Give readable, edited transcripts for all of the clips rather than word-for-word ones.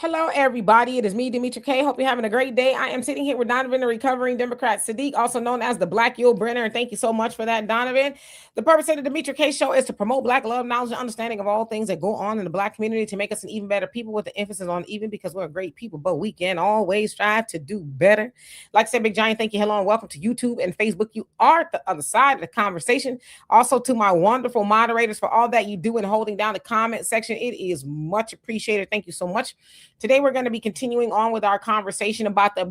Hello, everybody. It is me, Demetra K. Hope you're having a great day. I am sitting here with Donovan, the recovering Democrat, Saadiq, also known as the Black Yul Brenner. And thank you so much for that, Donovan. The purpose of the Demetra K Show is to promote Black love, knowledge, and understanding of all things that go on in the Black community to make us an even better people, with the emphasis on even, because we're a great people, but we can always strive to do better. Like I said, Big Giant, thank you. Hello, and welcome to YouTube and Facebook. You are the other side of the conversation. Also, to my wonderful moderators for all that you do in holding down the comment section. It is much appreciated. Thank you so much. Today, we're going to be continuing on with our conversation about the,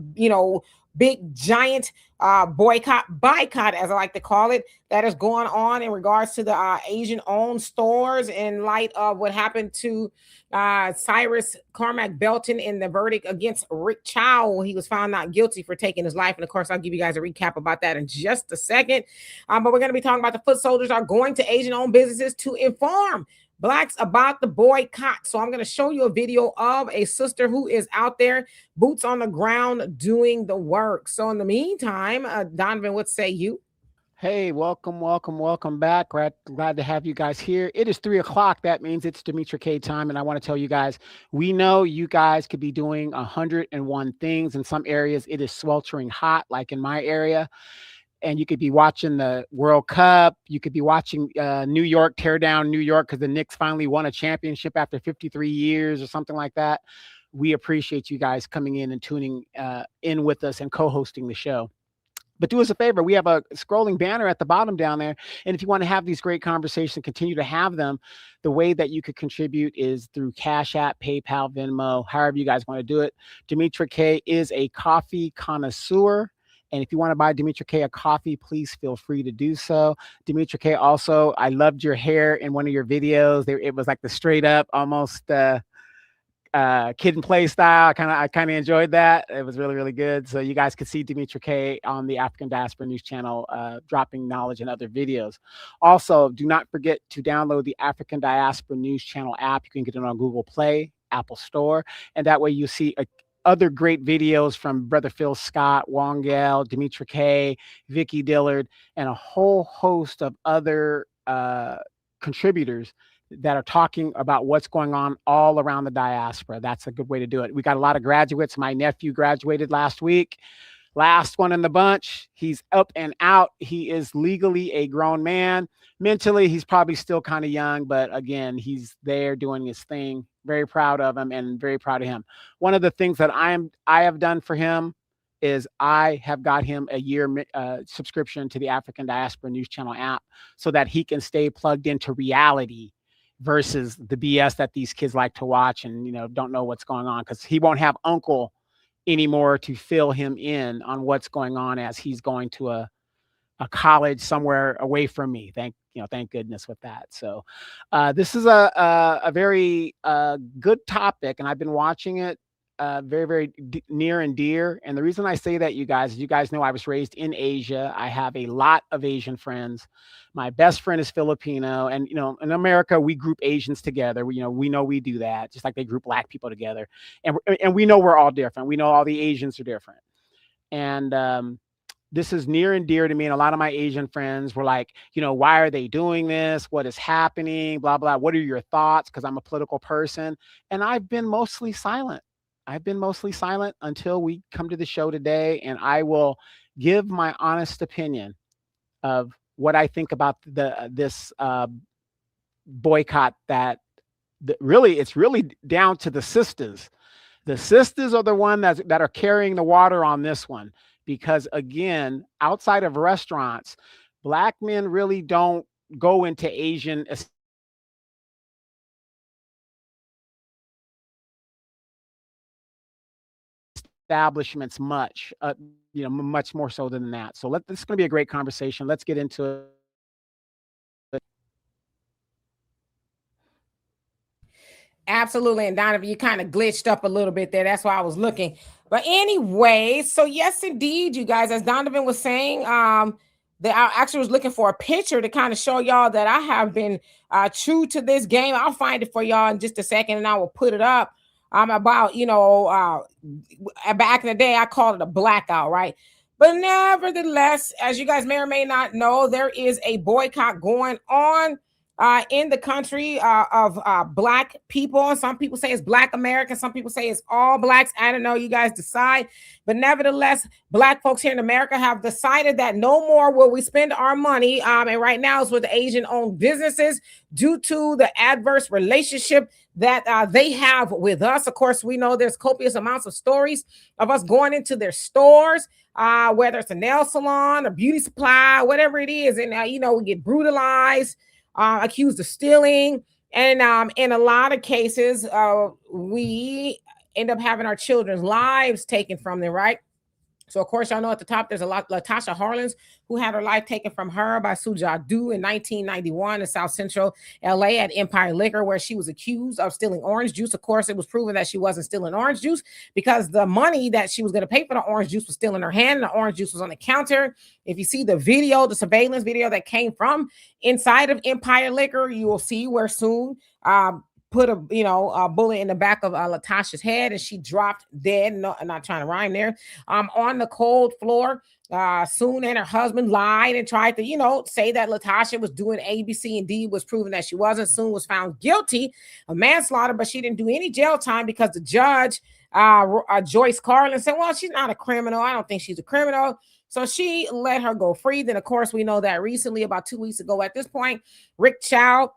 big giant boycott, as I like to call it, that is going on in regards to the Asian-owned stores in light of what happened to Cyrus Cormac Belton in the verdict against Rick Chow. He was found not guilty for taking his life. And of course, I'll give you guys a recap about that in just a second. But we're going to be talking about the foot soldiers are going to Asian-owned businesses to inform Blacks about the boycott. So I'm going to show you a video of a sister who is out there, boots on the ground, doing the work. So in the meantime, Donovan, what say you? Hey, welcome back. Glad to have you guys here. It is 3 o'clock. That means it's Demetra K time. And I want to tell you guys, we know you guys could be doing 101 things. In some areas, it is sweltering hot, like in my area. And you could be watching the World Cup. You could be watching New York tear down New York because the Knicks finally won a championship after 53 years or something like that. We appreciate you guys coming in and tuning in with us and co-hosting the show. But do us a favor. We have a scrolling banner at the bottom down there. And if you want to have these great conversations, continue to have them, the way that you could contribute is through Cash App, PayPal, Venmo, however you guys want to do it. Demetra K is a coffee connoisseur. And if you want to buy Demetra K a coffee, please feel free to do so. Demetra K, also, I loved your hair in one of your videos. It was like the straight up, almost kid and play style. I kind of enjoyed that. It was really, really good. So you guys could see Demetra K on the African Diaspora News channel, dropping knowledge in other videos. Also, do not forget to download the African Diaspora News channel app. You can get it on Google Play, Apple Store, and that way you see other great videos from Brother Phil Scott, Wongel, Demetra K, Vicky Dillard, and a whole host of other contributors that are talking about what's going on all around the diaspora. That's a good way to do it. We got a lot of graduates. My nephew graduated last week. Last one in the bunch. He's up and out. He is legally a grown man. Mentally, he's probably still kind of young, but again, he's there doing his thing. Very proud of him and very proud of him. One of the things that I have done for him is I have got him a year subscription to the African Diaspora News Channel app so that he can stay plugged into reality versus the BS that these kids like to watch and don't know what's going on, because he won't have uncle anymore to fill him in on what's going on as he's going to a college somewhere away from me. Thank goodness with that. So this is a very good topic, and I've been watching it very, very near and dear. And the reason I say that, you guys know I was raised in Asia. I have a lot of Asian friends. My best friend is Filipino, and in America we group Asians together. We know we do that, just like they group Black people together, and we know we're all different. We know all the Asians are different, and this is near and dear to me. And a lot of my Asian friends were like, why are they doing this? What is happening? Blah, blah. What are your thoughts? Because I'm a political person. And I've been mostly silent. Until we come to the show today. And I will give my honest opinion of what I think about this boycott it's really down to the sisters. The sisters are the one that are carrying the water on this one. Because again, outside of restaurants, Black men really don't go into Asian establishments much, much more so than that. So this is going to be a great conversation. Let's get into it. Absolutely. And Donovan, you kind of glitched up a little bit there. That's why I was looking. But anyway, so yes, indeed, you guys, as Donovan was saying, that I actually was looking for a picture to kind of show y'all that I have been true to this game. I'll find it for y'all in just a second, and I will put it up. About, back in the day, I called it a blackout, right? But nevertheless, as you guys may or may not know, there is a boycott going on in the country of black people. Some people say it's black America. Some people say it's all blacks. I don't know. You guys decide. But nevertheless, black folks here in America have decided that no more will we spend our money. And right now it's with the Asian-owned businesses due to the adverse relationship that they have with us. Of course, we know there's copious amounts of stories of us going into their stores, whether it's a nail salon, a beauty supply, whatever it is. And, we get brutalized, accused of stealing. And in a lot of cases, we end up having our children's lives taken from them, right? So, of course, y'all know at the top, there's a lot, Latasha Harlins, who had her life taken from her by Suja Du in 1991 in South Central LA at Empire Liquor, where she was accused of stealing orange juice. Of course, it was proven that she wasn't stealing orange juice because the money that she was going to pay for the orange juice was still in her hand, and the orange juice was on the counter. If you see the video, the surveillance video that came from inside of Empire Liquor, you will see where soon put a bullet in the back of Latasha's head, and she dropped dead. No, I'm not trying to rhyme there. On the cold floor. Soon and her husband lied and tried to, say that Latasha was doing A, B, C, and D, was proven that she wasn't. Soon was found guilty of manslaughter, but she didn't do any jail time because the judge, Joyce Carlin, said, well, she's not a criminal. I don't think she's a criminal. So she let her go free. Then, of course, we know that recently, about 2 weeks ago at this point, Rick Chow,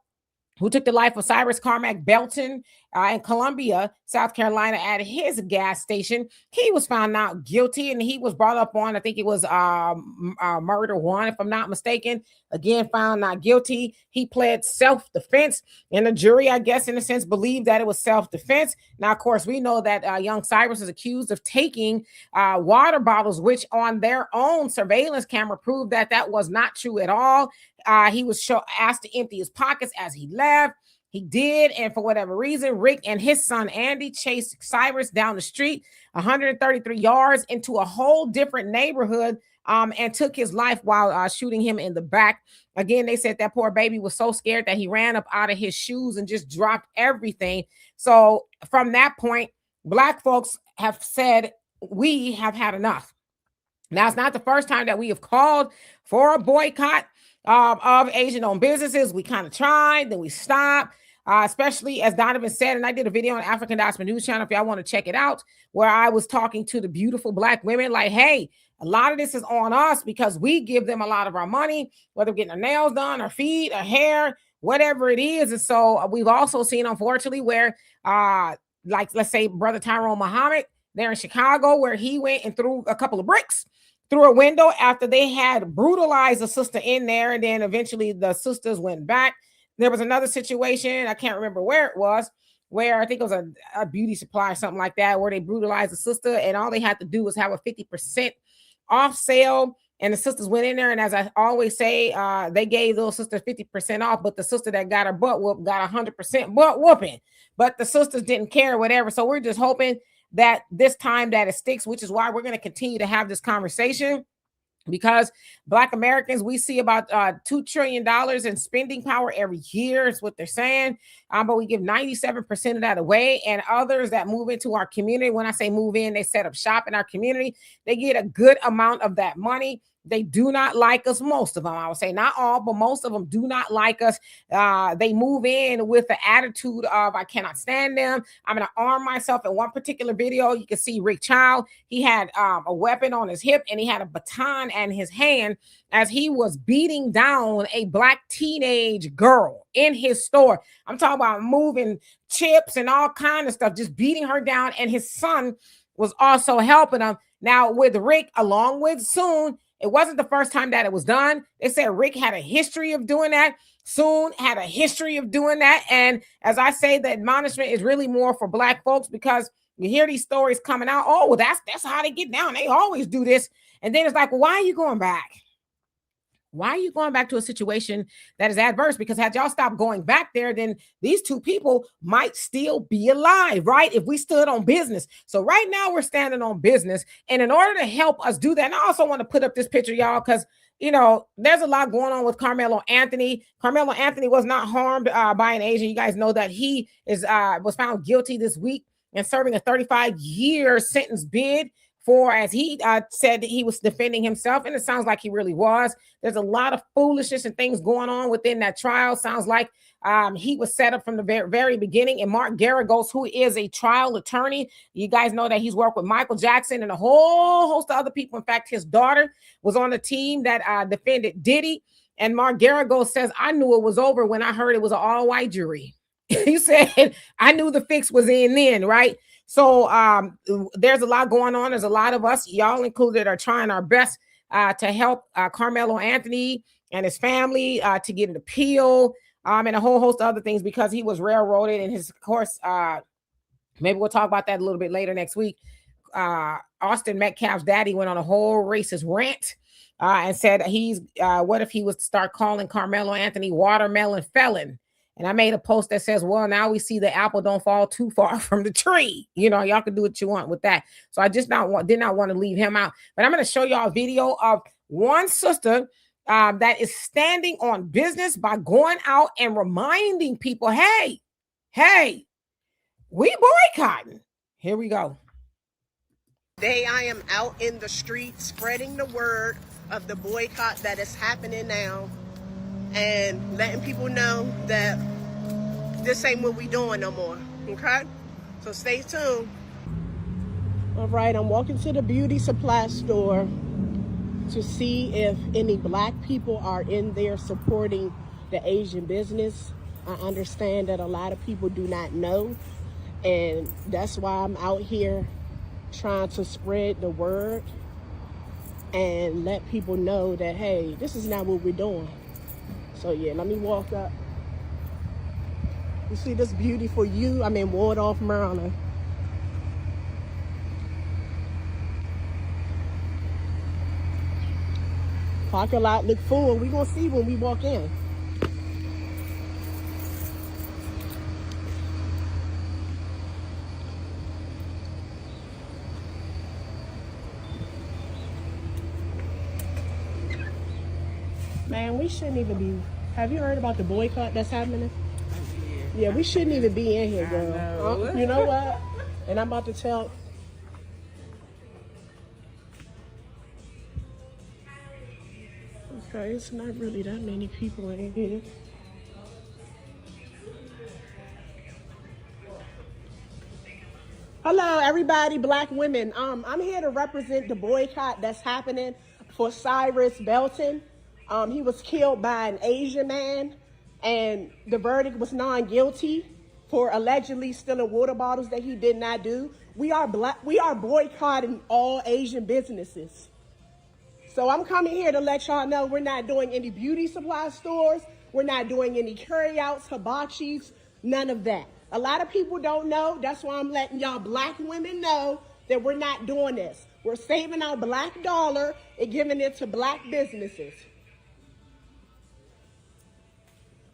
who took the life of Cyrus Carmack Belton in Columbia, South Carolina, at his gas station. He was found not guilty, and he was brought up on, I think it was murder one, if I'm not mistaken. Again, found not guilty. He pled self-defense, and the jury, I guess, in a sense, believed that it was self-defense. Now, of course, we know that young Cyrus is accused of taking water bottles, which on their own surveillance camera proved that that was not true at all. He was asked to empty his pockets as he left. He did, and for whatever reason, Rick and his son Andy chased Cyrus down the street 133 yards into a whole different neighborhood and took his life while shooting him in the back. Again, they said that poor baby was so scared that he ran up out of his shoes and just dropped everything. So from that point, Black folks have said, we have had enough. Now, it's not the first time that we have called for a boycott of Asian-owned businesses. We kind of tried, then we stopped. Especially as Donovan said, and I did a video on African Diaspora News Channel if y'all want to check it out, where I was talking to the beautiful Black women like, hey, a lot of this is on us because we give them a lot of our money, whether we're getting our nails done, our feet, our hair, whatever it is. And so we've also seen, unfortunately, where like, let's say Brother Tyrone Muhammad there in Chicago, where he went and threw a couple of bricks through a window after they had brutalized a sister in there. And then eventually the sisters went back. There was another situation, I can't remember where it was, where I think it was a beauty supply or something like that, where they brutalized the sister, and all they had to do was have a 50% off sale. And the sisters went in there, and as I always say, they gave those sisters 50% off, but the sister that got her butt whooped got 100% butt whooping. But the sisters didn't care, whatever. So we're just hoping that this time that it sticks, which is why we're going to continue to have this conversation. Because Black Americans, we see about $2 trillion in spending power every year is what they're saying. But we give 97% of that away. And others that move into our community, when I say move in, they set up shop in our community. They get a good amount of that money. They do not like us, most of them. I would say not all, but most of them do not like us. They move in with the attitude of, I cannot stand them. I'm going to arm myself. In one particular video, you can see Rick Child. He had a weapon on his hip, and he had a baton in his hand as he was beating down a Black teenage girl in his store. I'm talking about moving chips and all kind of stuff, just beating her down. And his son was also helping him. Now with Rick, along with Soon, it wasn't the first time that it was done. They said Rick had a history of doing that. Soon had a history of doing that. And as I say, the admonishment is really more for Black folks, because you hear these stories coming out. Oh, well, that's how they get down. They always do this. And then it's like, well, why are you going back? Why are you going back to a situation that is adverse? Because had y'all stopped going back there, then these two people might still be alive, right? If we stood on business. So right now we're standing on business. And in order to help us do that, and I also want to put up this picture, y'all, because, there's a lot going on with Carmelo Anthony. Carmelo Anthony was not harmed by an Asian. You guys know that he was found guilty this week and serving a 35-year sentence bid for, as he said that he was defending himself, and it sounds like he really was. There's a lot of foolishness and things going on within that trial. Sounds like he was set up from the very beginning. And Mark Garagos, who is a trial attorney, you guys know that he's worked with Michael Jackson and a whole host of other people. In fact, his daughter was on the team that defended Diddy. And Mark Garagos says, I knew it was over when I heard it was an all-white jury. He said, I knew the fix was in then, right? So there's a lot going on. There's a lot of us, y'all included, are trying our best to help Carmelo Anthony and his family to get an appeal and a whole host of other things, because he was railroaded. And his, of course, maybe we'll talk about that a little bit later next week. Austin Metcalf's daddy went on a whole racist rant and said what if he was to start calling Carmelo Anthony watermelon felon? And I made a post that says, well, now we see the apple don't fall too far from the tree. You know, y'all can do what you want with that. So I just did not want to leave him out. But I'm going to show y'all a video of one sister that is standing on business by going out and reminding people, hey, we boycotting. Here we go. Today I am out in the street spreading the word of the boycott that is happening now, and letting people know that this ain't what we doing no more, okay? So stay tuned. All right, I'm walking to the beauty supply store to see if any black people are in there supporting the Asian business. I understand that a lot of people do not know, and that's why I'm out here trying to spread the word and let people know that, hey, this is not what we're doing. So yeah, let me walk up. You see this beautiful view? I'm in Waldorf, Maryland. Parking lot look full. We're gonna see when we walk in. Man, we shouldn't even be. Have you heard about the boycott that's happening? Yeah, we shouldn't even be in here, girl. You know what? And I'm about to tell. Okay, it's not really that many people in here. Hello, everybody, black women. I'm here to represent the boycott that's happening for Cyrus Belton. He was killed by an Asian man, and the verdict was non-guilty for allegedly stealing water bottles that he did not do. We are boycotting all Asian businesses. So I'm coming here to let y'all know we're not doing any beauty supply stores. We're not doing any carryouts, hibachis, none of that. A lot of people don't know. That's why I'm letting y'all black women know that we're not doing this. We're saving our black dollar and giving it to black businesses.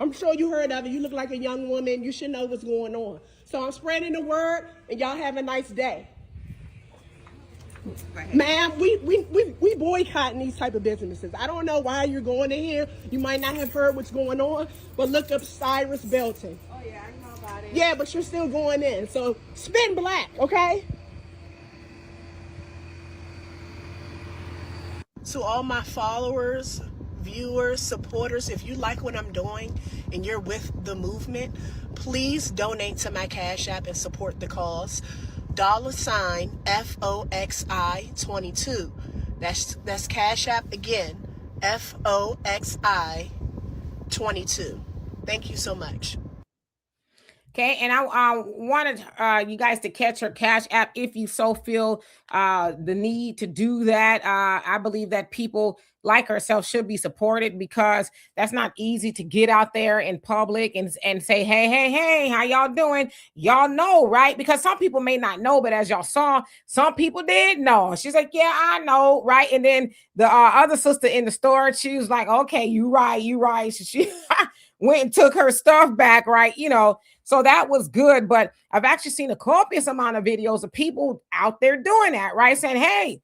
I'm sure you heard of it. You look like a young woman. You should know what's going on. So I'm spreading the word, and y'all have a nice day. Ma'am, we boycotting these type of businesses. I don't know why you're going in here. You might not have heard what's going on, but look up Cyrus Belton. Oh yeah, I know about it. Yeah, but you're still going in. So spin black, okay? To all my followers, viewers, supporters, if you like what I'm doing and you're with the movement, please donate to my Cash App and support the cause. $FOXI 22. That's Cash App again. FOXI 22. Thank you so much. Okay, and I wanted you guys to catch her Cash App if you so feel the need to do that. I believe that people like herself should be supported, because that's not easy to get out there in public and say, hey, how y'all doing? Y'all know, right? Because some people may not know, but as y'all saw, some people did know. She's like, yeah, I know, right? And then the other sister in the store, she was like, okay, you right. She went and took her stuff back, right? You know, so that was good. But I've actually seen a copious amount of videos of people out there doing that, right? Saying, hey,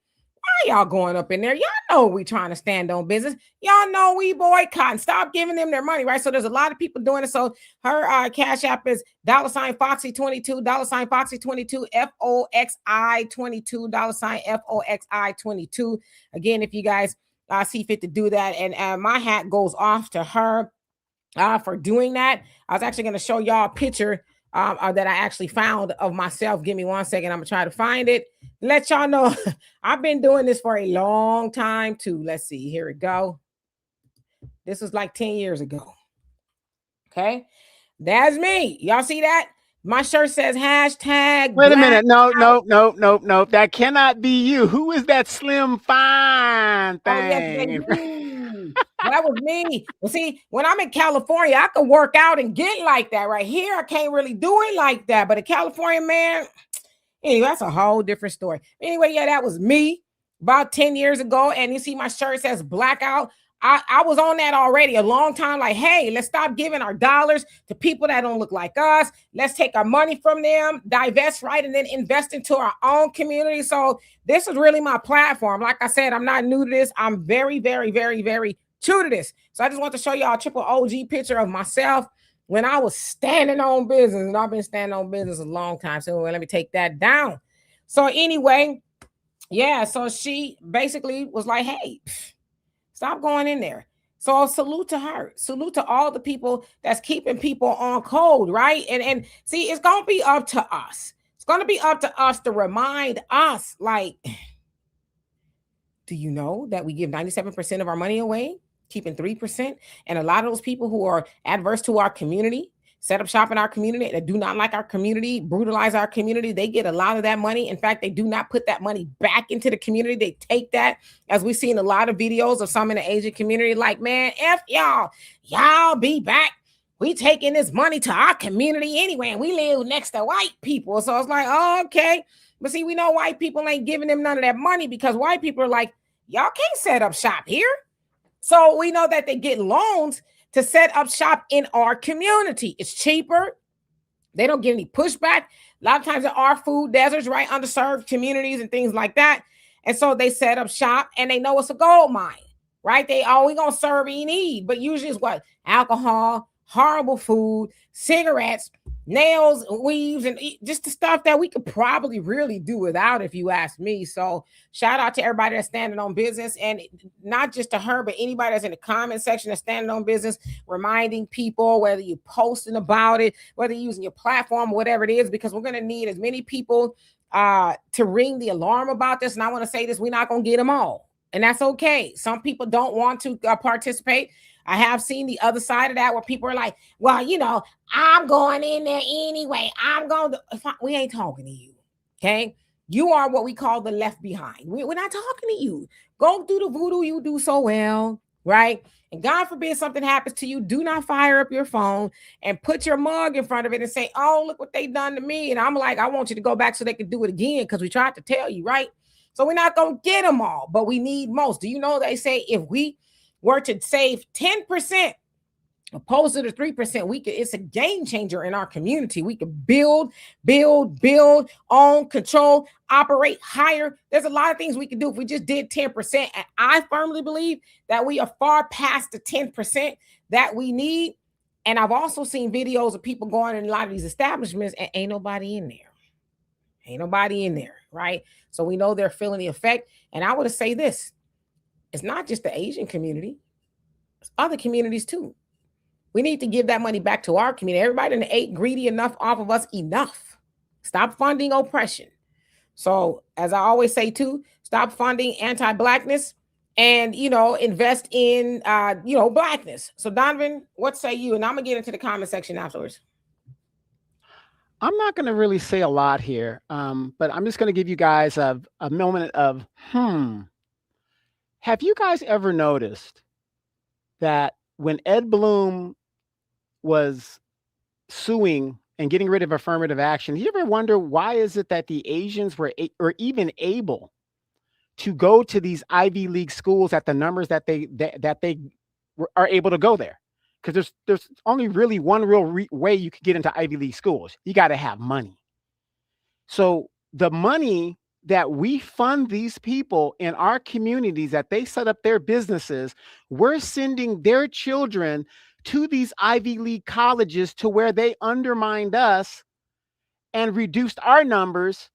Why y'all going up in there? Y'all know we trying to stand on business. Y'all know we boycotting. Stop giving them their money, right? So there's a lot of people doing it. So her cash app is $Foxy22, $Foxy22, FOXI22, $FOXI22. Again, if you guys see fit to do that, and my hat goes off to her for doing that. I was actually going to show y'all a picture that I actually found of myself. Give me 1 second. I'm gonna try to find it. Let y'all know I've been doing this for a long time too. Let's see. Here we go. This was like 10 years ago. Okay, that's me. Y'all see that? My shirt says hashtag. Wait a minute. No. That cannot be you. Who is that slim fine thing? Oh, yes, that was me. Well, see, when I'm in California, I can work out and get like that. Right here, I can't really do it like that. But a California man, anyway, that's a whole different story. Anyway, yeah, that was me about 10 years ago. And you see my shirt says blackout. I was on that already a long time. Like, hey, let's stop giving our dollars to people that don't look like us. Let's take our money from them, divest, right, and then invest into our own community. So this is really my platform. Like I said, I'm not new to this. I'm very, very, very, very true to this. So I just want to show y'all a triple OG picture of myself when I was standing on business. And I've been standing on business a long time. So let me take that down. So anyway, yeah, so she basically was like, hey, stop going in there. So salute to her. Salute to all the people that's keeping people on code, right? And see, it's going to be up to us. It's going to be up to us to remind us, like, do you know that we give 97% of our money away, keeping 3%? And a lot of those people who are adverse to our community, set up shop in our community, that do not like our community, brutalize our community, they get a lot of that money. In fact, they do not put that money back into the community. They take that, as we've seen a lot of videos of some in the Asian community, like, man, F y'all be back. We taking this money to our community anyway, and we live next to white people. So it's like, oh, okay. But see, we know white people ain't giving them none of that money because white people are like, y'all can't set up shop here. So we know that they get loans to set up shop in our community. It's cheaper. They don't get any pushback. A lot of times there are food deserts, right? Underserved communities and things like that. And so they set up shop and they know it's a gold mine, right? We gonna serve you need, but usually it's what? Alcohol, horrible food, cigarettes, nails, weaves, and just the stuff that we could probably really do without, if you ask me. So shout out to everybody that's standing on business, and not just to her, but anybody that's in the comment section that's standing on business, reminding people, whether you're posting about it, whether you're using your platform, whatever it is, because we're going to need as many people to ring the alarm about this. And I want to say this, we're not going to get them all, and that's okay. Some people don't want to participate. I have seen the other side of that where people are like, well, you know, I'm going in there anyway. We ain't talking to you. Okay. You are what we call the left behind. We're not talking to you. Go do the voodoo you do so well. Right. And God forbid something happens to you. Do not fire up your phone and put your mug in front of it and say, oh, look what they done to me. And I'm like, I want you to go back so they can do it again because we tried to tell you. Right. So we're not going to get them all, but we need most. Do you know they say if we were to save 10% opposed to the 3%, it's a game changer in our community. We could build, own, control, operate, hire. There's a lot of things we could do if we just did 10%. And I firmly believe that we are far past the 10% that we need. And I've also seen videos of people going in a lot of these establishments and ain't nobody in there. Right? So we know they're feeling the effect. And I would say this. It's not just the Asian community. It's other communities too. We need to give that money back to our community. Everybody ain't greedy enough off of us enough. Stop funding oppression. So as I always say too, stop funding anti-Blackness and, invest in, Blackness. So Donovan, what say you? And I'm going to get into the comment section afterwards. I'm not going to really say a lot here, but I'm just going to give you guys a moment of, Have you guys ever noticed that when Ed Bloom was suing and getting rid of affirmative action, you ever wonder why is it that the Asians were even able to go to these Ivy League schools at the numbers that they are able to go there? Because there's only really one real way you could get into Ivy League schools. You got to have money. So the money that we fund these people in our communities, that they set up their businesses. We're sending their children to these Ivy League colleges to where they undermined us and reduced our numbers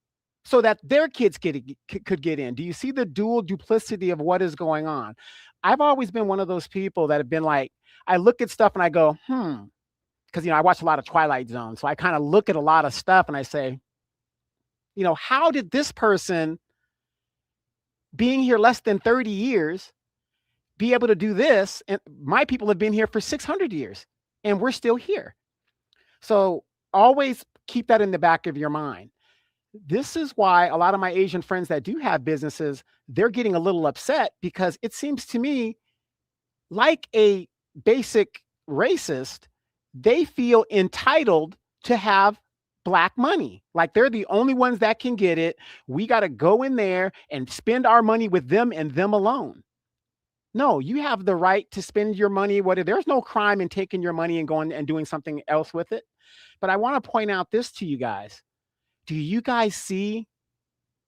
so that their kids could get in. Do you see the dual duplicity of what is going on? I've always been one of those people that have been like, I look at stuff and I go, because, I watch a lot of Twilight Zone. So I kind of look at a lot of stuff and I say, how did this person being here less than 30 years be able to do this? And my people have been here for 600 years and we're still here. So always keep that in the back of your mind. This is why a lot of my Asian friends that do have businesses, they're getting a little upset, because it seems to me like a basic racist, they feel entitled to have Black money. Like they're the only ones that can get it. We got to go in there and spend our money with them and them alone. No, you have the right to spend your money. There's no crime in taking your money and going and doing something else with it. But I want to point out this to you guys. Do you guys see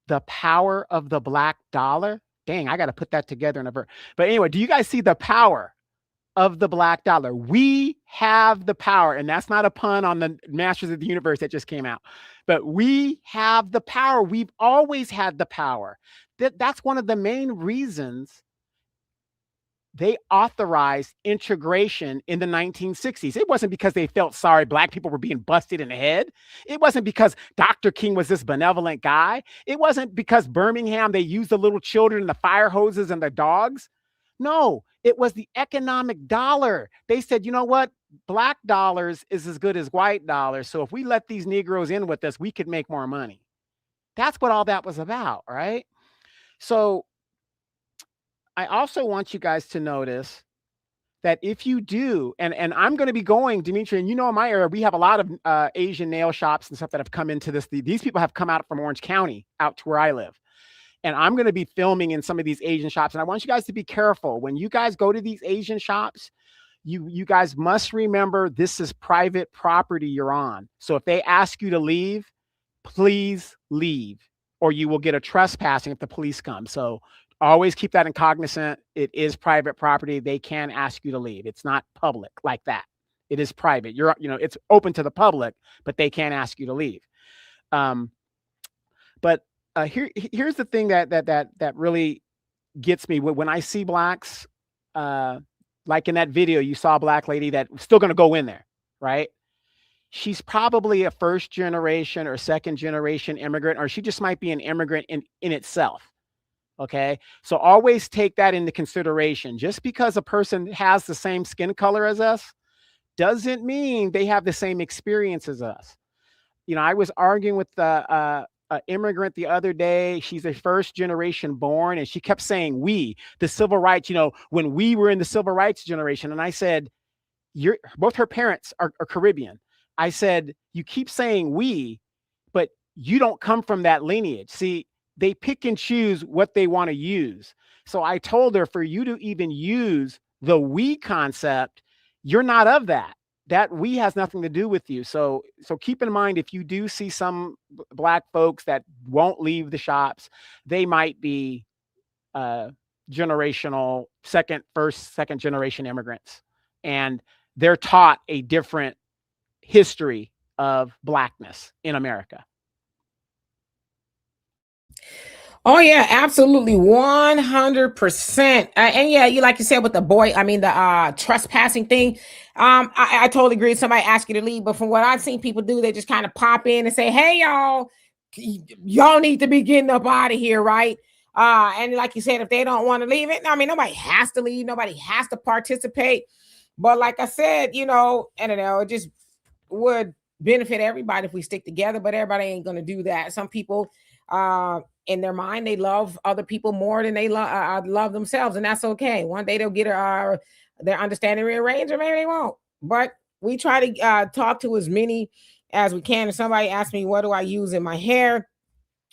the power of the Black dollar? Dang, I got to put that together in a verse. But anyway, do you guys see the power of the Black dollar? We have the power, and that's not a pun on the Masters of the Universe that just came out. But we have the power. We've always had the power. That's one of the main reasons they authorized integration in the 1960s. It wasn't because they felt sorry Black people were being busted in the head. It wasn't because Dr. King was this benevolent guy. It wasn't because Birmingham, they used the little children and the fire hoses and the dogs. No, it was the economic dollar. They said, you know what? Black dollars is as good as white dollars. So if we let these Negroes in with us, we could make more money. That's what all that was about, right? So I also want you guys to notice that if you do, and I'm going to be going, Dimitri, and in my area, we have a lot of Asian nail shops and stuff that have come into this. These people have come out from Orange County out to where I live. And I'm going to be filming in some of these Asian shops. And I want you guys to be careful. When you guys go to these Asian shops, you guys must remember this is private property you're on. So if they ask you to leave, please leave, or you will get a trespassing if the police come. So always keep that in cognizant. It is private property. They can ask you to leave. It's not public like that. It is private. It's open to the public, but they can't ask you to leave. But here's the thing that really gets me when I see Blacks, like in that video, you saw a Black lady that was still going to go in there, right? She's probably a first generation or second generation immigrant, or she just might be an immigrant in itself. Okay. So always take that into consideration. Just because a person has the same skin color as us doesn't mean they have the same experience as us. I was arguing with the immigrant the other day. She's a first generation born, and she kept saying the civil rights, when we were in the civil rights generation. And I said, both her parents are Caribbean. I said, you keep saying we, but you don't come from that lineage. See, they pick and choose what they want to use. So I told her, for you to even use the we concept, you're not of that. That we has nothing to do with you. So keep in mind, if you do see some Black folks that won't leave the shops, they might be generational, first, second generation immigrants. And they're taught a different history of Blackness in America. Oh yeah, absolutely, 100%. And yeah, like you said with the trespassing thing. I totally agree. Somebody asked you to leave, but from what I've seen people do, they just kind of pop in and say, "Hey, y'all need to be getting up out of here," right? And like you said, if they don't want to leave it, nobody has to leave. Nobody has to participate. But like I said, I don't know, it just would benefit everybody if we stick together. But everybody ain't gonna do that. Some people, in their mind, they love other people more than they love themselves, and that's okay. One day they'll get their understanding rearranged, or maybe they won't. But we try to talk to as many as we can. If somebody asks me, what do I use in my hair?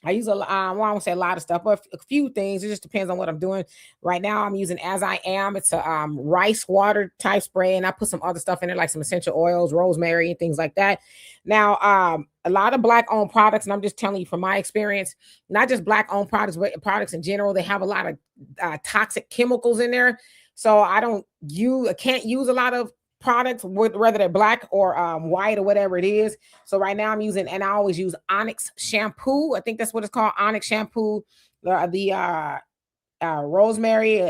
I use well, I won't say a lot of stuff, but a few things. It just depends on what I'm doing. Right now, I'm using As I Am. It's a rice water type spray, and I put some other stuff in there, like some essential oils, rosemary, and things like that. Now, a lot of black-owned products, and I'm just telling you from my experience, not just black-owned products, but products in general, they have a lot of toxic chemicals in there. So I can't use a lot of products, whether they're black or white or whatever it is. So right now I'm using, and I always use Onyx shampoo. I think that's what it's called, Onyx shampoo. The rosemary,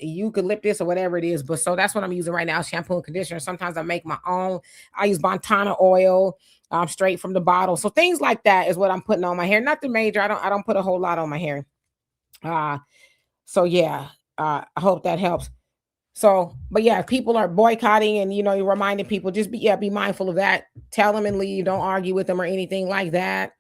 eucalyptus or whatever it is. But so that's what I'm using right now, shampoo and conditioner. Sometimes I make my own. I use Bontana oil, straight from the bottle. So things like that is what I'm putting on my hair. Nothing major. I don't put a whole lot on my hair. So yeah, I hope that helps. So, but yeah, people are boycotting, and you're reminding people, just be mindful of that. Tell them and leave. Don't argue with them or anything like that.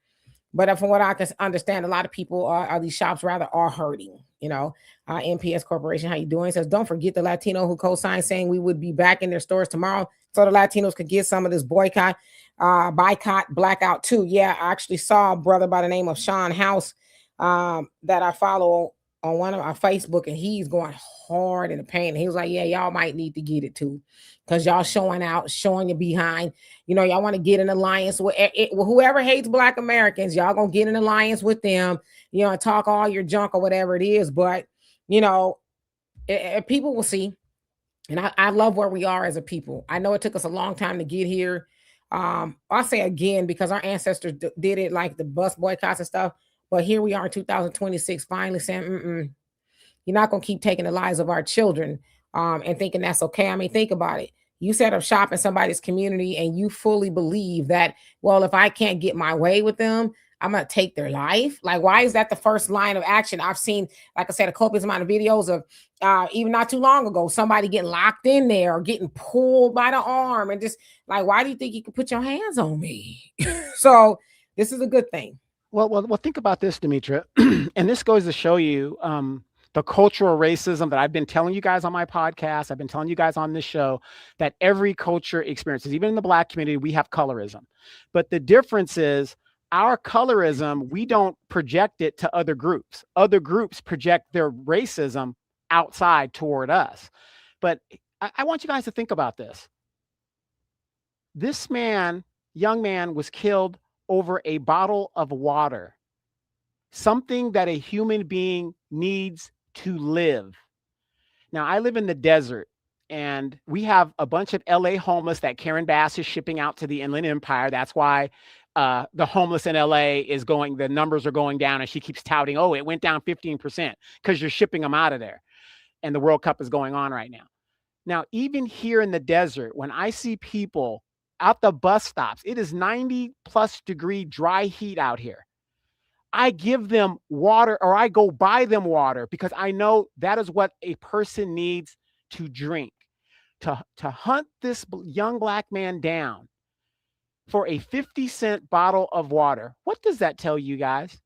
But from what I can understand, a lot of people are these shops rather are hurting. NPS Corporation, how you doing? Says, don't forget the Latino who co-signed saying we would be back in their stores tomorrow, so the Latinos could get some of this boycott blackout too. Yeah, I actually saw a brother by the name of Sean House that I follow on one of our Facebook, and he's going hard in the paint. And he was like, yeah, y'all might need to get it too, because y'all showing your behind. Y'all want to get an alliance with whoever hates Black Americans. Y'all gonna get an alliance with them, and talk all your junk or whatever it is. But people will see. And I love where we are as a people. I know it took us a long time to get here. I'll say again, because our ancestors did it, like the bus boycotts and stuff. But here we are in 2026, finally saying, you're not going to keep taking the lives of our children and thinking that's okay. I mean, think about it. You set up shop in somebody's community and you fully believe that, well, if I can't get my way with them, I'm going to take their life. Like, why is that the first line of action? I've seen, like I said, a copious amount of videos of even not too long ago, somebody getting locked in there or getting pulled by the arm, and just like, why do you think you can put your hands on me? So this is a good thing. Well, think about this, Demetra, and this goes to show you the cultural racism that I've been telling you guys on my podcast. I've been telling you guys on this show that every culture experiences. Even in the Black community, we have colorism. But the difference is our colorism, we don't project it to other groups. Other groups project their racism outside toward us. But I want you guys to think about this. This young man was killed over a bottle of water, something that a human being needs to live. Now, I live in the desert, and we have a bunch of LA homeless that Karen Bass is shipping out to the Inland Empire. That's why the homeless in LA the numbers are going down, and she keeps touting, oh, it went down 15% because you're shipping them out of there. And the World Cup is going on right now. Now, even here in the desert, when I see people out the bus stops, it is 90+ degree dry heat out here. I give them water, or I go buy them water, because I know that is what a person needs to drink. To hunt this young Black man down for a 50-cent bottle of water, what does that tell you guys?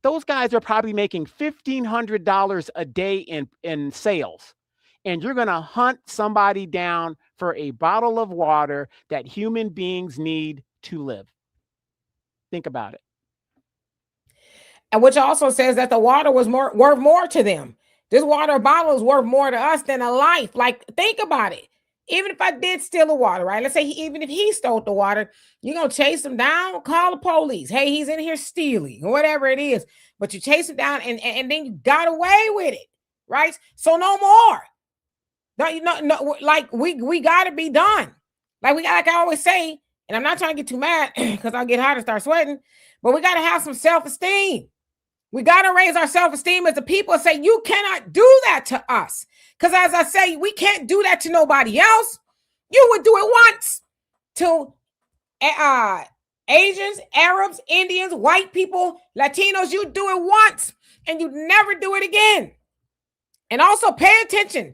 Those guys are probably making $1,500 a day in sales. And you're going to hunt somebody down for a bottle of water that human beings need to live. Think about it. And which also says that the water was worth more to them. This water bottle is worth more to us than a life. Like, think about it. Even if I did steal the water, right? Let's say even if he stole the water, you're going to chase him down, call the police. Hey, he's in here stealing, or whatever it is. But you chase him down and then you got away with it, right? So no more. No, like we got to be done. Like I always say, and I'm not trying to get too mad because I'll get hot and start sweating, but we got to have some self-esteem. We got to raise our self-esteem as a people and say, you cannot do that to us. Because as I say, we can't do that to nobody else. You would do it once to Asians, Arabs, Indians, white people, Latinos. You do it once and you never do it again. And also pay attention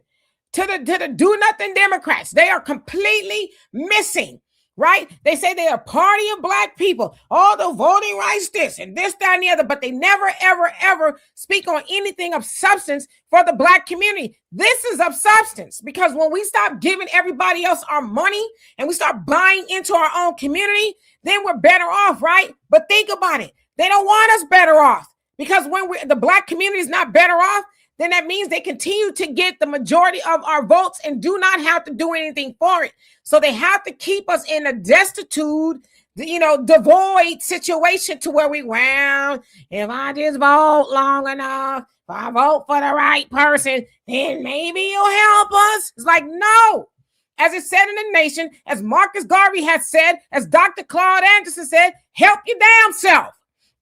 to the do nothing Democrats. They are completely missing, right? They say they are a party of Black people. All the voting rights, this and this, that, and the other, but they never, ever, ever speak on anything of substance for the Black community. This is of substance, because when we stop giving everybody else our money and we start buying into our own community, then we're better off, right? But think about it. They don't want us better off, because when the Black community is not better off, then that means they continue to get the majority of our votes and do not have to do anything for it. So they have to keep us in a destitute, devoid situation to where well, if I just vote long enough, if I vote for the right person, then maybe you'll help us. It's like, no. As it said in The Nation, as Marcus Garvey has said, as Dr. Claude Anderson said, help your damn self.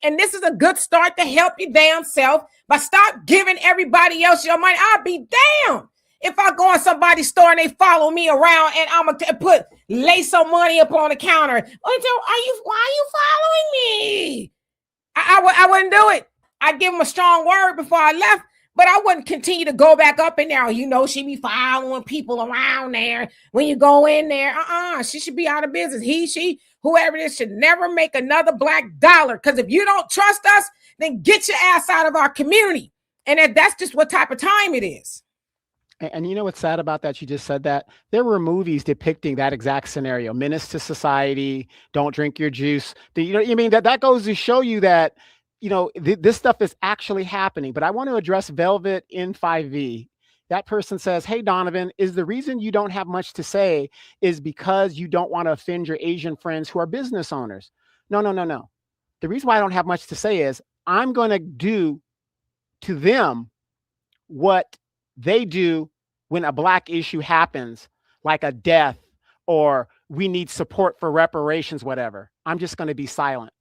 And this is a good start to help your damn self, but stop giving everybody else your money. I'll be damned if I go in somebody's store and they follow me around and I'm gonna lay some money up on the counter. Why are you following me? I wouldn't do it. I'd give them a strong word before I left, but I wouldn't continue to go back up in there. She be following people around there when you go in there. She should be out of business. He, she, whoever it is should never make another black dollar. Because if you don't trust us, then get your ass out of our community. And that's just what type of time it is. And you know what's sad about that? You just said that. There were movies depicting that exact scenario. Menace to Society, Don't Drink Your Juice. That goes to show you that, this stuff is actually happening. But I want to address Velvet N5V. That person says, hey, Donovan, is the reason you don't have much to say is because you don't want to offend your Asian friends who are business owners? No. The reason why I don't have much to say is I'm going to do to them what they do when a Black issue happens, like a death or we need support for reparations, whatever. I'm just going to be silent.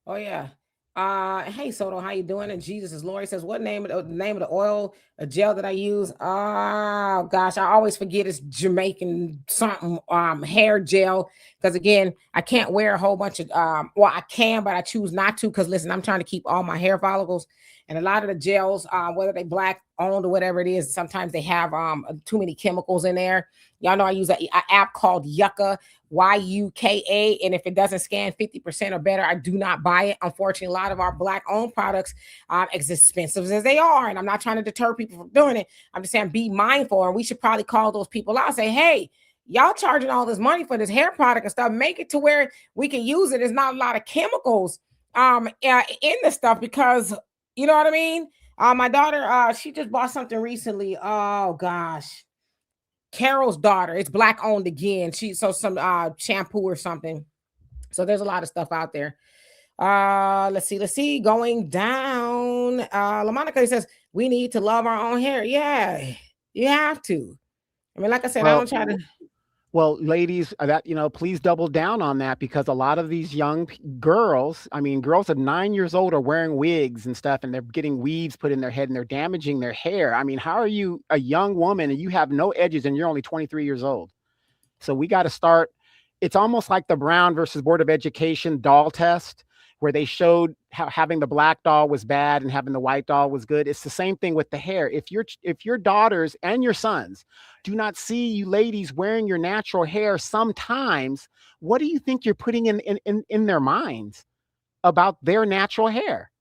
Oh, yeah. Hey, Soto, how you doing? And Jesus is Lord. He says, what name of the oil or gel that I use? Oh, gosh, I always forget it's Jamaican something hair gel. Because, again, I can't wear a whole bunch of, I can, but I choose not to. Because, listen, I'm trying to keep all my hair follicles. And a lot of the gels, whether they Black owned or whatever it is, sometimes they have too many chemicals in there. Y'all know I use an app called Yucca, Yuka. And if it doesn't scan 50% or better, I do not buy it. Unfortunately, a lot of our Black owned products, as expensive as they are, and I'm not trying to deter people from doing it. I'm just saying be mindful. And we should probably call those people out and say, hey, y'all charging all this money for this hair product and stuff. Make it to where we can use it. There's not a lot of chemicals in the stuff, because you know what I mean? My daughter, she just bought something recently. Oh, gosh. Carol's daughter. It's Black owned again. Some shampoo or something. So there's a lot of stuff out there. Let's see. Going down. LaMonica says, we need to love our own hair. Yeah, you have to. I mean, like I said, I don't try to. Well, ladies, please double down on that, because a lot of these young girls, girls at 9 years old are wearing wigs and stuff, and they're getting weaves put in their head and they're damaging their hair. How are you a young woman and you have no edges and you're only 23 years old? So we got to start. It's almost like the Brown versus Board of Education doll test, where they showed how having the Black doll was bad and having the white doll was good. It's the same thing with the hair. If your daughters and your sons do not see you ladies wearing your natural hair sometimes, what do you think you're putting in their minds about their natural hair?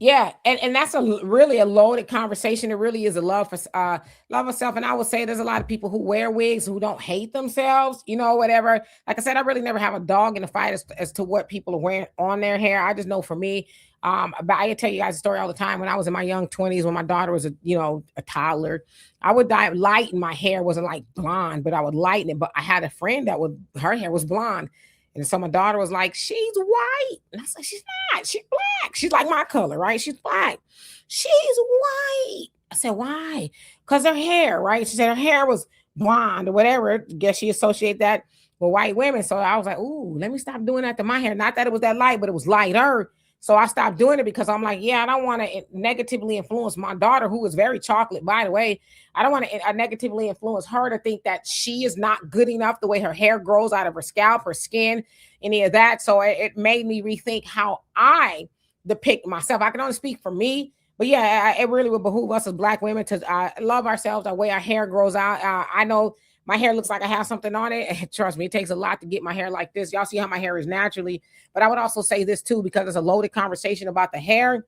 Yeah, and that's really a loaded conversation. It really is a love for self. And I would say there's a lot of people who wear wigs who don't hate themselves, whatever. Like I said, I really never have a dog in the fight as to what people are wearing on their hair. I just know for me, but I tell you guys a story all the time. When I was in my young 20s, when my daughter was a toddler, I would lighten my hair. Wasn't like blonde, but I would lighten it. But I had a friend her hair was blonde. And so my daughter was like, she's white. And I said, she's not. She's Black. She's like my color, right? She's Black. She's white. I said, why? Because her hair, right? She said her hair was blonde or whatever. I guess she associated that with white women. So I was like, ooh, let me stop doing that to my hair. Not that it was that light, but it was lighter. So I stopped doing it because I'm like, yeah, I don't want to negatively influence my daughter, who is very chocolate, by the way. I don't want to negatively influence her to think that she is not good enough the way her hair grows out of her scalp, her skin, any of that. So it made me rethink how I depict myself. I can only speak for me, but yeah, it really would behoove us as Black women to love ourselves, the way our hair grows out. I know my hair looks like I have something on it. Trust me, it takes a lot to get my hair like this. Y'all see how my hair is naturally. But I would also say this too, because it's a loaded conversation about the hair.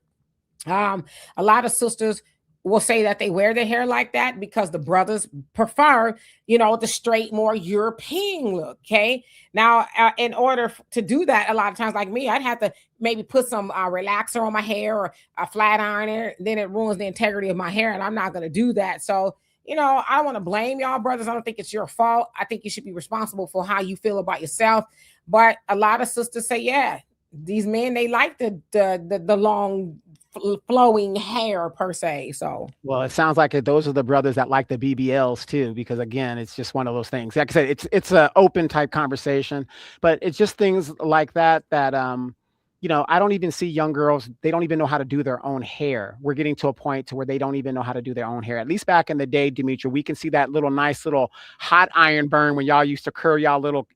A lot of sisters will say that they wear their hair like that because the brothers prefer, the straight, more European look. Okay. Now, in order to do that, a lot of times, like me, I'd have to maybe put some relaxer on my hair or a flat ironer. Then it ruins the integrity of my hair, and I'm not going to do that. So, I don't want to blame y'all, brothers. I don't think it's your fault. I think you should be responsible for how you feel about yourself. But a lot of sisters say, yeah, these men, they like the long flowing hair per se. So, well, it sounds like those are the brothers that like the BBLs too, because again, it's just one of those things. Like I said, it's an open type conversation, but it's just things like that I don't even see young girls. They don't even know how to do their own hair. We're getting to a point to where they don't even know how to do their own hair. At least back in the day, Demetria, we can see that little nice little hot iron burn when y'all used to curl y'all little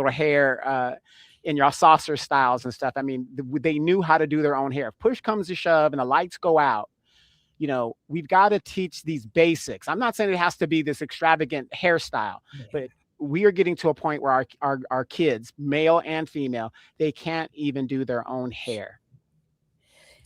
hair. In your saucer styles and stuff. I mean, they knew how to do their own hair. If push comes to shove and the lights go out, we've got to teach these basics. I'm not saying it has to be this extravagant hairstyle, but we are getting to a point where our kids, male and female, they can't even do their own hair.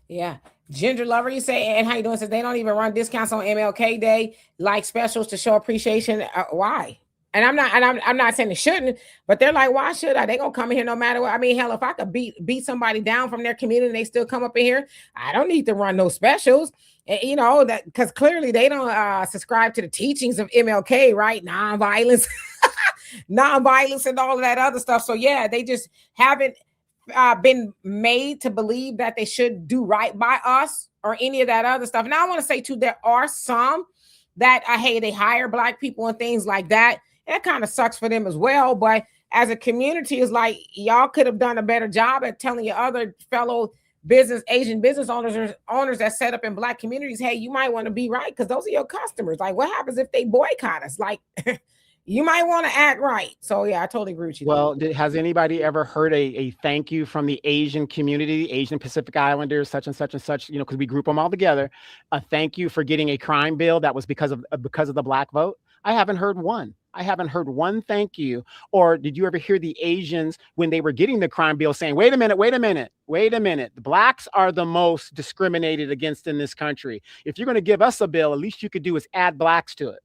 Yeah. Ginger Lover, you say, and how you doing? Says they don't even run discounts on MLK Day, like specials to show appreciation. Why? And I'm not saying they shouldn't, but they're like, why should I? They gonna come in here no matter what. I mean, hell, if I could beat somebody down from their community and they still come up in here, I don't need to run no specials. That because clearly they don't subscribe to the teachings of MLK, right? Nonviolence, nonviolence, and all of that other stuff. So yeah, they just haven't been made to believe that they should do right by us or any of that other stuff. And I want to say too, there are some that hey, they hire Black people and things like that. That kind of sucks for them as well. But as a community, it's like y'all could have done a better job at telling your other fellow Asian business owners that set up in Black communities, hey, you might want to be right because those are your customers. Like, what happens if they boycott us? Like, you might want to act right. So yeah, I totally agree with you. Well, has anybody ever heard a thank you from the Asian community, Asian Pacific Islanders, such and such and such? Because we group them all together. A thank you for getting a crime bill that was because of the Black vote. I haven't heard one. I haven't heard one thank you. Or did you ever hear the Asians when they were getting the crime bill saying, wait a minute. The Blacks are the most discriminated against in this country. If you're going to give us a bill, at least you could do is add Blacks to it.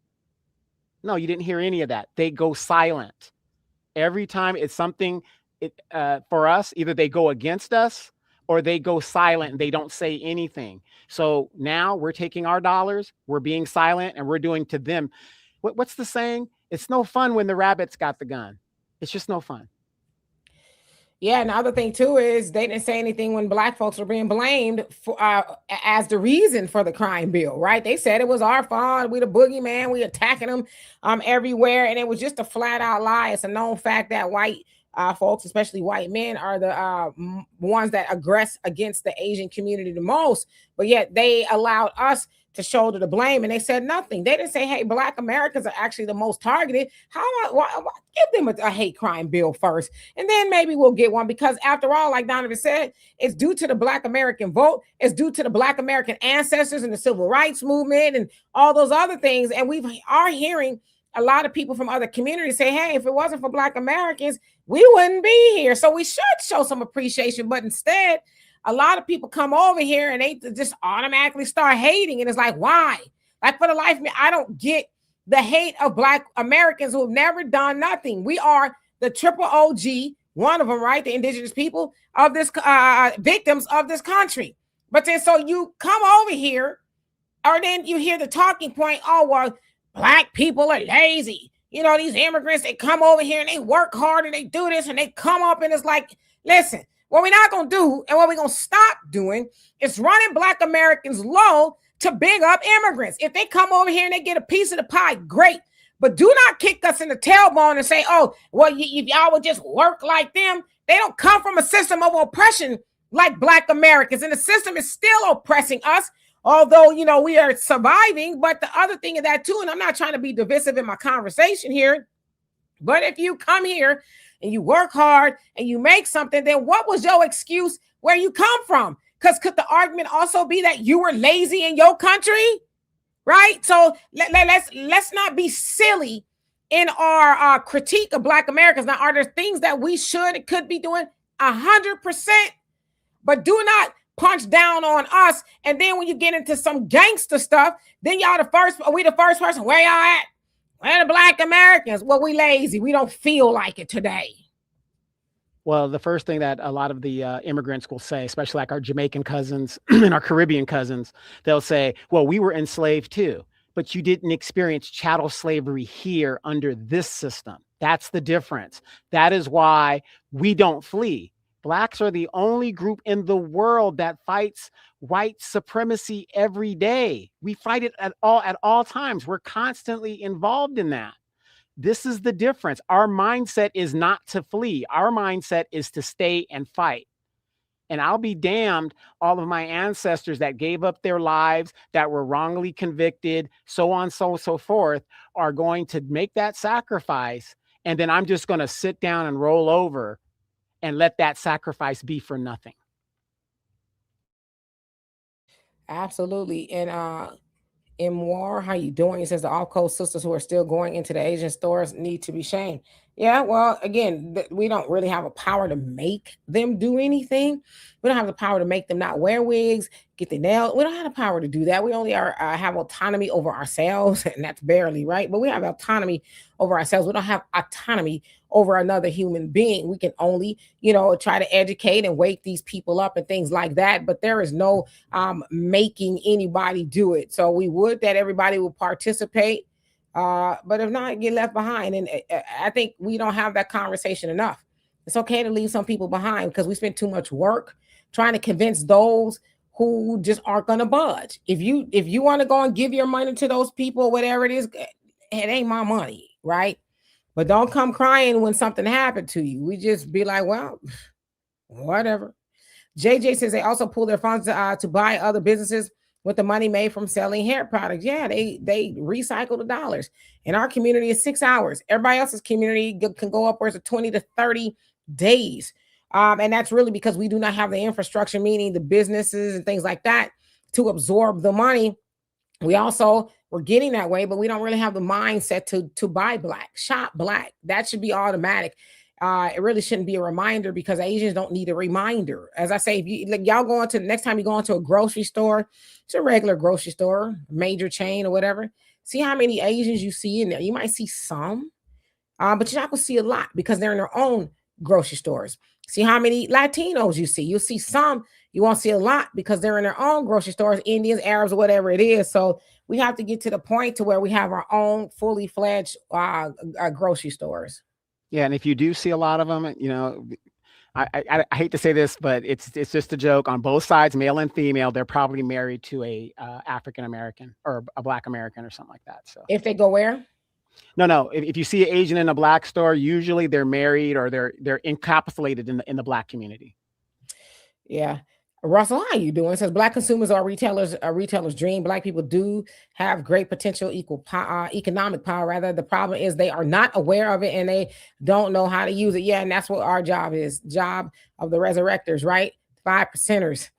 No, you didn't hear any of that. They go silent. Every time it's something for us, either they go against us or they go silent and they don't say anything. So now we're taking our dollars, we're being silent, and we're doing to them. What's the saying? It's no fun when the rabbit's got the gun. It's just no fun. Yeah, and the other thing too is they didn't say anything when Black folks were being blamed for as the reason for the crime bill, right? They said it was our fault. We the boogeyman. We attacking them everywhere, and it was just a flat out lie. It's a known fact that white folks, especially white men, are the ones that aggress against the Asian community the most. But yet they allowed us to shoulder the blame, and they said nothing. They didn't say, hey, Black Americans are actually the most targeted. Why give them a hate crime bill first, and then maybe we'll get one? Because after all, like Donovan said, it's due to the Black American vote. It's due to the Black American ancestors and the civil rights movement and all those other things. And we are hearing a lot of people from other communities say, hey, if it wasn't for Black Americans, we wouldn't be here. So we should show some appreciation. But instead, a lot of people come over here and they just automatically start hating. And it's like, why? Like, for the life of me, I don't get the hate of Black Americans who have never done nothing. We are the triple OG, one of them, right? The indigenous people of this, victims of this country. But then, so you come over here, or then you hear the talking point, oh, well, Black people are lazy. These immigrants, they come over here and they work hard and they do this and they come up, and it's like, listen, what we're not going to do and what we're going to stop doing is running Black Americans low to big up immigrants. If they come over here and they get a piece of the pie, great. But do not kick us in the tailbone and say, oh, well, if y'all would just work like them. They don't come from a system of oppression like Black Americans. And the system is still oppressing us, although, we are surviving. But the other thing of that too, and I'm not trying to be divisive in my conversation here, but if you come here and you work hard and you make something, then what was your excuse where you come from? Because could the argument also be that you were lazy in your country, right? So let's not be silly in our critique of Black Americans. Now, are there things that we could be doing? 100%, but do not punch down on us. And then when you get into some gangster stuff, then y'all we the first person. Where y'all at? Where the Black Americans? Well, we lazy. We don't feel like it today. Well, the first thing that a lot of the immigrants will say, especially like our Jamaican cousins and our Caribbean cousins, they'll say, well, we were enslaved too, but you didn't experience chattel slavery here under this system. That's the difference. That is why we don't flee. Blacks are the only group in the world that fights white supremacy every day. We fight it at all times. We're constantly involved in that. This is the difference. Our mindset is not to flee. Our mindset is to stay and fight. And I'll be damned, all of my ancestors that gave up their lives, that were wrongly convicted, so on, so forth, are going to make that sacrifice. And then I'm just going to sit down and roll over and let that sacrifice be for nothing. Absolutely. And Imwar, how you doing? He says the All Coast sisters who are still going into the Asian stores need to be shamed. Yeah, well, again, we don't really have a power to make them do anything. We don't have the power to make them not wear wigs, get their nails. We don't have the power to do that. We only have autonomy over ourselves, and that's barely, right? But we have autonomy over ourselves. We don't have autonomy over another human being. We can only, try to educate and wake these people up and things like that. But there is no making anybody do it. So we would that everybody will participate. But if not, get left behind. And I think we don't have that conversation enough. It's okay to leave some people behind because we spend too much work trying to convince those who just aren't going to budge. If you want to go and give your money to those people, whatever it is, it ain't my money, right? But don't come crying when something happened to you. We just be like, well, whatever. JJ says they also pull their funds to buy other businesses with the money made from selling hair products. Yeah, they recycle the dollars. In our community, it's 6 hours. Everybody else's community can go upwards of 20 to 30 days. And that's really because we do not have the infrastructure, meaning the businesses and things like that, to absorb the money. We're getting that way, but we don't really have the mindset to buy black, shop black. That should be automatic. It really shouldn't be a reminder because Asians don't need a reminder. As I say, if y'all go into the next time you go into a grocery store, it's a regular grocery store, major chain or whatever. See how many Asians you see in there. You might see some, but you're not going to see a lot because they're in their own grocery stores. See how many Latinos you see. You'll see some. You won't see a lot because they're in their own grocery stores, Indians, Arabs, or whatever it is. So we have to get to the point to where we have our own fully fledged grocery stores. Yeah, and if you do see a lot of them, I hate to say this, but it's just a joke. On both sides, male and female, they're probably married to a African American or a Black American or something like that. So if they go where? No. If you see an Asian in a Black store, usually they're married or they're encapsulated in the Black community. Yeah. Russell, how you doing? It says Black consumers are a retailer's dream. Black people do have great potential, economic power. Rather, the problem is they are not aware of it and they don't know how to use it. Yeah, and that's what our job is. Job of the resurrectors, right? 5%ers,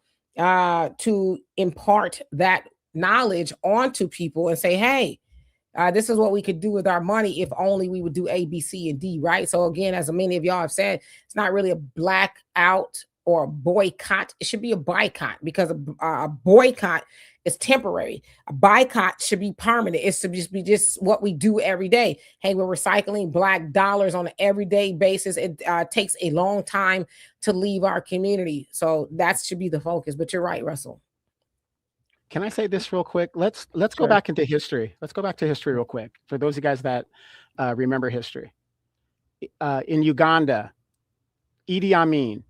to impart that knowledge onto people and say, hey, this is what we could do with our money if only we would do A, B, C, and D, right? So again, as many of y'all have said, it's not really a blackout or a boycott. It should be a boycott because a boycott is temporary. A boycott should be permanent. It should just be what we do every day. Hey, we're recycling black dollars on an everyday basis. It takes a long time to leave our community. So that should be the focus. But you're right, Russell. Can I say this real quick? Let's go back into history. Let's go back to history real quick. For those of you guys that remember history. In Uganda, Idi Amin,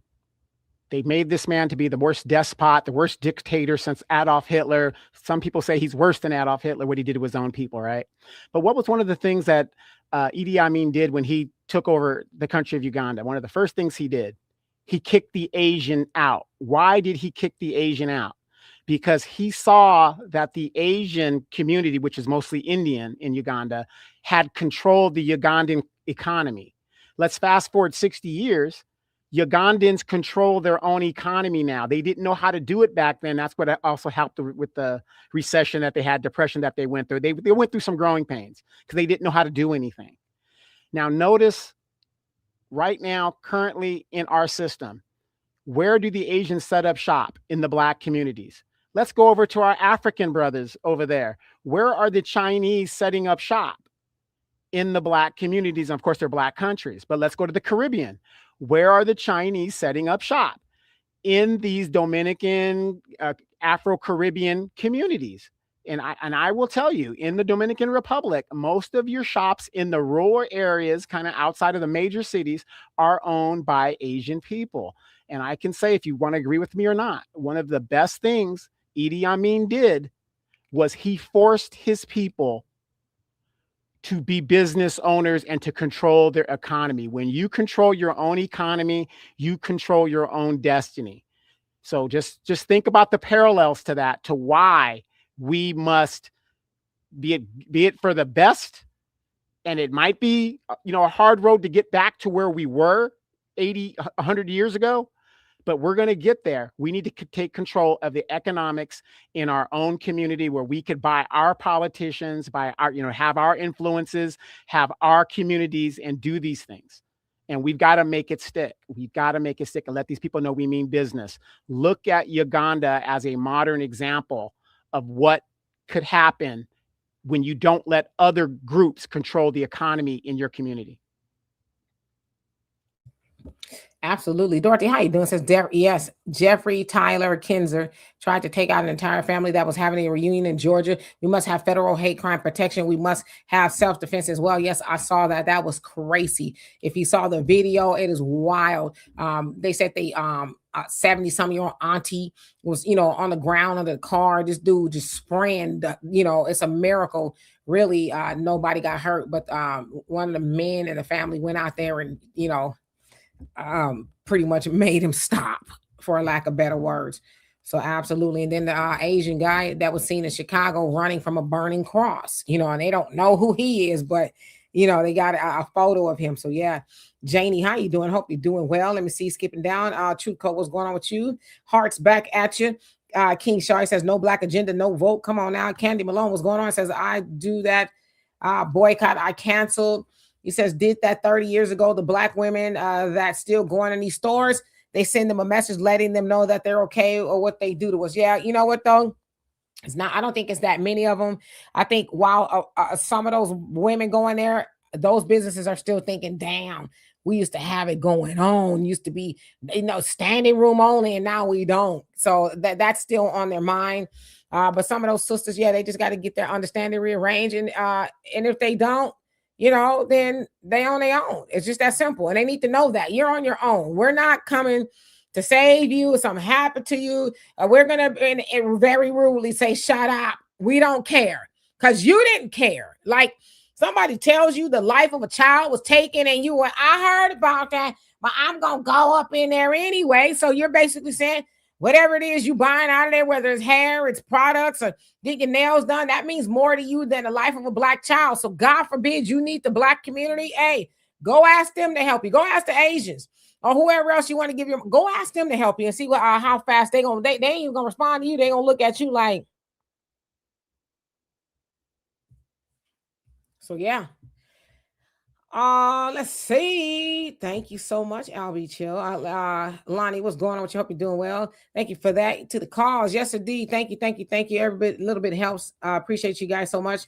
they made this man to be the worst despot, the worst dictator since Adolf Hitler. Some people say he's worse than Adolf Hitler, what he did to his own people, right? But what was one of the things that Idi Amin did when he took over the country of Uganda? One of the first things he did, he kicked the Asian out. Why did he kick the Asian out? Because he saw that the Asian community, which is mostly Indian in Uganda, had controlled the Ugandan economy. Let's fast forward 60 years. Ugandans control their own economy now. They didn't know how to do it back then. That's what also helped with the recession that they had, depression that they went through. They went through some growing pains because they didn't know how to do anything. Now notice right now, currently in our system, Where do the Asians set up shop? In the Black communities. Let's go over to our African brothers over there. Where are the Chinese setting up shop? In the Black communities. And of course, they're Black countries. But let's go to the Caribbean. Where are the Chinese setting up shop? In these Dominican, Afro-Caribbean communities. And I will tell you, in the Dominican Republic, most of your shops in the rural areas, kind of outside of the major cities, are owned by Asian people. And I can say, if you want to agree with me or not, one of the best things Idi Amin did was he forced his people to be business owners and to control their economy. When you control your own economy, you control your own destiny. So just think about the parallels to that, to why we must be it for the best. And it might be, a hard road to get back to where we were 80, 100 years ago, but we're going to get there. We need to take control of the economics in our own community, where we could buy our politicians, buy our, have our influences, have our communities, and do these things. And we've got to make it stick. We've got to make it stick and let these people know we mean business. Look at Uganda as a modern example of what could happen when you don't let other groups control the economy in your community. Absolutely. Dorothy, how you doing? Says, yes, Jeffrey Tyler Kinzer tried to take out an entire family that was having a reunion in Georgia. We must have federal hate crime protection. We must have self-defense as well. Yes, I saw that. That was crazy. If you saw the video, it is wild. They said they 70-some-year-old auntie was, on the ground under the car. This dude just spraying, it's a miracle. Really, nobody got hurt. But one of the men in the family went out there and, pretty much made him stop, for a lack of better words. So absolutely. And then the Asian guy that was seen in Chicago running from a burning cross, and they don't know who he is, but they got a photo of him. So yeah, Janie, how you doing? Hope you're doing well. Let me see, skipping down. Truth Code, what's going on with you? Hearts back at you. King Shari says, no black agenda, no vote. Come on now. Candy Malone, what's going on? Says, I do that. Boycott, I canceled. He says, did that 30 years ago. The black women that still going in these stores, they send them a message letting them know that they're okay or what they do to us. Yeah, you know what though? It's not, I don't think it's that many of them. I think while some of those women going there, those businesses are still thinking, damn, we used to have it going on, used to be, standing room only, and now we don't. So that's still on their mind. But some of those sisters, yeah, they just got to get their understanding rearranged. And if they don't, then they on their own. It's just that simple. And they need to know that you're on your own. We're not coming to save you. If something happened to you, we're going to very rudely say, shut up. We don't care, because you didn't care. Like somebody tells you the life of a child was taken and you were, I heard about that, but I'm going to go up in there anyway. So you're basically saying, whatever it is you buying out of there, whether it's hair, it's products, or get your nails done, that means more to you than the life of a black child. So God forbid you need the black community. Hey, go ask them to help you. Go ask the Asians or whoever else you want to give you. Go ask them to help you and see what how fast they ain't even gonna respond to you. They gonna look at you like. So yeah. Let's see. Thank you so much, Albie Chill. Lonnie, what's going on with you? Hope you're doing well. Thank you for that. To the cause. Yes, indeed. Thank you. Every bit, little bit helps. Appreciate you guys so much.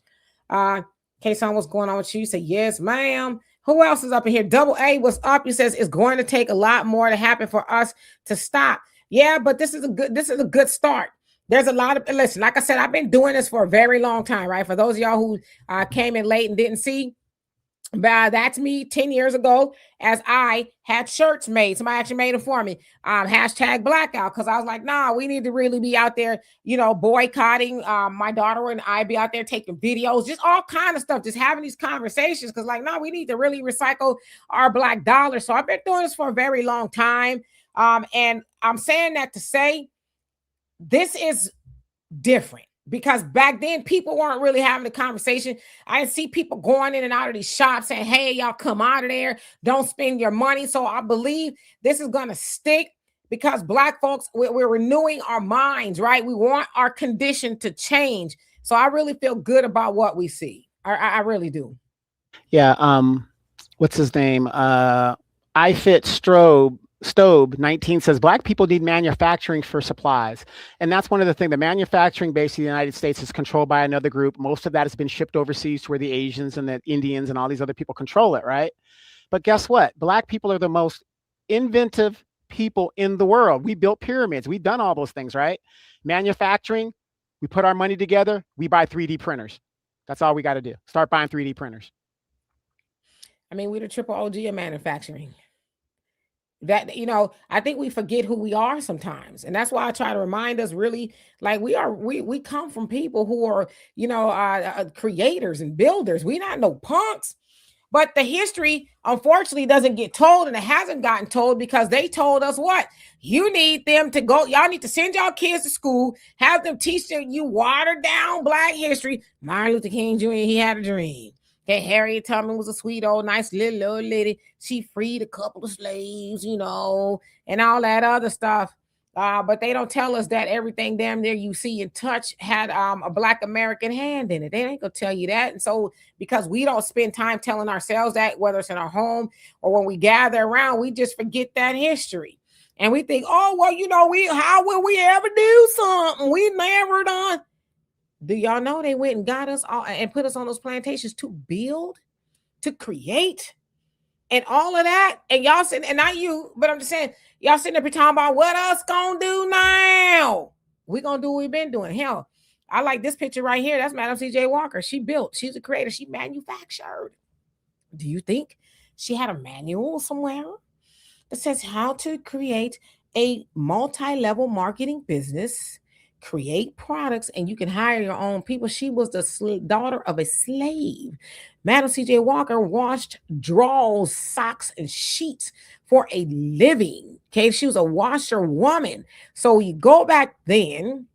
K-Son, what's going on with you? Say yes, ma'am. Who else is up in here? Double A, what's up? He says it's going to take a lot more to happen for us to stop. Yeah, but this is a good start. There's a lot of, listen, like I said, I've been doing this for a very long time, right? For those of y'all who came in late and didn't see, that's me 10 years ago, as I had shirts made. Somebody actually made them for me. Hashtag blackout. Cause I was like, nah, we need to really be out there, boycotting. My daughter and I be out there taking videos, just all kind of stuff, just having these conversations. Cause like, no, we need to really recycle our black dollar. So I've been doing this for a very long time. And I'm saying that to say this is different. Because back then, people weren't really having the conversation. I see people going in and out of these shops saying, hey, y'all come out of there. Don't spend your money. So I believe this is going to stick because black folks, we're renewing our minds, right? We want our condition to change. So I really feel good about what we see. I really do. Yeah. What's his name? I Fit Strobe Stobe 19 says Black people need manufacturing for supplies. And that's one of the things. The manufacturing base of the United States is controlled by another group. Most of that has been shipped overseas to where the Asians and the Indians and all these other people control it, right? But guess what? Black people are the most inventive people in the world. We built pyramids. We've done all those things, right? Manufacturing, we put our money together, we buy 3D printers. That's all we got to do. Start buying 3D printers. I mean, we're the triple OG of manufacturing. That, you know, I think we forget who we are sometimes, and that's why I try to remind us, really, like, we come from people who are, you know, creators and builders. We're not no punks. But the history, unfortunately, doesn't get told, and it hasn't gotten told because they told us what? You need them to go. Y'all need to send y'all kids to school, have them teach them you watered down Black history. Martin Luther King Jr., he had a dream. Okay, Harriet Tubman was a sweet old nice little old lady. She freed a couple of slaves, you know, and all that other stuff. But they don't tell us that everything damn near you see and touch had a Black American hand in it. They ain't gonna tell you that. And so, because we don't spend time telling ourselves that, whether it's in our home or when we gather around, we just forget that history. And we think, oh, well, you know, how will we ever do something? We never done. Do y'all know they went and got us all and put us on those plantations to build, to create, and all of that? And y'all sitting, and not you, but I'm just saying, y'all sitting there talking about what us gonna do now. We gonna do what we've been doing. Hell, I like this picture right here. That's Madam C.J. Walker. She built. She's a creator. She manufactured. Do you think she had a manual somewhere that says how to create a multi-level marketing business, create products, and you can hire your own people? She was the daughter of a slave. Madam C.J. Walker washed drawers, socks, and sheets for a living. Okay, she was a washerwoman. So you go back then,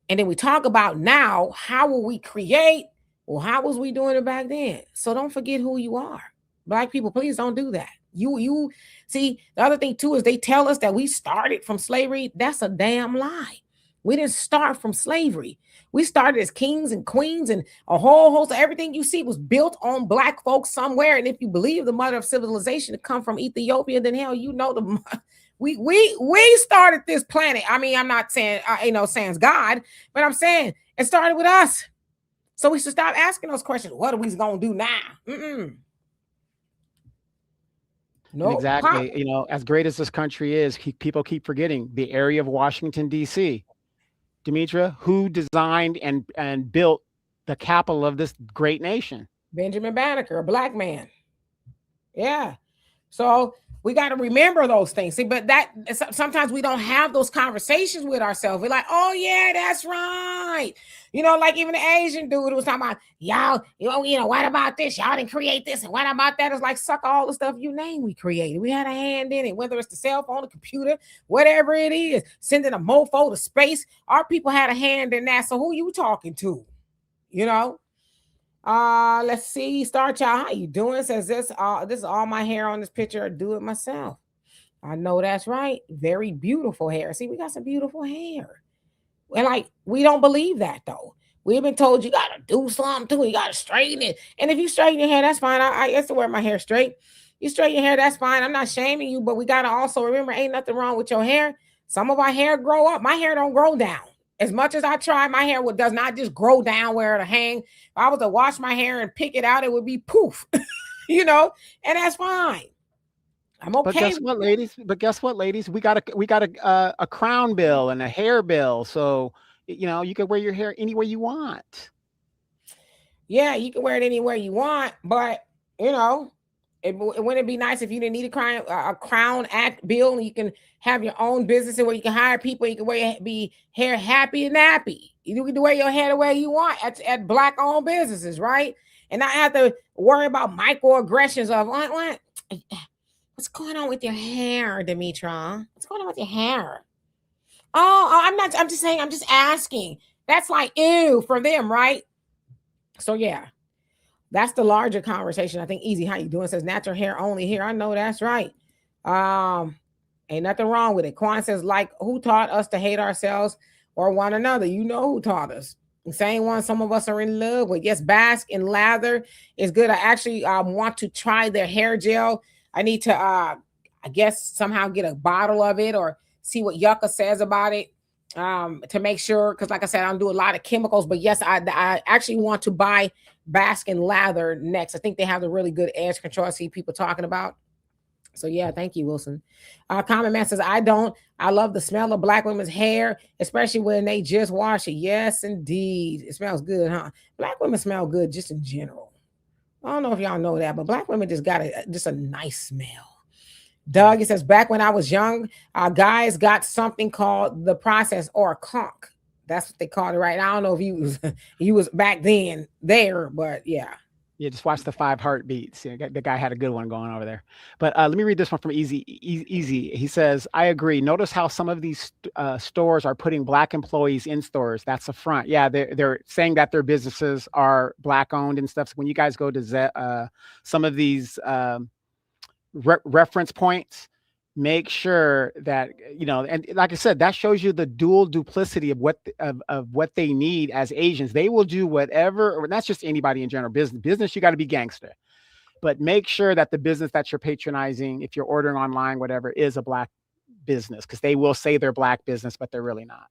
and then we talk about now, how will we create? Well, how was we doing it back then? So don't forget who you are. Black people, please don't do that. You see, the other thing too is they tell us that we started from slavery. That's a damn lie. We didn't start from slavery. We started as kings and queens, and a whole host of everything you see was built on Black folks somewhere. And if you believe the mother of civilization to come from Ethiopia, then hell, you know we started this planet. I mean, I'm not saying sans God, but I'm saying it started with us. So we should stop asking those questions. What are we gonna do now? No, exactly. You know, as great as this country is, people keep forgetting the area of Washington, D.C. Demetra, who designed and built the capital of this great nation? Benjamin Banneker, a Black man. Yeah. So we got to remember those things. See, but that sometimes we don't have those conversations with ourselves. We're like, oh yeah, that's right. You know, like even the Asian dude was talking about, y'all, you know, what about this? Y'all didn't create this. And what about that? It's like, suck all the stuff you name we created. We had a hand in it, whether it's the cell phone, the computer, whatever it is, sending a mofo to space. Our people had a hand in that. So who you talking to? You know? Let's see. Star Child, how you doing? Says this is all my hair on this picture. I do it myself. I know that's right. Very beautiful hair. See, we got some beautiful hair. And like, we don't believe that though. We've been told you gotta do something too. You gotta straighten it. And if you straighten your hair, that's fine. I used to wear my hair straight. You straighten your hair, that's fine. I'm not shaming you, but we gotta also remember, ain't nothing wrong with your hair. Some of our hair grow up. My hair don't grow down. As much as I try, my hair does not just grow down where it'll hang. If I was to wash my hair and pick it out, it would be poof, you know, and that's fine. I'm okay. But guess what, ladies? We got a crown bill and a hair bill, so you know you can wear your hair anywhere you want. Yeah, you can wear it anywhere you want, but you know, it wouldn't be nice if you didn't need a crown act bill and you can have your own business and where you can hire people. You can be hair happy and nappy. You can wear your hair the way you want at Black owned businesses, right? And not have to worry about microaggressions of what's going on with your hair, Demetra? What's going on with your hair? Oh, I'm just saying, I'm just asking. That's like ew for them, right? So yeah. That's the larger conversation. I think Easy, how you doing? Says natural hair only here. I know that's right. Ain't nothing wrong with it. Quan says, like, who taught us to hate ourselves or one another? You know who taught us. The same one some of us are in love with. Yes, Basque and lather is good. I actually want to try their hair gel. I need to I guess somehow get a bottle of it or see what Yucca says about it, to make sure. Because like I said, I don't do a lot of chemicals, but yes, I actually want to buy Baskin Lather next. I think they have the really good edge control. I see people talking about. So yeah, thank you, Wilson. Common Man says, I don't. I love the smell of black women's hair, especially when they just wash it. Yes, indeed. It smells good, huh? Black women smell good just in general. I don't know if y'all know that, but black women just got just a nice smell. Doug, it says, back when I was young, guys got something called the process or a conch. That's what they called it, right? I don't know if you was back then there, but yeah. Yeah, just watch the 5 heartbeats. Yeah, the guy had a good one going over there. But let me read this one from Easy. He says, I agree. Notice how some of these stores are putting black employees in stores. That's a front. Yeah, they're saying that their businesses are black owned and stuff. So when you guys go to some of these reference points, make sure that, and like I said, that shows you the dual duplicity of what they need as Asians. They will do whatever, or that's just anybody in general. Business, you got to be gangster, but make sure that the business that you're patronizing, if you're ordering online, whatever, is a black business, because they will say they're black business, but they're really not.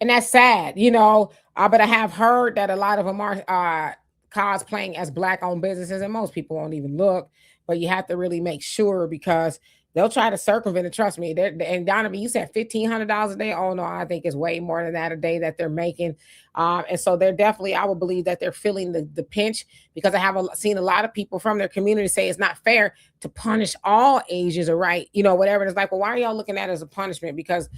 And that's sad, but I have heard that a lot of them are cosplaying as black owned businesses, and most people won't even look. But you have to really make sure, because they'll try to circumvent it. Trust me. And Donovan, you said $1,500 a day. Oh no, I think it's way more than that a day that they're making. And so they're definitely, I would believe that they're feeling the pinch, because I have seen a lot of people from their community say it's not fair to punish all Asians, or right, whatever. And it's like, well, why are y'all looking at it as a punishment? Because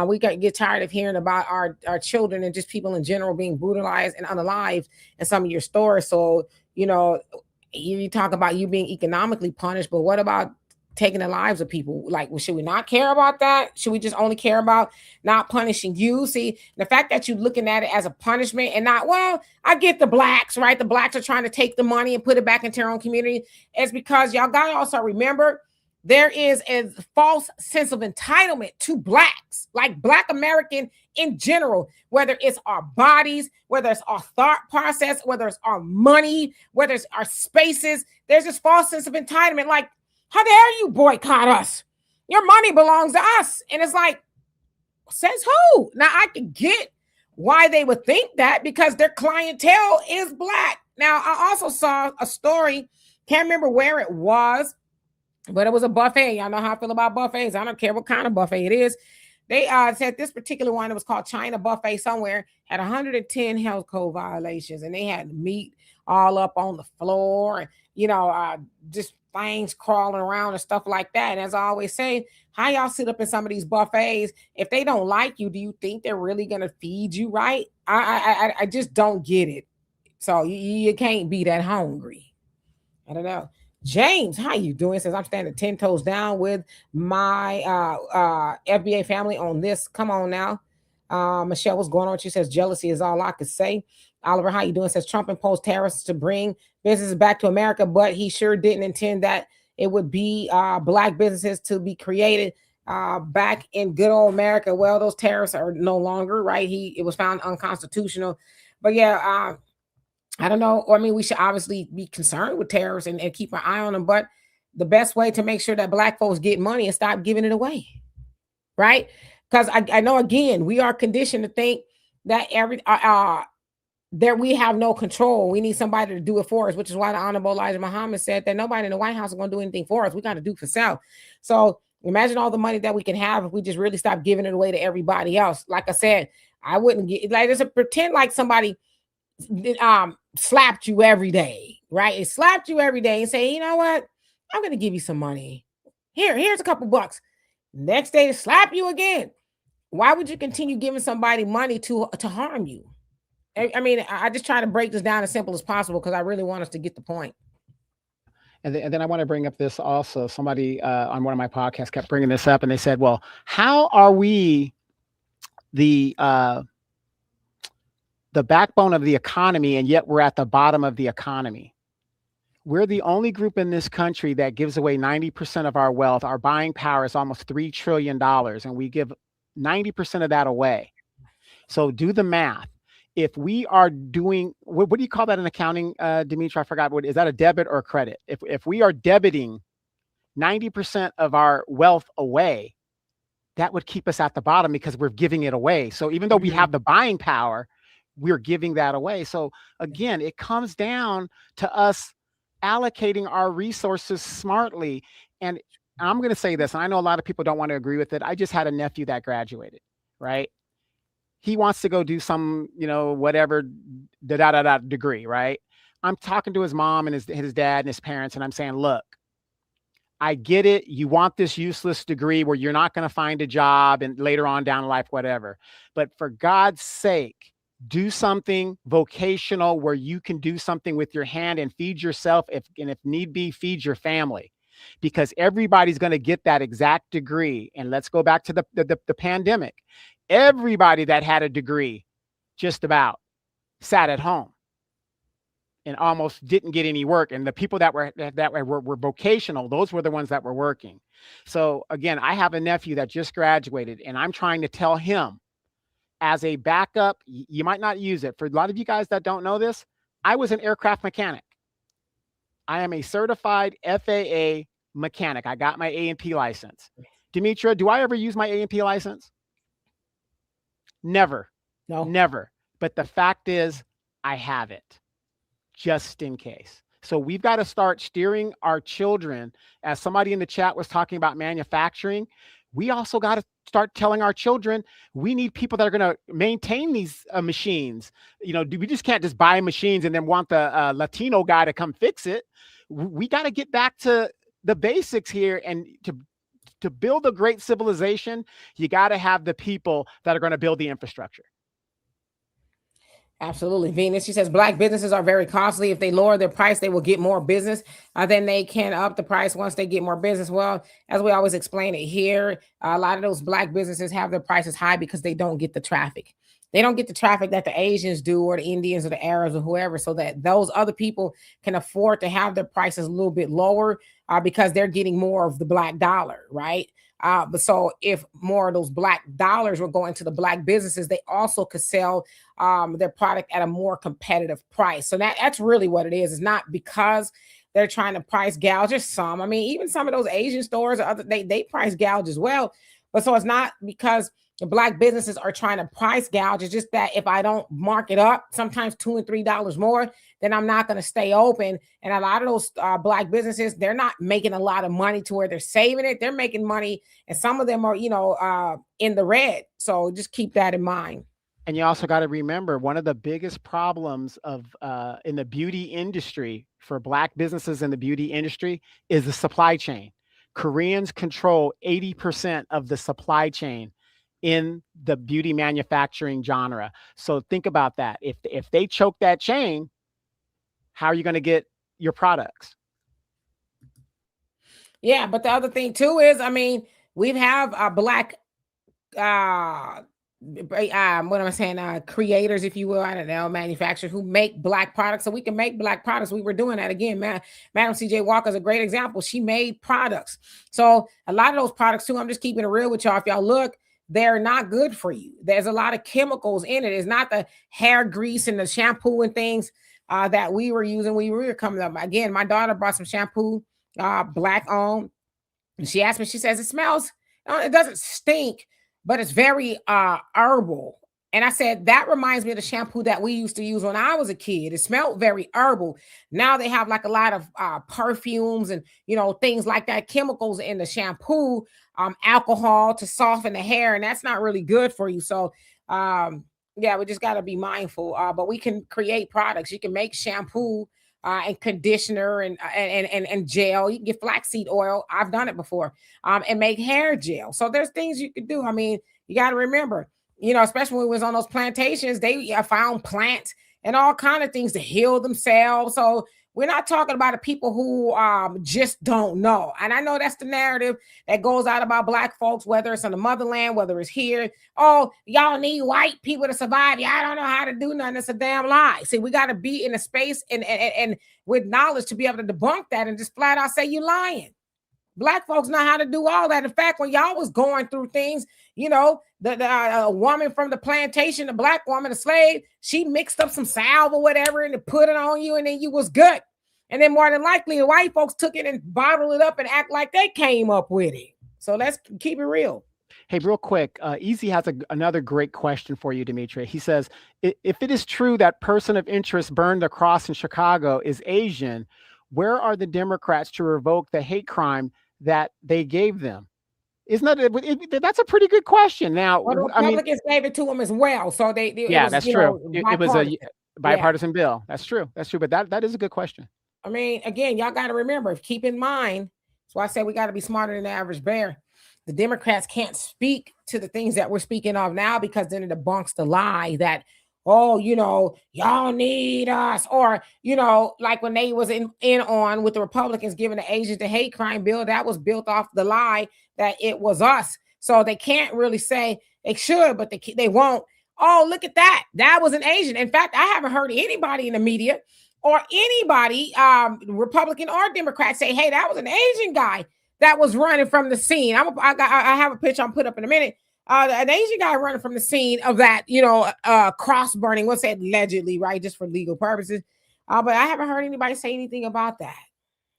we get tired of hearing about our children and just people in general being brutalized and unalived in some of your stores. So, you talk about you being economically punished, but what about taking the lives of people? Like, well, should we not care about that? Should we just only care about not punishing you? See, the fact that you're looking at it as a punishment and not, well, I get the blacks, right? The blacks are trying to take the money and put it back into their own community. It's because y'all got to also remember, there is a false sense of entitlement to blacks, like Black American in general, whether it's our bodies, whether it's our thought process, whether it's our money, whether it's our spaces. There's this false sense of entitlement. Like, how dare you boycott us? Your money belongs to us. And it's like, says who? Now, I can get why they would think that, because their clientele is black. Now, I also saw a story, can't remember where it was, but it was a buffet. Y'all know how I feel about buffets. I don't care what kind of buffet it is. They said this particular one, it was called China Buffet somewhere, had 110 health code violations, and they had meat all up on the floor, and just things crawling around and stuff like that. And as I always say, how y'all sit up in some of these buffets, if they don't like you, do you think they're really gonna feed you right? I just don't get it. So you can't be that hungry. I don't know. James, how you doing? Says, I'm standing 10 toes down with my FBA family on this. Come on now. Michelle, what's going on? She says, jealousy is all I could say. Oliver, how you doing? Says, Trump imposed tariffs to bring businesses back to America, but he sure didn't intend that it would be black businesses to be created back in good old America. Well, those tariffs are no longer, right? It was found unconstitutional. But yeah, I don't know. I mean, we should obviously be concerned with tariffs and keep an eye on them. But the best way to make sure that black folks get money is stop giving it away, right? Because I know, again, we are conditioned to think that that we have no control. We need somebody to do it for us, which is why the Honorable Elijah Muhammad said that nobody in the White House is going to do anything for us. We got to do for self. So imagine all the money that we can have if we just really stop giving it away to everybody else. Like I said, I wouldn't get like just pretend like somebody slapped you every day, right? It slapped you every day and say, you know what? I'm going to give you some money. Here's a couple bucks. Next day to slap you again. Why would you continue giving somebody money to harm you? I mean, I just try to break this down as simple as possible because I really want us to get the point. And then I want to bring up this also. Somebody on one of my podcasts kept bringing this up, and they said, well, how are we the backbone of the economy, and yet we're at the bottom of the economy? We're the only group in this country that gives away 90% of our wealth. Our buying power is almost $3 trillion, and we give 90% of that away. So do the math. if we are doing, what do you call that in accounting, Dimitri? I forgot, what is that, a debit or a credit? If we are debiting 90% of our wealth away, that would keep us at the bottom because we're giving it away. So even though we have the buying power, we're giving that away. So again, it comes down to us allocating our resources smartly. And I'm going to say this, and I know a lot of people don't want to agree with it. I just had a nephew that graduated, right? He wants to go do some, whatever, degree, right? I'm talking to his mom and his dad and his parents, and I'm saying, look, I get it. You want this useless degree where you're not going to find a job and later on down in life, whatever. But for God's sake, do something vocational where you can do something with your hand and feed yourself, if need be, feed your family, because everybody's going to get that exact degree. And let's go back to the pandemic. Everybody that had a degree just about sat at home and almost didn't get any work. And the people that were vocational, those were the ones that were working. So again, I have a nephew that just graduated, and I'm trying to tell him, as a backup, you might not use it. For a lot of you guys that don't know this, I was an aircraft mechanic. I am a certified FAA mechanic. I got my A&P license. Demetra, do I ever use my A&P license? Never. No. Never. But the fact is, I have it, just in case. So we've got to start steering our children. As somebody in the chat was talking about manufacturing, we also got to start telling our children, we need people that are going to maintain these machines. We just can't just buy machines and then want the Latino guy to come fix it. We got to get back to the basics here, and to build a great civilization, you got to have the people that are going to build the infrastructure. Absolutely. Venus, she says, Black businesses are very costly. If they lower their price, they will get more business. Then they can up the price once they get more business. Well, as we always explain it here, a lot of those Black businesses have their prices high because they don't get the traffic. They don't get the traffic that the Asians do, or the Indians or the Arabs or whoever, so that those other people can afford to have their prices a little bit lower because they're getting more of the Black dollar, right? But so if more of those Black dollars were going to the Black businesses, they also could sell their product at a more competitive price. So that's really what it is. It's not because they're trying to price gouge. There's some. I mean, even some of those Asian stores, or other, they price gouge as well. But so it's not because the Black businesses are trying to price gouge. It's just that if I don't mark it up, sometimes $2 and $3 more, then I'm not going to stay open. And a lot of those Black businesses, they're not making a lot of money to where they're saving it. They're making money, and some of them are, in the red. So just keep that in mind. And you also got to remember, one of the biggest problems of in the beauty industry for Black businesses in the beauty industry is the supply chain. Koreans control 80% of the supply chain in the beauty manufacturing genre. So think about that. If they choke that chain, how are you going to get your products? Yeah, but the other thing too is, I mean, we have Black what am I saying? Creators, if you will, I don't know, manufacturers who make Black products, so we can make Black products. We were doing that again. Madam CJ Walker is a great example. She made products. So a lot of those products too, I'm just keeping it real with y'all. If y'all look, they're not good for you. There's a lot of chemicals in it. It's not the hair grease and the shampoo and things that we were using when we were coming up. Again, my daughter brought some shampoo, Black owned, and she asked me, she says, it smells, it doesn't stink, but it's very herbal. And I said, that reminds me of the shampoo that we used to use when I was a kid. It smelled very herbal. Now they have like a lot of perfumes and, things like that, chemicals in the shampoo, alcohol to soften the hair. And that's not really good for you. So, yeah, we just got to be mindful. But we can create products. You can make shampoo and conditioner and gel. You can get flaxseed oil. I've done it before. And make hair gel. So there's things you can do. I mean, you got to remember, especially when we was on those plantations, they found plants and all kind of things to heal themselves. So we're not talking about the people who just don't know. And I know that's the narrative that goes out about Black folks, whether it's in the motherland, whether it's here. Oh, y'all need white people to survive. Y'all don't know how to do nothing. It's a damn lie. See, we got to be in a space and with knowledge to be able to debunk that and just flat out say you're lying. Black folks know how to do all that. In fact, when y'all was going through things, the woman from the plantation, the black woman, the slave, she mixed up some salve or whatever and put it on you, and then you was good. And then more than likely, the white folks took it and bottled it up and act like they came up with it. So let's keep it real. Hey, real quick, Easy has another great question for you, Dimitri. He says, if it is true that person of interest burned the cross in Chicago is Asian, where are the Democrats to revoke the hate crime that they gave them? Isn't that that's a pretty good question? Now, well, the Republicans gave it to them as well, so yeah, that's true. It was a bipartisan bill. That's true. That's true. But that is a good question. I mean, again, y'all got to remember, keep in mind. So I say we got to be smarter than the average bear. The Democrats can't speak to the things that we're speaking of now because then it debunks the lie that, oh, y'all need us. Or, like when they was in on with the Republicans giving the Asians the hate crime bill, that was built off the lie that it was us. So they can't really say they should, but they won't. Oh, look at that. That was an Asian. In fact, I haven't heard anybody in the media or anybody, Republican or Democrat, say, hey, that was an Asian guy that was running from the scene. I have a picture I'll put up in a minute. An Asian guy running from the scene of that, cross burning. What's that allegedly, right? Just for legal purposes. But I haven't heard anybody say anything about that.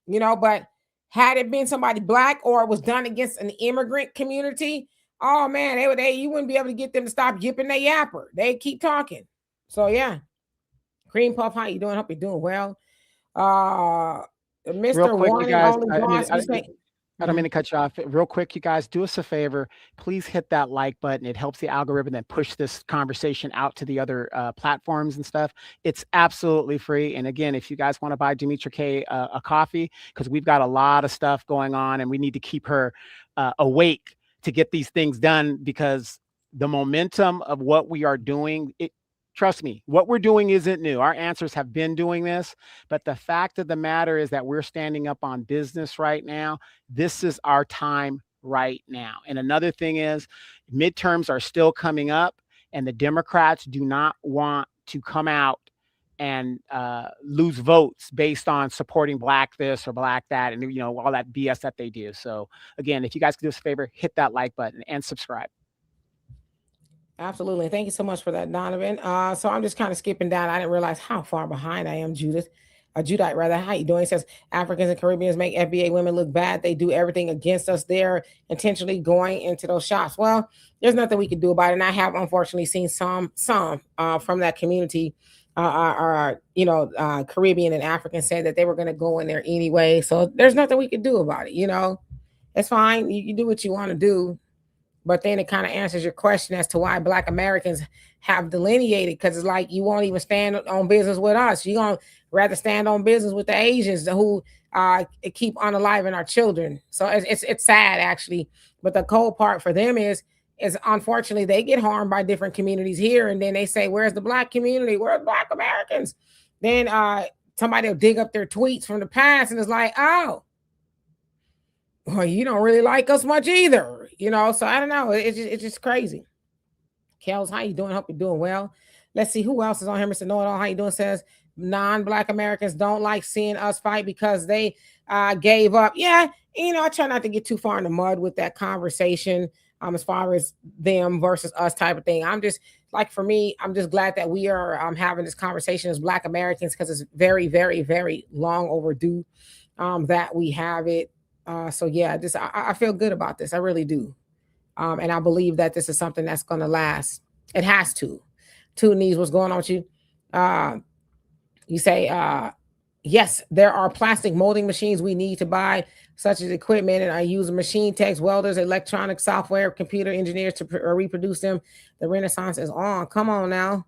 But had it been somebody black or it was done against an immigrant community, oh man, you wouldn't be able to get them to stop yipping their yapper. They keep talking. So yeah. Cream Puff, how you doing? Hope you're doing well. Mr. One and only I don't mean to cut you off. Real quick, you guys, do us a favor. Please hit that like button. It helps the algorithm and push this conversation out to the other platforms and stuff. It's absolutely free. And again, if you guys want to buy Dimitri K a coffee, because we've got a lot of stuff going on and we need to keep her awake to get these things done, because the momentum of what we are doing, trust me, what we're doing isn't new. Our answers have been doing this, but the fact of the matter is that we're standing up on business right now. This is our time right now. And another thing is, midterms are still coming up, and the Democrats do not want to come out and lose votes based on supporting black this or black that, and all that BS that they do. So again, if you guys could do us a favor, hit that like button and subscribe. Absolutely. Thank you so much for that, Donovan. So I'm just kind of skipping down. I didn't realize how far behind I am, Judith. Judite, rather. How you doing? It says Africans and Caribbeans make FBA women look bad. They do everything against us. They're intentionally going into those shops. Well, there's nothing we can do about it. And I have unfortunately seen some from that community, Caribbean and African say that they were going to go in there anyway. So there's nothing we can do about it. It's fine. You can do what you want to do. But then it kind of answers your question as to why Black Americans have delineated, because it's like you won't even stand on business with us. You're going to rather stand on business with the Asians who keep unaliving our children. So it's sad, actually. But the cold part for them is unfortunately they get harmed by different communities here. And then they say, where's the Black community? Where's Black Americans? Then somebody will dig up their tweets from the past and it's like, oh, well, you don't really like us much either, so I don't know. It's just crazy. Kels, how you doing? Hope you're doing well. Let's see who else is on here. Mr. Know-It-All, how you doing? Says non-Black Americans don't like seeing us fight because they gave up. Yeah, I try not to get too far in the mud with that conversation as far as them versus us type of thing. I'm just like, for me, I'm just glad that we are having this conversation as Black Americans, because it's very, very, very long overdue that we have it. So yeah, I feel good about this. I really do. And I believe that this is something that's going to last. It has to. Two Knees, what's going on with you? You say, yes, there are plastic molding machines we need to buy, such as equipment, and I use machine techs, welders, electronic software, computer engineers to reproduce them. The Renaissance is on. Come on now.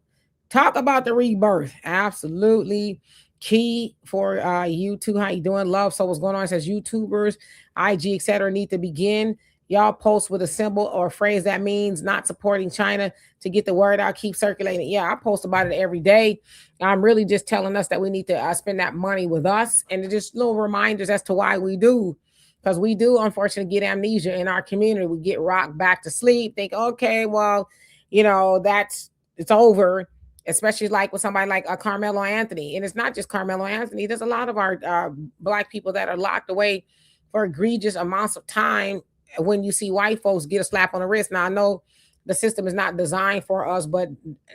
Talk about the rebirth. Absolutely. Key for you too. How you doing? Love. So what's going on? It says YouTubers, IG, etc. need to begin. Y'all post with a symbol or a phrase that means not supporting China to get the word out. Keep circulating. Yeah, I post about it every day. I'm really just telling us that we need to spend that money with us, and just little reminders as to why we do. Because we do, unfortunately, get amnesia in our community. We get rocked back to sleep. Think, okay, well, it's over. Especially like with somebody like Carmelo Anthony. And it's not just Carmelo Anthony. There's a lot of our Black people that are locked away for egregious amounts of time when you see white folks get a slap on the wrist. Now, I know the system is not designed for us, but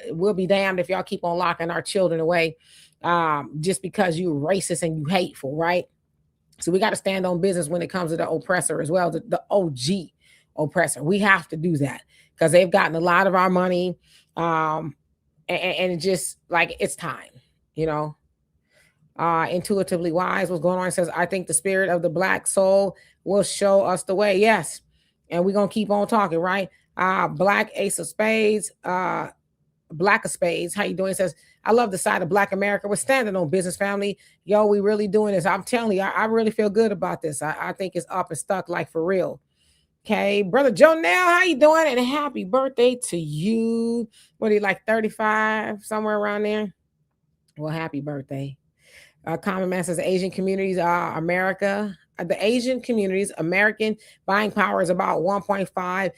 we'll be damned if y'all keep on locking our children away just because you're racist and you hateful, right? So we got to stand on business when it comes to the oppressor as well, the OG oppressor. We have to do that because they've gotten a lot of our money. And it just like it's time, you know. Intuitively wise, what's going on? It says, I think the spirit of the black soul will show us the way. Yes. And we're gonna keep on talking, right? Black ace of spades, black of spades. How you doing? It says, I love the side of Black America. We're standing on business, family. Yo, we really doing this. I'm telling you, I really feel good about this. I think it's up and stuck, like for real. Okay, brother Joe, now how you doing? And happy birthday to you. What are you, like 35, somewhere around there? Well, happy birthday. Common Man says Asian communities are America. The Asian communities, American buying power is about 1.57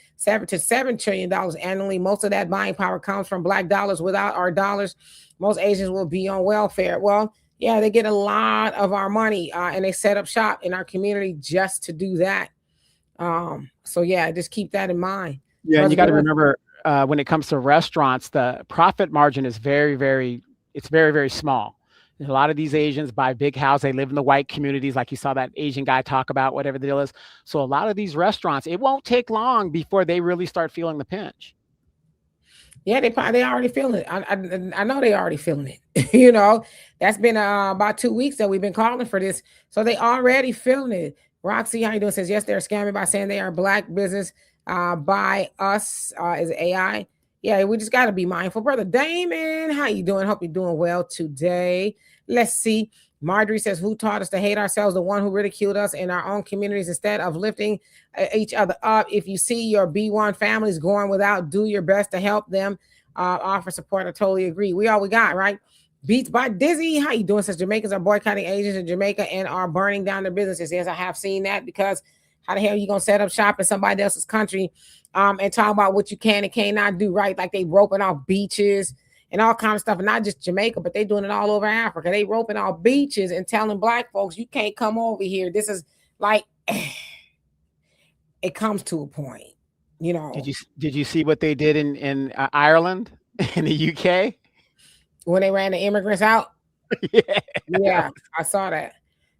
to $7 trillion annually. Most of that buying power comes from black dollars. Without our dollars, most Asians will be on welfare. Well, yeah, they get a lot of our money and they set up shop in our community just to do that. So yeah, just keep that in mind. Yeah, and you got to remember when it comes to restaurants, the profit margin is very, very small. A lot of these Asians buy big house. They live in the white communities, like you saw that Asian guy talk about, whatever the deal is. So a lot of these restaurants, it won't take long before they really start feeling the pinch. Yeah, they already feeling it. I know they already feeling it. You know, that's been about 2 weeks that we've been calling for this, so they already feeling it. Roxy, how you doing? Says yes, they're scamming by saying they are black business by us is AI. Yeah, we just got to be mindful. Brother Damon, how you doing? Hope you're doing well today. Let's see. Marjorie says, who taught us to hate ourselves? The one who ridiculed us in our own communities instead of lifting each other up. If you see your B1 families going without, do your best to help them. Offer support. I totally agree. We all we got, right? Beats by Dizzy. How you doing? Says Jamaicans are boycotting Asians in Jamaica and are burning down their businesses. Yes, I have seen that because how the hell are you going to set up shop in somebody else's country and talk about what you can and cannot do, right? Like they roping off beaches and all kinds of stuff. And not just Jamaica, but they doing it all over Africa. They roping off beaches and telling black folks, you can't come over here. This is like, it comes to a point, you know. Did you see what they did in Ireland, in the UK? When they ran the immigrants out? Yeah, I saw that.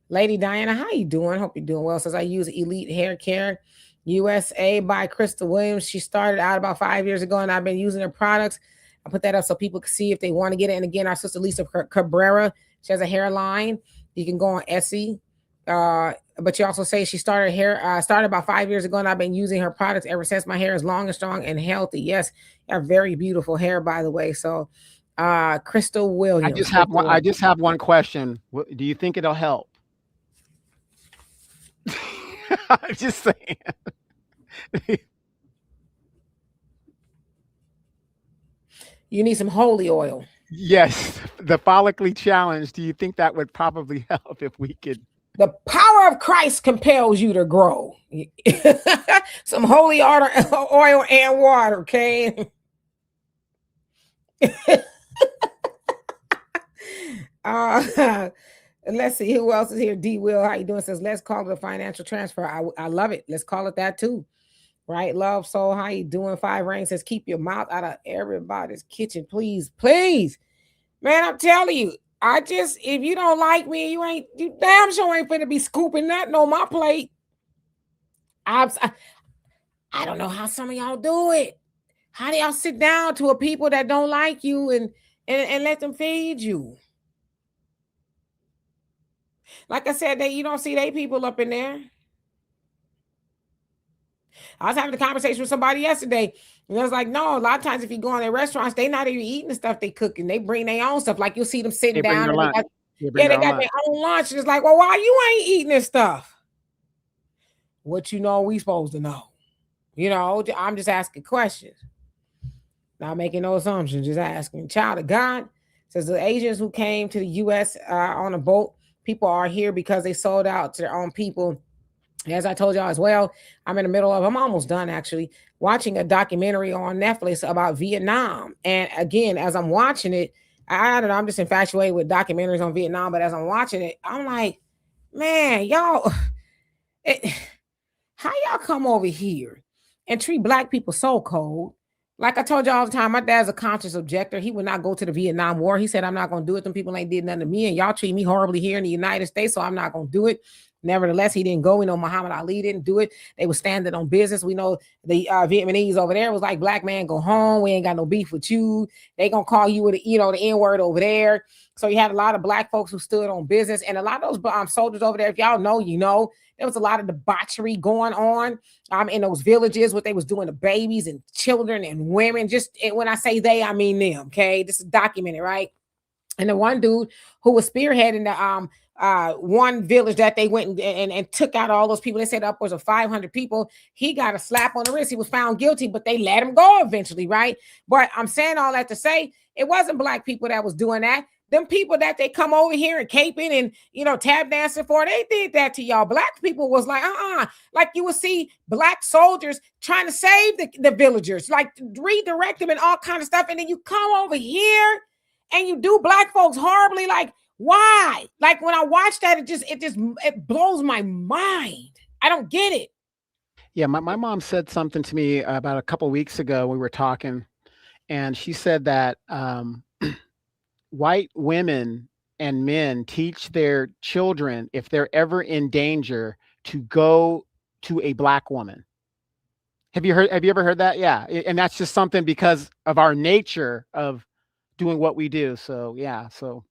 Lady Diana, how you doing? Hope you're doing well. Says I use Elite Hair Care USA by Crystal Williams. She started out about 5 years ago, and I've been using her products. I put that up so people can see if they want to get it. And again, our sister Lisa Cabrera, she has a hairline. You can go on Etsy. But she also says she started about 5 years ago, and I've been using her products ever since. My hair is long and strong and healthy. Yes, you have very beautiful hair, by the way. So Crystal Williams. I just have one question. Do you think it'll help? I'm just saying. You need some holy oil. Yes, the follically challenged. Do you think that would probably help if we could? The power of Christ compels you to grow. Some holy oil and water, okay? Let's see who else is here. D Will, how you doing? Says let's call it a financial transfer. I love it. Let's call it that too. Right? Love soul, how you doing? 5 Rain says keep your mouth out of everybody's kitchen, please. Man, I'm telling you, if you don't like me, you damn sure ain't finna be scooping nothing on my plate. I don't know how some of y'all do it. How do y'all sit down to a people that don't like you and let them feed you? Like I said, you don't see they people up in there. I was having a conversation with somebody yesterday, and I was like, no, a lot of times if you go in their restaurants, they're not even eating the stuff they cooking. They bring their own stuff. Like you'll see them sitting down. They got their own lunch. And it's like, well, why you ain't eating this stuff? What we supposed to know? I'm just asking questions. Not making no assumptions, just asking. Child of God says the Asians who came to the U.S. On a boat, people are here because they sold out to their own people. As I told y'all as well, I'm almost done actually, watching a documentary on Netflix about Vietnam. And again, as I'm watching it, I don't know, I'm just infatuated with documentaries on Vietnam, but as I'm watching it, I'm like, man, y'all, how y'all come over here and treat black people so cold? Like I told you all the time, my dad's a conscious objector. He would not go to the Vietnam War. He said, I'm not going to do it. Them people ain't did nothing to me, and y'all treat me horribly here in the United States, so I'm not going to do it. Nevertheless, he didn't go. We know Muhammad Ali didn't do it. They were standing on business. We know the Vietnamese over there was like, black man, go home. We ain't got no beef with you. They going to call you with, the N-word over there. So you had a lot of black folks who stood on business, and a lot of those soldiers over there, if y'all know, there was a lot of debauchery going on in those villages, what they was doing to babies and children and women. When I say they, I mean them. Okay, this is documented, right? And the one dude who was spearheading the one village that they went and took out all those people, they said upwards of 500 people, he got a slap on the wrist. He was found guilty, but they let him go eventually, right? But I'm saying all that to say, it wasn't black people that was doing that. Them people that they come over here and caping and, tap dancing for, they did that to y'all. Black people was like, like you would see black soldiers trying to save the villagers, like redirect them and all kind of stuff. And then you come over here and you do black folks horribly. Like, why? Like, when I watch that, it blows my mind. I don't get it. Yeah, my mom said something to me about a couple weeks ago. We were talking, and she said that white women and men teach their children, if they're ever in danger, to go to a black woman. Have you ever heard that? Yeah. And that's just something because of our nature of doing what we do. So, yeah. So.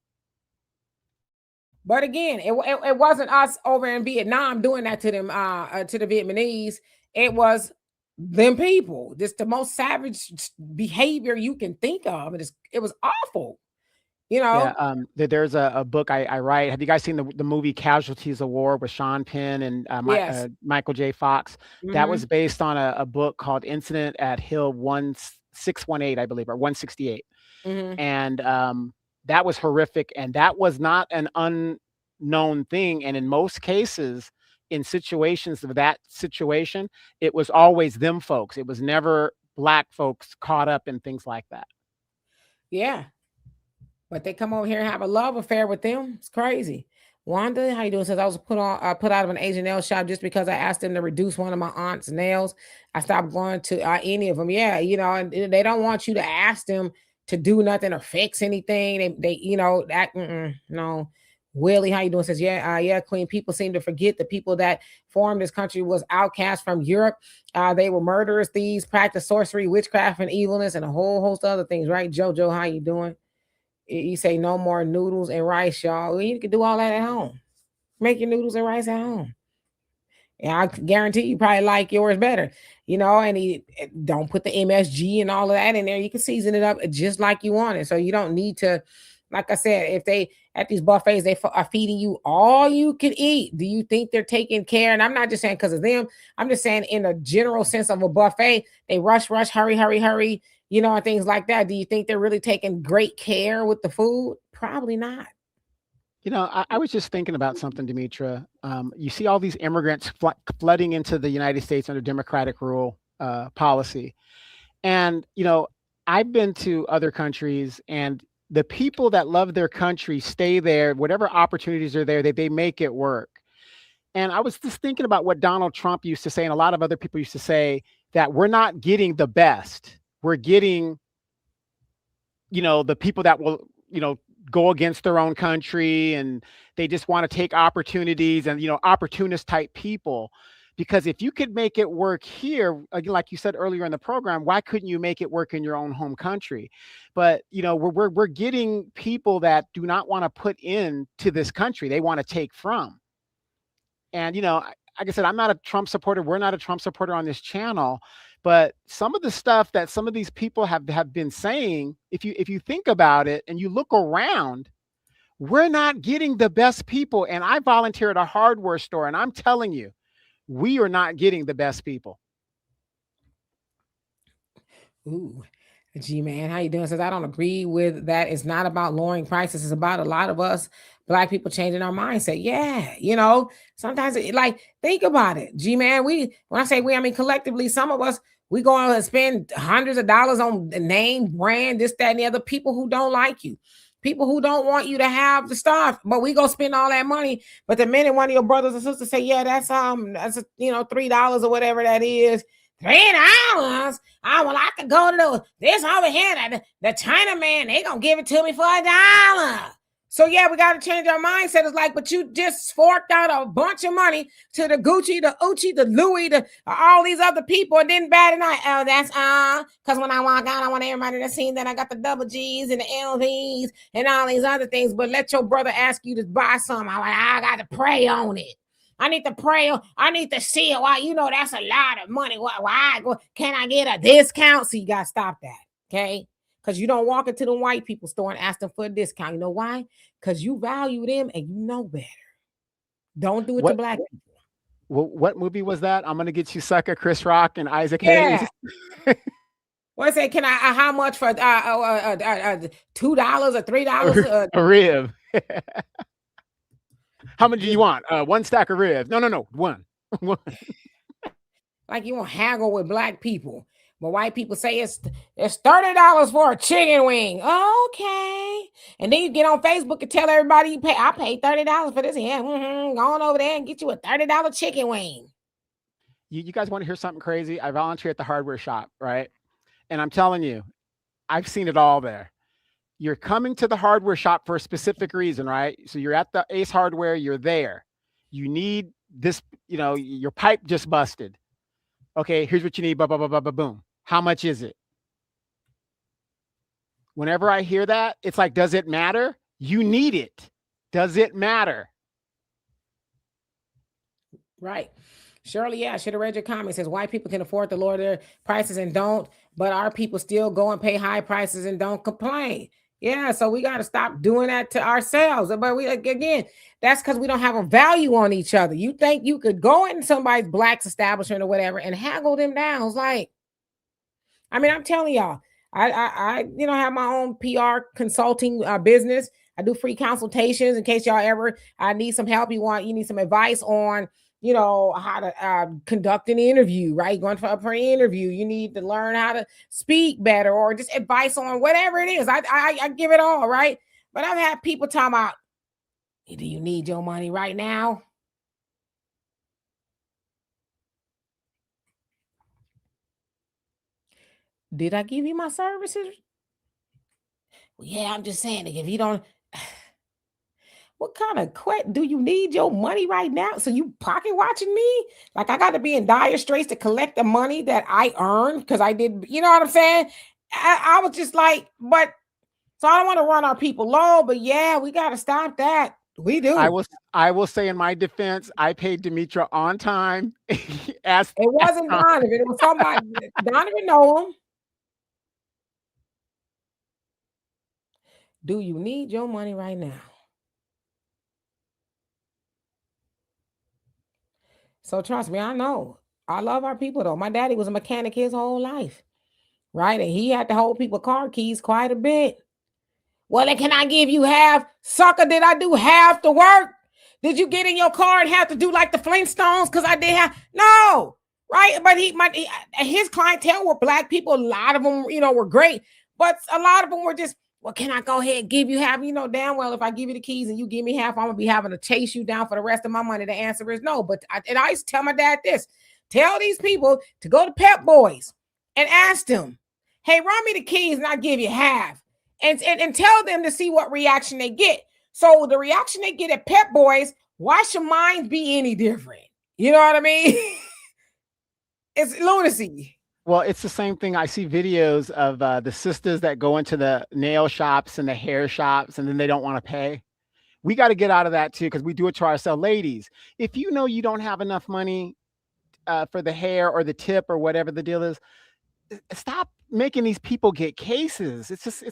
But again, it wasn't us over in Vietnam doing that to them, to the Vietnamese. It was them people. Just the most savage behavior you can think of. It was awful. Yeah, there's a book I write. Have you guys seen the movie Casualties of War with Sean Penn and Yes. Michael J. Fox? That was based on a book called Incident at Hill 1618, I believe, or 168. And that was horrific. And that was not an unknown thing. And in most cases, in situations of that situation, it was always them folks. It was never black folks caught up in things like that. Yeah. But they come over here and have a love affair with them. It's crazy. Wanda, how you doing? Since I was put out of an Asian nail shop just because I asked them to reduce one of my aunt's nails, I stopped going to any of them. Yeah, and they don't want you to ask them to do nothing or fix anything. They no. Willie, how you doing? Says, yeah, Queen. People seem to forget the people that formed this country was outcast from Europe. They were murderers, thieves, practiced sorcery, witchcraft, and evilness, and a whole host of other things. Right, JoJo? How you doing? You say no more noodles and rice, y'all. Well, you can do all that at home. Make your noodles and rice at home. And I guarantee you probably like yours better, and don't put the MSG and all of that in there. You can season it up just like you want it. So you don't need to, like I said, if they at these buffets, they are feeding you all you can eat. Do you think they're taking care? And I'm not just saying because of them. I'm just saying in a general sense of a buffet, they rush, hurry, and things like that. Do you think they're really taking great care with the food? Probably not. I was just thinking about something, Demetra. You see all these immigrants flooding into the United States under Democratic rule policy. And, I've been to other countries, and the people that love their country stay there, whatever opportunities are there, they make it work. And I was just thinking about what Donald Trump used to say, and a lot of other people used to say, that we're not getting the best. We're getting, the people that will, go against their own country, and they just want to take opportunities and, opportunist type people. Because if you could make it work here, again, like you said earlier in the program, why couldn't you make it work in your own home country? But, we're getting people that do not want to put into this country. They want to take from. And, like I said, I'm not a Trump supporter. We're not a Trump supporter on this channel. But some of the stuff that some of these people have been saying, if you think about it and you look around, we're not getting the best people. And I volunteer at a hardware store, and I'm telling you, we are not getting the best people. Ooh, G-Man, how you doing? Says, I don't agree with that. It's not about lowering prices. It's about a lot of us Black people changing our mindset. Yeah, sometimes think about it. G-Man, when I say we, I mean collectively, some of us, we go out and spend hundreds of dollars on the name, brand, this, that, and the other. People who don't like you. People who don't want you to have the stuff, but we go spend all that money. But the minute one of your brothers or sisters say, yeah, that's $3 or whatever that is, $3. Oh, well, I could go to this over here. The China man, they gonna give it to me for $1. So yeah, we got to change our mindset. It's like, but you just forked out a bunch of money to the Gucci, the Uchi, the Louis, the all these other people, and then bad and I. Oh, that's because when I walk out, I want everybody to see that I got the double G's and the LVs and all these other things. But let your brother ask you to buy something. I'm like, I got to pray on it. I need to pray. I need to see it. Why? You know, that's a lot of money. Why? Can I get a discount? So you got to stop that. Okay. Because you don't walk into the white people store and ask them for a discount. You know why? Because you value them and you know better. Don't do it to black people. What movie was that? I'm gonna get you, sucker. Chris Rock and Isaac Hayes. What say? Can I? How much for $2 or $3? A rib. How much do you want? One stack of ribs. No, one. Like you want to haggle with black people. But white people say it's $30 for a chicken wing. Okay. And then you get on Facebook and tell everybody I paid $30 for this. Yeah, go on over there and get you a $30 chicken wing. You guys want to hear something crazy? I volunteer at the hardware shop, right? And I'm telling you, I've seen it all there. You're coming to the hardware shop for a specific reason, right? So you're at the Ace Hardware, you're there. You need this, your pipe just busted. Okay, here's what you need, boom. How much is it? Whenever I hear that, it's like, does it matter? You need it. Does it matter? Right. Shirley, I should have read your comment. It says white people can afford to lower their prices and don't, but our people still go and pay high prices and don't complain. Yeah, so we got to stop doing that to ourselves. But again, that's because we don't have a value on each other. You think you could go in somebody's black establishment or whatever and haggle them down? It's like, I mean, I'm telling y'all, I have my own PR consulting business. I do free consultations in case y'all ever need some help. You need some advice on, how to conduct an interview, right? Going for an interview. You need to learn how to speak better or just advice on whatever it is. I give it all, right? But I've had people talking about, do you need your money right now? Did I give you my services? Well, yeah, I'm just saying, if you don't, what kind of do you need your money right now? So you pocket watching me? Like I got to be in dire straits to collect the money that I earned because I did, you know what I'm saying? I was just like, so I don't want to run our people low, but yeah, we got to stop that. We do. I will say in my defense, I paid Demetra on time. It wasn't Donovan. It was somebody. Donovan know him. Do you need your money right now? So trust me, I know. I love our people though. My daddy was a mechanic his whole life, right? And he had to hold people car keys quite a bit. Well, then can I give you half? Sucker, did I do half the work? Did you get in your car and have to do like the Flintstones? Because I did have, no, right? But his clientele were black people. A lot of them, were great. But a lot of them were just, well, can I go ahead and give you half? You know damn well if I give you the keys and you give me half, I'm going to be having to chase you down for the rest of my money. The answer is no. But I used to tell my dad this. Tell these people to go to Pep Boys and ask them, hey, run me the keys and I'll give you half. And tell them to see what reaction they get. So the reaction they get at Pep Boys, why should mine be any different? You know what I mean? It's lunacy. Well, it's the same thing. I see videos of the sisters that go into the nail shops and the hair shops, and then they don't want to pay. We got to get out of that too, because we do it to ourselves. Ladies, if you know you don't have enough money for the hair or the tip or whatever the deal is, stop making these people get cases. It's just,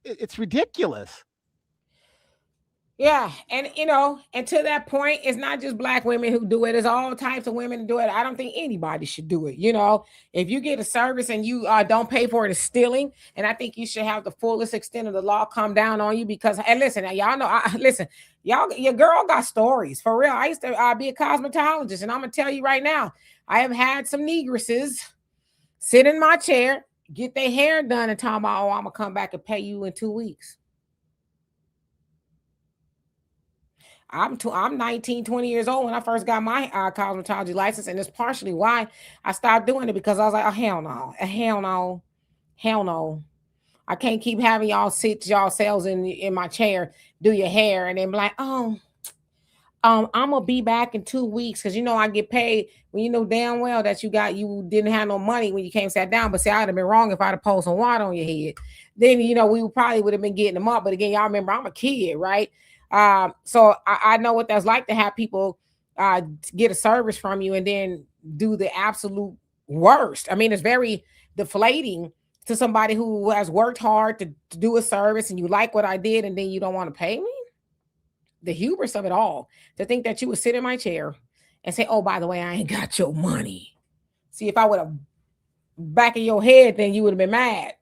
it's ridiculous. Yeah. And, and to that point, it's not just black women who do it. It's all types of women who do it. I don't think anybody should do it. If you get a service and you don't pay for it, it's stealing. And I think you should have the fullest extent of the law come down on you because, and listen, y'all know, your girl got stories for real. I used to be a cosmetologist and I'm going to tell you right now, I have had some negresses sit in my chair, get their hair done and talk about, I'm going to come back and pay you in 2 weeks. I'm 19, 20 years old when I first got my cosmetology license, and it's partially why I stopped doing it, because I was like, oh hell no, hell no, hell no. I can't keep having y'all sit y'all selves in my chair, do your hair, and then be like, oh, I'm gonna be back in 2 weeks, because I get paid when you know damn well that you didn't have no money when you came sat down. But see, I'd have been wrong if I'd have poured some water on your head. Then we probably would have been getting them up. But again, y'all remember I'm a kid, right? So I know what that's like to have people get a service from you and then do the absolute worst. I mean, it's very deflating to somebody who has worked hard to do a service, and you like what I did, and then you don't want to pay me. The hubris of it all, to think that you would sit in my chair and say, oh, by the way, I ain't got your money. See, if I would have back of your head, then you would have been mad.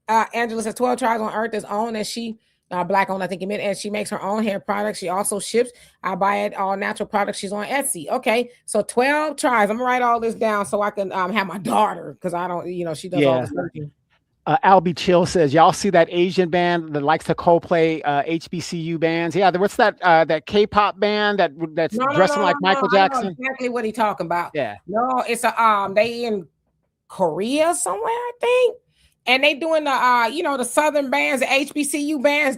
Angela says 12 tribes on earth is owned, and she black owned, I think you meant, and she makes her own hair products. She also ships. I buy it all natural products. She's on Etsy. Okay, so 12 tribes. I'm gonna write all this down so I can have my daughter, because I don't, she does all this working. Albie Chill says, y'all see that Asian band that likes to co-play HBCU bands? Yeah, what's that that K-pop band that's dressing like Michael Jackson? I know exactly what he talking about. Yeah. No, it's they in Korea somewhere, I think. And they doing the the Southern bands, the HBCU bands,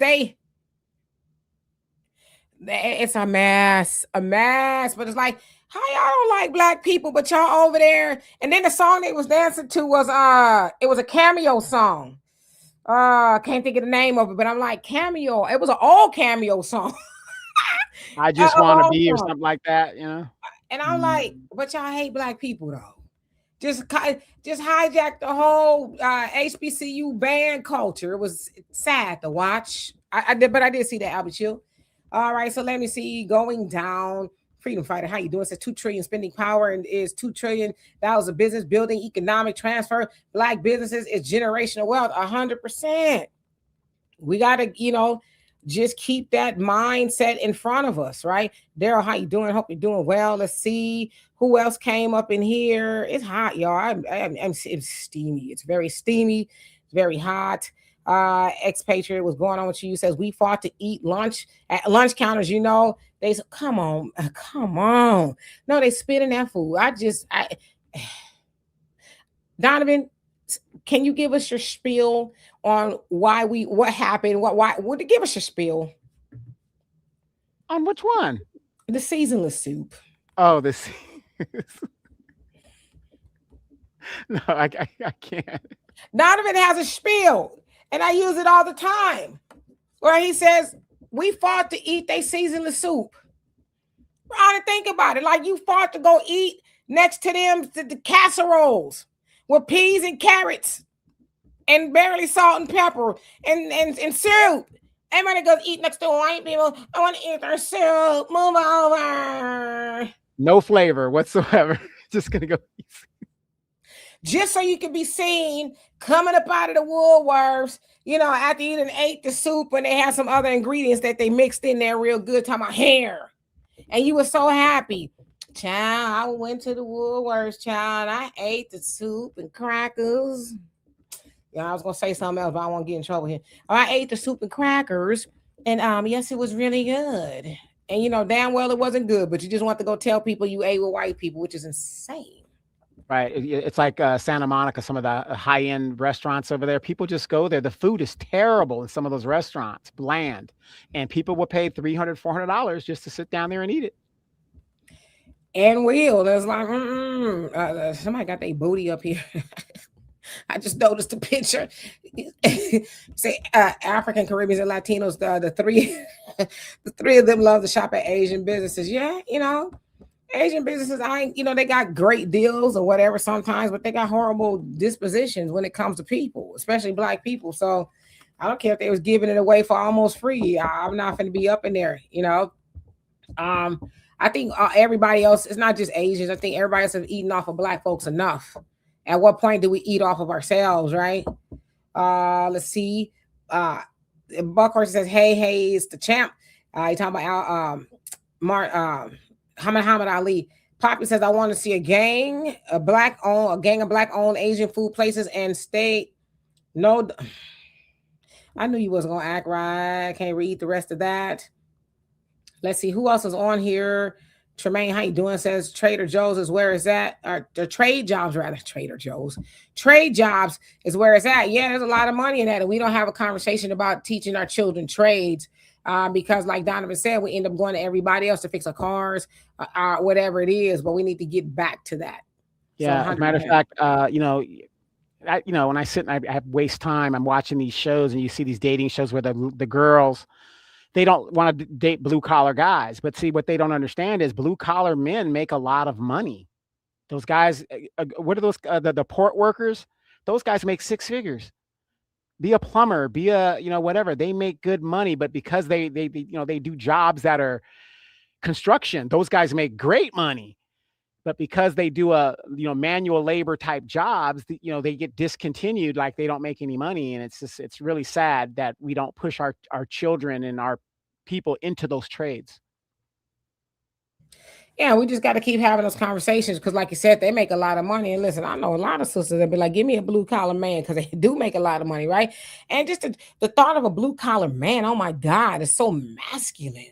it's a mess. But it's like, how y'all don't like black people, but y'all over there. And then the song they was dancing to was it was a Cameo song. Can't think of the name of it, but I'm like, Cameo. It was an all Cameo song. I just want to be, or something like that, And I'm like, but y'all hate black people though. Just hijack the whole HBCU band culture. It was sad to watch. I did see that, Albert Chill. All right, so let me see. Going down. Freedom Fighter, how you doing? It says 2 trillion spending power, and is $2 trillion of business building, economic transfer, black businesses is generational wealth. 100%. We gotta, just keep that mindset in front of us, right? Daryl, how you doing? Hope you're doing well. Let's see who else came up in here. It's hot, y'all. It's steamy. It's very steamy. It's very hot. Expatriate, what's going on with you? Says we fought to eat lunch at lunch counters. They said, come on. No, they spit in that food. Donovan, can you give us your spiel on what happened? Would give us your spiel on which one? The seasonless soup. Oh, this. No, I can't. Donovan has a spiel, and I use it all the time, where he says, we fought to eat they seasonless soup. Try to think about it. Like you fought to go eat next to them the casseroles with peas and carrots and barely salt and pepper and soup. Everybody goes eat next to white people. I want to eat their soup. Move over. No flavor whatsoever. Just gonna go eat. Just so you can be seen coming up out of the Woolworths, after you done ate the soup and they had some other ingredients that they mixed in there real good, talking about hair. And you were so happy. Child, I went to the Woolworths, child. I ate the soup and crackers. I was going to say something else, but I won't get in trouble here. I ate the soup and crackers, and yes, it was really good. And damn well it wasn't good, but you just want to go tell people you ate with white people, which is insane. Right. It's like Santa Monica, some of the high-end restaurants over there. People just go there. The food is terrible in some of those restaurants, bland. And people will pay $300, $400 just to sit down there and eat it. And there's like, somebody got their booty up here. I just noticed the picture. Say African, Caribbeans, and Latinos, the three of them love to shop at Asian businesses. Yeah, Asian businesses, they got great deals or whatever sometimes, but they got horrible dispositions when it comes to people, especially black people. So I don't care if they was giving it away for almost free. I'm not going to be up in there, I think everybody else, it's not just Asians. I think everybody else is eating off of black folks enough. At what point do we eat off of ourselves, right? Let's see. Buckhorse says, hey, it's the champ. You talking about Muhammad Ali. Poppy says, I want to see a gang of black-owned Asian food places and stay. No, I knew you wasn't gonna act right. I can't read the rest of that. Let's see who else is on here. Tremaine, how you doing? Says Trader Joe's is where it's at. Or the trade jobs, rather. Trader Joe's. Trade jobs is where it's at. Yeah, there's a lot of money in that. And we don't have a conversation about teaching our children trades. Because like Donovan said, we end up going to everybody else to fix our cars, whatever it is, but we need to get back to that. Yeah, as a matter of fact, when I sit and I waste time, I'm watching these shows and you see these dating shows where the girls, they don't want to date blue collar guys, but see what they don't understand is blue collar men make a lot of money. Those guys, what are those, the port workers? Those guys make six figures. Be a plumber, be a, whatever. They make good money, but because they do jobs that are construction, those guys make great money. But because they do manual labor type jobs, they get discontinued, like they don't make any money. And it's really sad that we don't push our children and our people into those trades. Yeah, we just got to keep having those conversations because, like you said, they make a lot of money. And listen, I know a lot of sisters that be like, give me a blue collar man because they do make a lot of money, right? And just the thought of a blue collar man, oh my God, it's so masculine,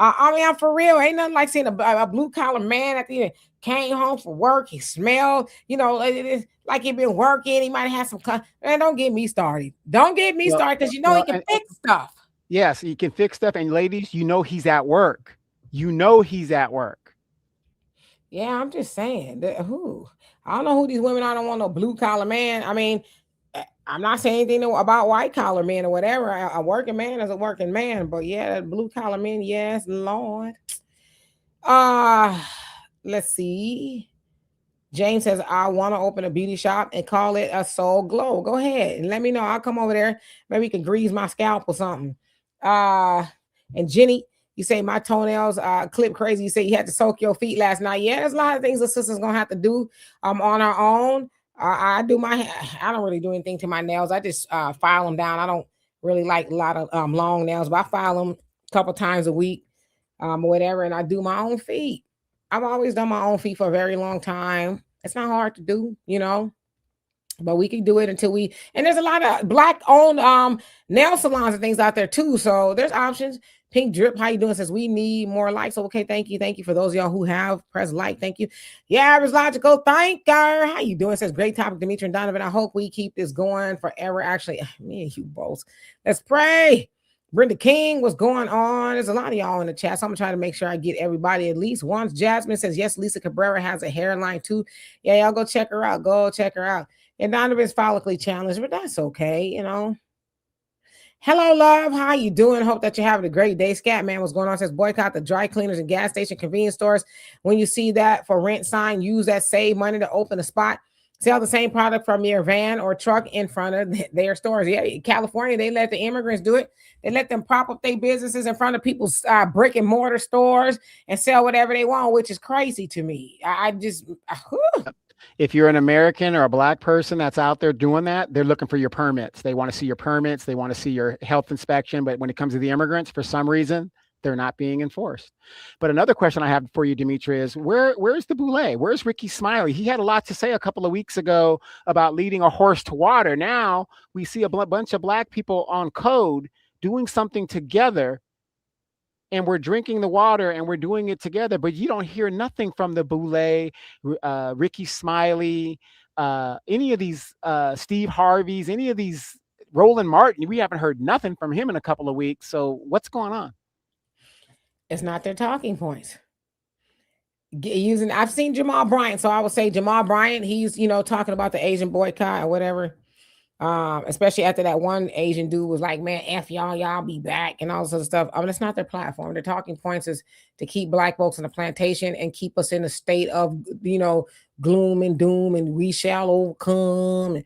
I mean, I'm for real. Ain't nothing like seeing a blue collar man at the end. Came home from work, he smelled, it's like he been working. He might have some. Man, don't get me started. Don't get me started because he can fix stuff. Yes, he can fix stuff. And ladies, he's at work. He's at work. Yeah, I'm just saying. I don't know who these women are. I don't want no blue collar man. I mean, I'm not saying anything about white collar men or whatever. A working man is a working man. But yeah, that blue collar men, yes, Lord. Let's see. James says, I want to open a beauty shop and call it a Soul Glow. Go ahead and let me know. I'll come over there. Maybe you can grease my scalp or something. And Jenny, you say my toenails clip crazy. You say you had to soak your feet last night. Yeah, there's a lot of things the sister's gonna have to do on our own. I don't really do anything to my nails. I just file them down. I don't really like a lot of long nails, but I file them a couple times a week, or whatever. And I do my own feet. I've always done my own feet for a very long time. It's not hard to do, but we can do it and there's a lot of black owned nail salons and things out there too. So there's options. Pink Drip, how you doing? Says we need more likes. Okay, thank you for those of y'all who have pressed like. Thank you. Yeah, Average Logical, thank you. How you doing? Says great topic, Dimitri and Donovan. I hope we keep this going forever. Actually, me and you both. Let's pray. Brenda King, what's going on? There's a lot of y'all in the chat, so I'm gonna try to make sure I get everybody at least once. Jasmine says yes. Lisa Cabrera has a hairline too. Yeah, y'all go check her out. And Donovan's follically challenged, but that's okay, Hello, love. How you doing? Hope that you're having a great day. Scat Man, what's going on? Says boycott the dry cleaners and gas station convenience stores. When you see that for rent sign, use that save money to open a spot. Sell the same product from your van or truck in front of their stores. Yeah, California, they let the immigrants do it. They let them prop up their businesses in front of people's brick and mortar stores and sell whatever they want, which is crazy to me. If you're an American or a black person that's out there doing that, they're looking for your permits. They want to see your permits. They want to see your health inspection. But when it comes to the immigrants, for some reason, they're not being enforced. But another question I have for you, Dimitri, is where's the Boule? Where's Ricky Smiley? He had a lot to say a couple of weeks ago about leading a horse to water. Now we see a bunch of black people on code doing something together, and we're drinking the water and we're doing it together, but you don't hear nothing from the Boule, Ricky Smiley, any of these Steve Harveys, any of these Roland Martin. We haven't heard nothing from him in a couple of weeks. So what's going on? It's not their talking points. I've seen Jamal Bryant, so I would say Jamal Bryant, he's talking about the Asian boycott or whatever. Especially after that one Asian dude was like, man, F y'all be back and all sorts of stuff. I mean, it's not their platform. Their talking points is to keep black folks in the plantation and keep us in a state of, gloom and doom and we shall overcome.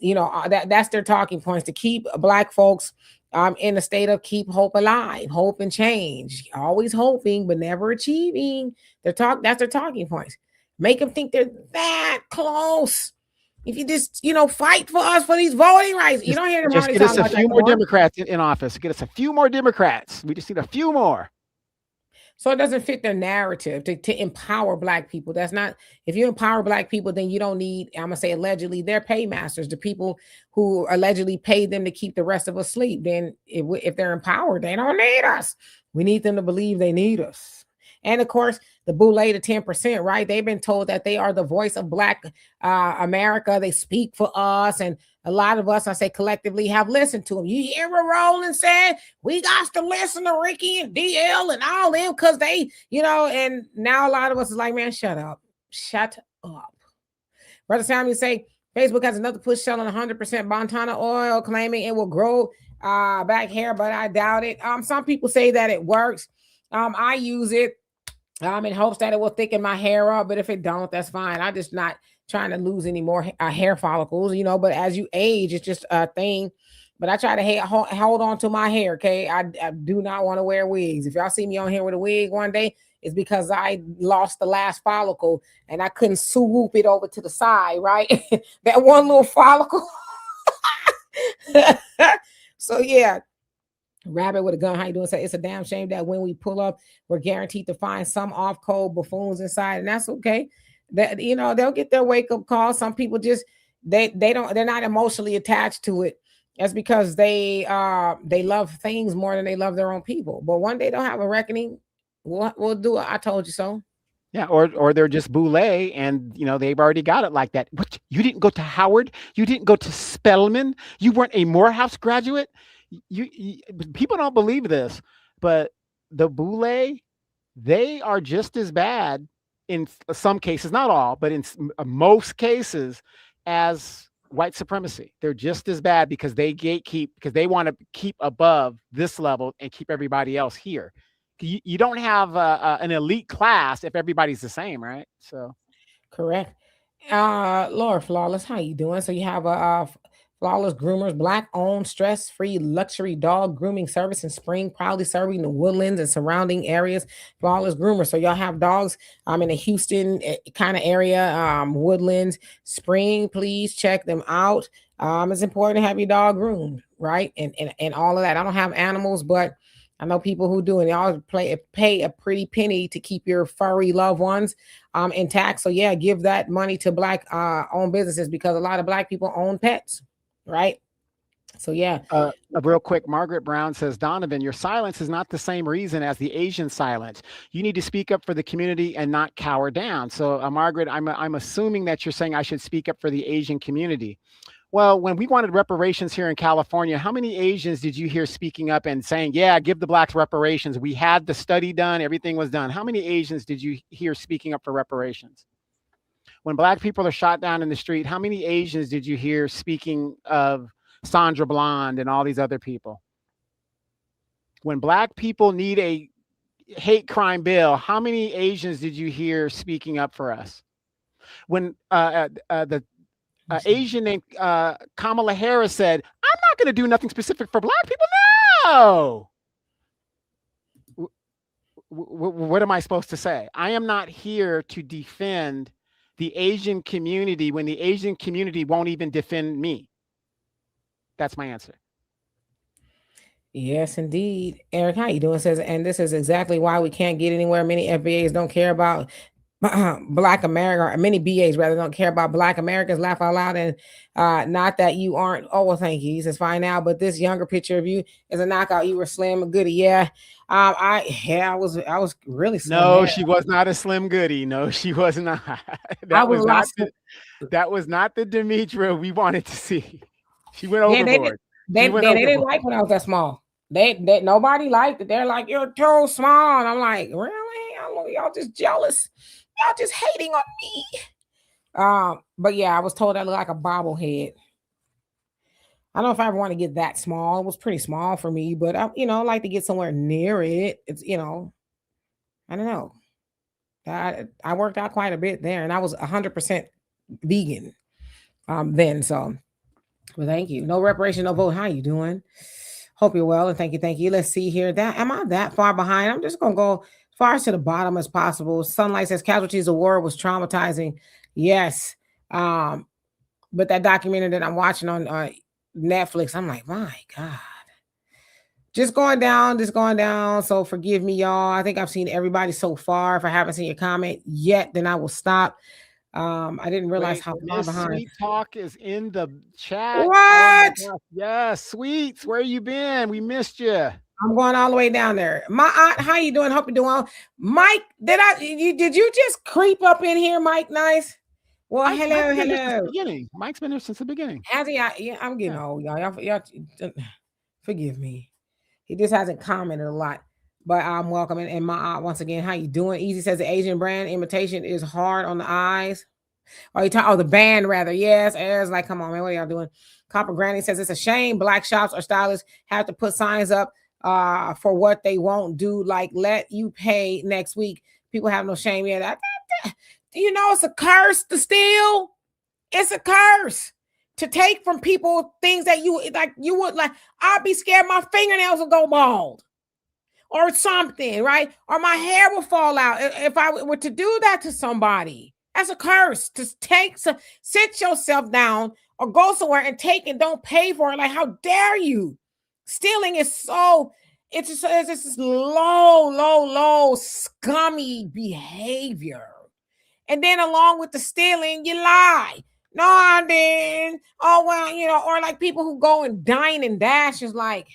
That's their talking points, to keep black folks in a state of keep hope alive, hope and change, always hoping, but never achieving. That's their talking points. Make them think they're that close. If you just, fight for us for these voting rights, you don't hear them. Just get us a few more Democrats in office. Get us a few more Democrats. We just need a few more. So it doesn't fit their narrative to empower black people. That's not, if you empower black people, then you don't need, I'm gonna say allegedly, their paymasters, the people who allegedly pay them to keep the rest of us asleep. Then if they're empowered, they don't need us. We need them to believe they need us. And of course, the boule, the 10%, right? They've been told that they are the voice of Black America. They speak for us. And a lot of us, I say collectively, have listened to them. You hear what Roland said? We got to listen to Ricky and DL and all them because they, and now a lot of us is like, man, shut up. Shut up. Brother Samuel say, Facebook has another push selling 100% Montana oil, claiming it will grow back hair, but I doubt it. Some people say that it works. I use it in hopes that it will thicken my hair up, but if it don't, that's fine. I'm just not trying to lose any more hair follicles, but as you age, it's just a thing. But I try to hold on to my hair, okay? I do not want to wear wigs. If y'all see me on here with a wig one day, it's because I lost the last follicle and I couldn't swoop it over to the side, right? That one little follicle. So yeah, rabbit with a gun, how you doing? Say it's a damn shame that when we pull up, we're guaranteed to find some off-code buffoons inside, and that's okay. That they'll get their wake-up call. Some people just they're not emotionally attached to it. That's because they love things more than they love their own people. But one day they'll have a reckoning. We'll do it. I told you so. Yeah, or they're just boule, and they've already got it like that. What? You didn't go to Howard? You didn't go to Spelman? You weren't a Morehouse graduate? You people don't believe this, but the boule, they are just as bad in some cases, not all, but in most cases, as white supremacy. They're just as bad because they gatekeep, because they want to keep above this level and keep everybody else here. You don't have an elite class if everybody's the same, right? So correct. Laura Flawless, how you doing? So you have a Flawless Groomers, Black-owned, stress-free luxury dog grooming service in Spring, proudly serving the Woodlands and surrounding areas. Flawless Groomers. So y'all have dogs in the Houston kind of area, Woodlands, Spring. Please check them out. It's important to have your dog groomed, right? And all of that. I don't have animals, but I know people who do, and y'all pay a pretty penny to keep your furry loved ones intact. So yeah, give that money to Black owned businesses because a lot of Black people own pets, right? So yeah. Real quick, Margaret Brown says, Donovan, your silence is not the same reason as the Asian silence. You need to speak up for the community and not cower down. So Margaret, I'm assuming that you're saying I should speak up for the Asian community. Well, when we wanted reparations here in California, how many Asians did you hear speaking up and saying, yeah, give the Blacks reparations? We had the study done. Everything was done. How many Asians did you hear speaking up for reparations? When Black people are shot down in the street, how many Asians did you hear speaking of Sandra Blonde and all these other people? When Black people need a hate crime bill, how many Asians did you hear speaking up for us? When the Asian named Kamala Harris said, I'm not going to do nothing specific for Black people. No. What am I supposed to say? I am not here to defend the Asian community when the Asian community won't even defend me. That's my answer. Yes, indeed. Eric, how you doing? Says, and this is exactly why we can't get anywhere. Many FBAs don't care about Black America, or many BAs rather don't care about Black Americans. Laugh out loud. And not that you aren't. Oh, well, thank you. He says, fine now, but this younger picture of you is a knockout. You were slim and goody. Yeah. I was really slim. No, she was not a slim goody. No, she was not. That was not the Demetra we wanted to see. She went overboard. They didn't like when I was that small. They nobody liked it. They're like, you're too small. And I'm like, really? Y'all just jealous. Y'all just hating on me. But yeah, I was told I look like a bobblehead. I don't know if I ever want to get that small. It was pretty small for me, but I like to get somewhere near it. It's I don't know. I worked out quite a bit there, and I was 100% vegan then. So, well, thank you. No reparation, no vote. How you doing? Hope you're well, and thank you. Let's see here. Am I that far behind? I'm just gonna go as far to the bottom as possible. Sunlight says casualties of war was traumatizing. Yes. But that documentary that I'm watching on Netflix, I'm like, my God. Just going down, just going down. So forgive me, y'all. I think I've seen everybody so far. If I haven't seen your comment yet, then I will stop. I didn't realize Wait, how far Miss behind. Sweet Talk is in the chat. Oh my What? gosh. Yes, Sweets, where you been? We missed you. I'm going all the way down there. My aunt, how you doing? Hope you're doing well. Mike, did you just creep up in here, Mike? Nice. Well, Mike's hello, been there since the hello. beginning. Mike's been there since the beginning. Has he? Yeah, I'm getting Yeah. old, y'all. Forgive me. He just hasn't commented a lot. But I'm welcoming. And my aunt, once again, how you doing? Easy says the Asian brand imitation is hard on the eyes. Oh, the band rather. Yes, it's like, come on, man, what are y'all doing? Copper Granny says it's a shame black shops or stylists have to put signs up for what they won't do, like let you pay next week. People have no shame. Yeah, you know, it's a curse to steal. It's a curse to take from people things that you like. You would like. I'd be scared my fingernails will go bald or something, right? Or my hair will fall out if I were to do that to somebody. That's a curse. To sit yourself down or go somewhere and take and don't pay for it. Like, how dare you? Stealing is so, it's just low, scummy behavior. And then along with the stealing, you lie. No, I didn't. Oh, well, you know, or like people who go and dine and dash is like,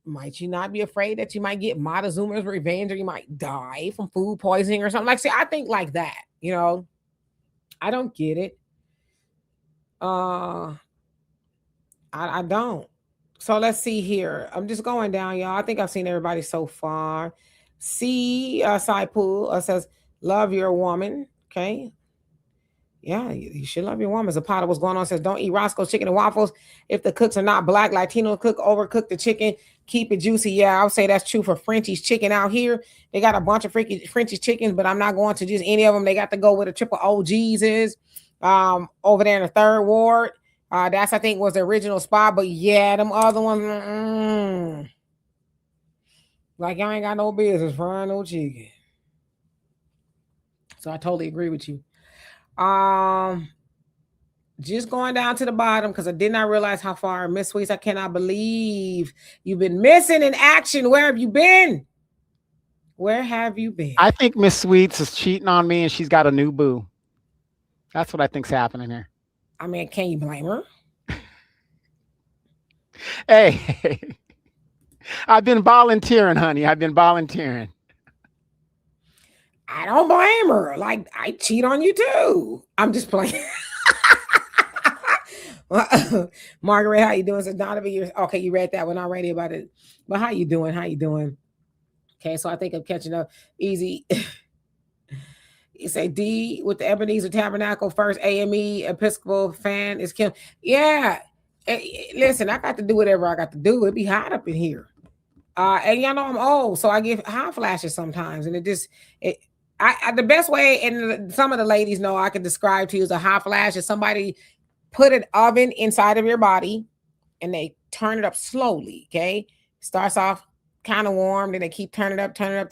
might you not be afraid that you might get Montezuma's revenge or you might die from food poisoning or something? Like, see, I think like that, you know, I don't get it. I don't. So let's see here. I'm just going down, y'all. I think I've seen everybody so far. See, Saipool says, love your woman. Okay. Yeah, you should love your woman. Zapata, what's going on? Says, don't eat Roscoe's chicken and waffles. If the cooks are not black, Latino cook, overcook the chicken, keep it juicy. Yeah, I would say that's true for Frenchie's chicken out here. They got a bunch of freaky Frenchie's chickens, but I'm not going to just any of them. They got to go with a triple OGs is over there in the third ward. That's, I think, was the original spot. But yeah, them other ones, like y'all ain't got no business frying no chicken. So I totally agree with you. Just going down to the bottom because I did not realize how far. Miss Sweets, I cannot believe you've been missing in action. Where have you been? Where have you been? I think Miss Sweets is cheating on me and she's got a new boo. That's what I think's happening here. I mean, can you blame her? Hey, I've been volunteering, honey. I've been volunteering. I don't blame her. Like, I cheat on you too. I'm just playing. Margaret, how you doing? So Donovan, okay. You read that one already about it, but how you doing? How you doing? Okay, so I think I'm catching up. Easy. You say D with the Ebenezer Tabernacle First AME Episcopal fan is Kim. Yeah, listen, I got to do whatever I got to do. It be hot up in here, and y'all know I'm old, so I get hot flashes sometimes, and the best way, and some of the ladies know I can describe to you as a hot flash is somebody put an oven inside of your body and they turn it up slowly. Okay. Starts off kind of warm. Then they keep turning up, and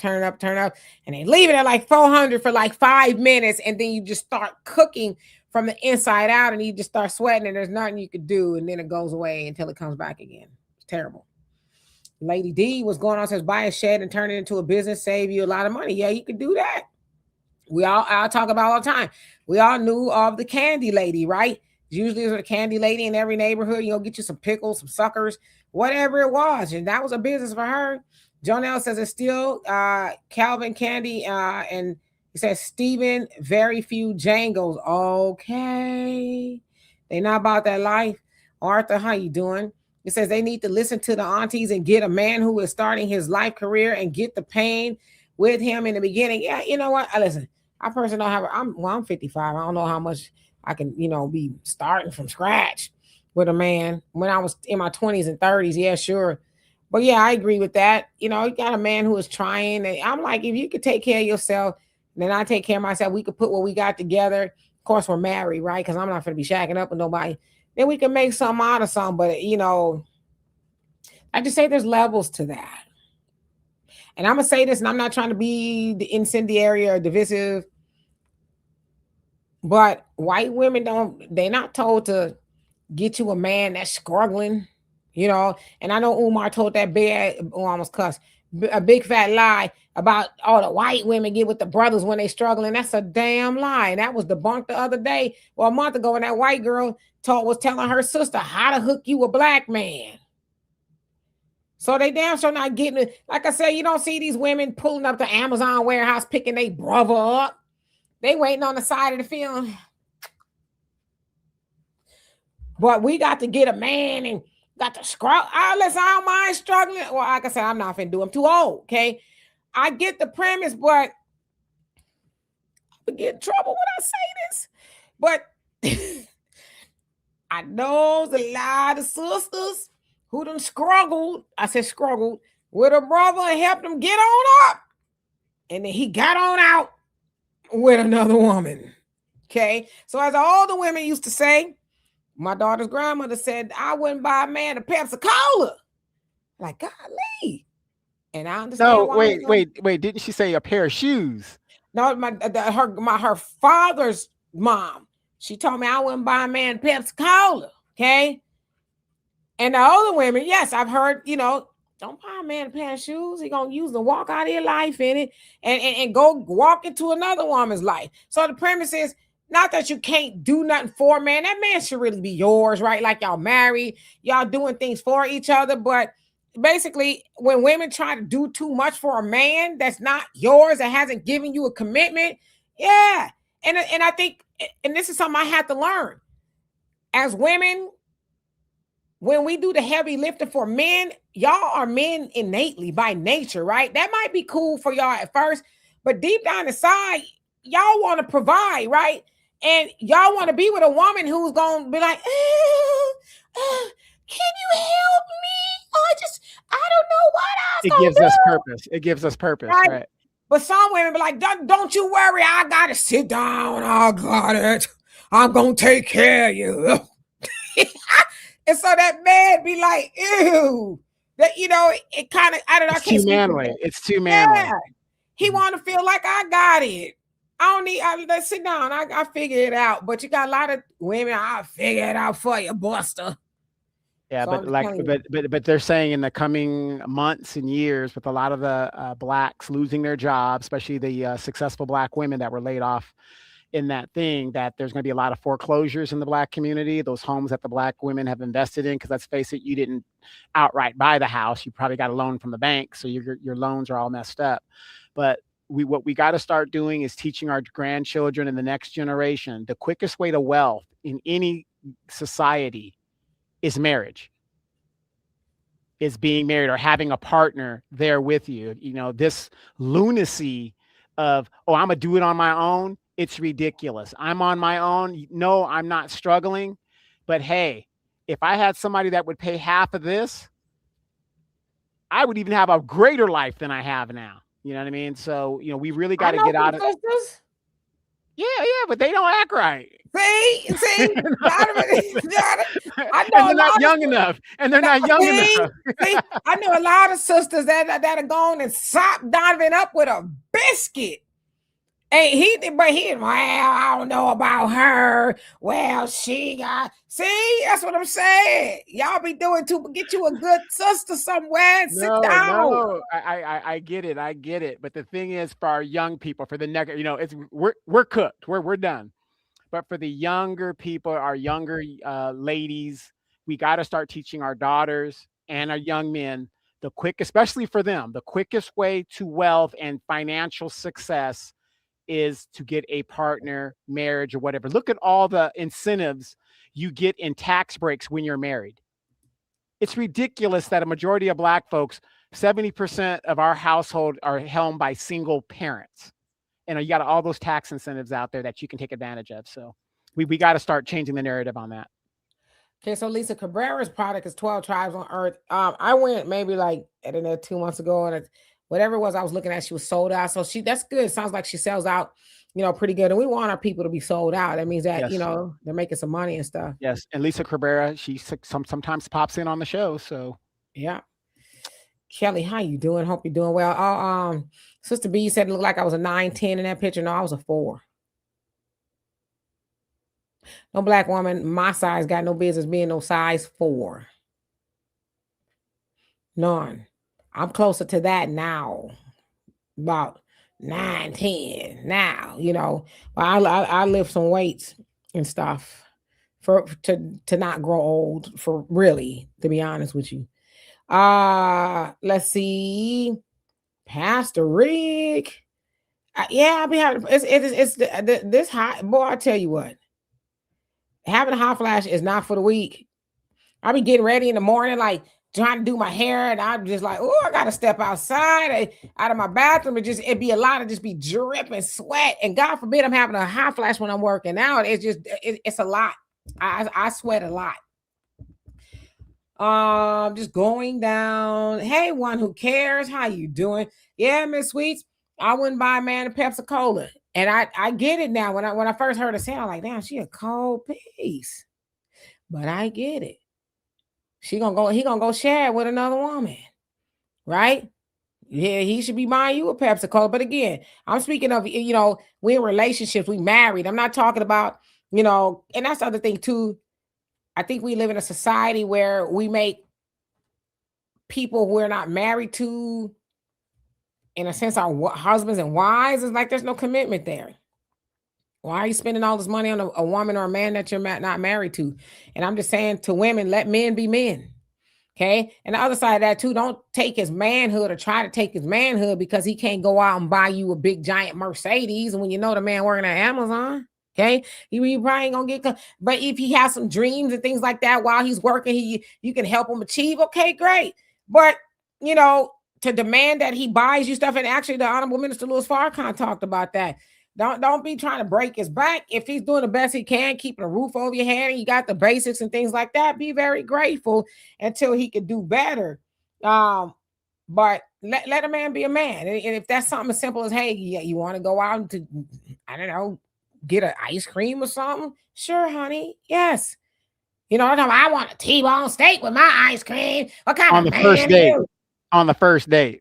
they leave it at like 400 for like 5 minutes. And then you just start cooking from the inside out and you just start sweating and there's nothing you could do. And then it goes away until it comes back again. It's terrible. Lady D, what's going on? Says buy a shed and turn it into a business, save you a lot of money. Yeah, you could do that. I'll talk about all the time. We all knew of the candy lady, right? Usually there's a candy lady in every neighborhood. You'll get you some pickles, some suckers, whatever it was. And that was a business for her. Jonelle says it's still Calvin Candy. And he says Stephen, very few Jangles. Okay. They not about that life. Arthur, how you doing? It says they need to listen to the aunties and get a man who is starting his life career and get the pain with him in the beginning. Yeah, you know what? Listen, I personally don't have. I'm 55. I don't know how much I can, be starting from scratch with a man when I was in my 20s and 30s. Yeah, sure. But yeah, I agree with that. You got a man who is trying. And I'm like, if you could take care of yourself, then I take care of myself. We could put what we got together. Of course, we're married, right? Because I'm not going to be shacking up with nobody. Then we can make something out of something. But, I just say there's levels to that. And I'm going to say this, and I'm not trying to be the incendiary or divisive, but white women they're not told to get you a man that's struggling you know. And I know Umar told that big, oh, I almost cussed, a big fat lie about all the white women get with the brothers when they struggling. That's a damn lie. That was debunked the other day, or a month ago, and that white girl was telling her sister how to hook you a black man. So they damn sure not getting it. Like I said, you don't see these women pulling up the Amazon warehouse picking their brother up. They waiting on the side of the field. But we got to get a man and got to scrub. Listen, I don't mind struggling. Well, like I said, I'm not finna do. I'm too old. Okay, I get the premise, but I get in trouble when I say this. But I know there's a lot of sisters who done struggled. I said struggled with a brother and helped him get on up, and then he got on out with another woman. Okay, so as all the women used to say, my daughter's grandmother said, I wouldn't buy a man a Pepsi Cola. Like, golly. And I understand. No, wait. Didn't she say a pair of shoes? No, her father's mom. She told me I wouldn't buy a man Pepsi Cola. Okay. And the other women, yes, I've heard, you know, don't buy a man a pair of shoes. He's gonna use to walk out of your life in it and go walk into another woman's life. So the premise is, not that you can't do nothing for a man. That man should really be yours, right? Like y'all married, y'all doing things for each other. But basically, when women try to do too much for a man that's not yours, that hasn't given you a commitment, yeah. And I think, and this is something I had to learn. As women, when we do the heavy lifting for men, y'all are men innately by nature, right? That might be cool for y'all at first, but deep down inside, y'all want to provide, right? And y'all want to be with a woman who's going to be like, can you help me? I don't know what I was going to do. It gives us purpose. It gives us purpose, right? But some women be like, don't you worry. I got to sit down. I got it. I'm going to take care of you. And so that man be like, ew. That, you know, it kind of, I don't know. It's too manly. It's too manly. Yeah. He want to feel like I got it. Let's sit down. I figure it out. But you got a lot of women, I'll figure it out for you, Buster. Yeah, so but they're saying in the coming months and years, with a lot of the blacks losing their jobs, especially the successful black women that were laid off in that thing, that there's going to be a lot of foreclosures in the black community, those homes that the black women have invested in. Because let's face it, you didn't outright buy the house. You probably got a loan from the bank. So your loans are all messed up. But what we got to start doing is teaching our grandchildren and the next generation the quickest way to wealth in any society is marriage, is being married or having a partner there with you. You know, this lunacy of, oh, I'm gonna do it on my own. It's ridiculous. I'm on my own. No, I'm not struggling. But hey, if I had somebody that would pay half of this, I would even have a greater life than I have now. You know what I mean? So, you know, we really got to get out of this. Yeah, but they don't act right. See, I know they're not young enough. And they're not young enough. See, I know a lot of sisters that are going and sop Donovan up with a biscuit. Hey, well, I don't know about her. Well, see, that's what I'm saying. Y'all be doing to get you a good sister somewhere. Sit down. No, I get it. But the thing is, for our young people, for the next, you know, we're cooked. We're done. But for the younger people, our younger ladies, we got to start teaching our daughters and our young men especially for them, the quickest way to wealth and financial success is to get a partner, marriage, or whatever. Look at all the incentives you get in tax breaks when you're married. It's ridiculous that a majority of black folks, 70% of our household are held by single parents. And you got all those tax incentives out there that you can take advantage of. So we got to start changing the narrative on that. Okay, so Lisa Cabrera's product is 12 Tribes on Earth. I went maybe like, I don't know, 2 months ago, and whatever it was I was looking at, she was sold out. So that's good. Sounds like she sells out, you know, pretty good. And we want our people to be sold out. That means that, yes, you know, they're making some money and stuff. Yes. And Lisa Cabrera, she sometimes pops in on the show. So yeah. Kelly, how you doing? Hope you're doing well. Sister B, you said it looked like I was a 9-10 in that picture. No, I was a 4. No black woman my size got no business being no size 4. None. I'm closer to that now. About 9, 10 now, But I lift some weights and stuff to not grow old, for really, to be honest with you. Let's see. Pastor Rick. Yeah, I'll be having this hot boy. I tell you what, having a hot flash is not for the weak. I be getting ready in the morning, like trying to do my hair, and I'm just like, oh, I gotta step outside, out of my bathroom, and it'd be a lot of just be dripping sweat. And God forbid I'm having a hot flash when I'm working out. It's a lot. I sweat a lot. Just going down. Hey, one who cares, how you doing? Yeah, Miss Sweets. I wouldn't buy a man a Pepsi Cola, and I get it now. When I first heard her say, I'm like, damn, she a cold piece, but I get it. He gonna go share it with another woman, right? Yeah, he should be buying you a Pepsi Cola. But again, I'm speaking of, we in relationships, we married. I'm not talking about, and that's the other thing too. I think we live in a society where we make people who are not married to, in a sense, our husbands and wives. It's like there's no commitment there. Why are you spending all this money on a woman or a man that you're not married to? And I'm just saying to women, let men be men. Okay. And the other side of that too, don't take his manhood or try to take his manhood because he can't go out and buy you a big giant Mercedes. And when you know the man working at Amazon, okay, you probably ain't gonna get. But if he has some dreams and things like that while he's working, you can help him achieve. Okay, great. But to demand that he buys you stuff, and actually the Honorable Minister Louis Farrakhan talked about that. Don't be trying to break his back. If he's doing the best he can, keeping a roof over your head, and you got the basics and things like that, be very grateful until he could do better. But let a man be a man. And if that's something as simple as, hey, you want to go out to, I don't know, get an ice cream or something? Sure, honey. Yes. I want a T-bone steak with my ice cream. What kind on of the first man date? you? On the first date.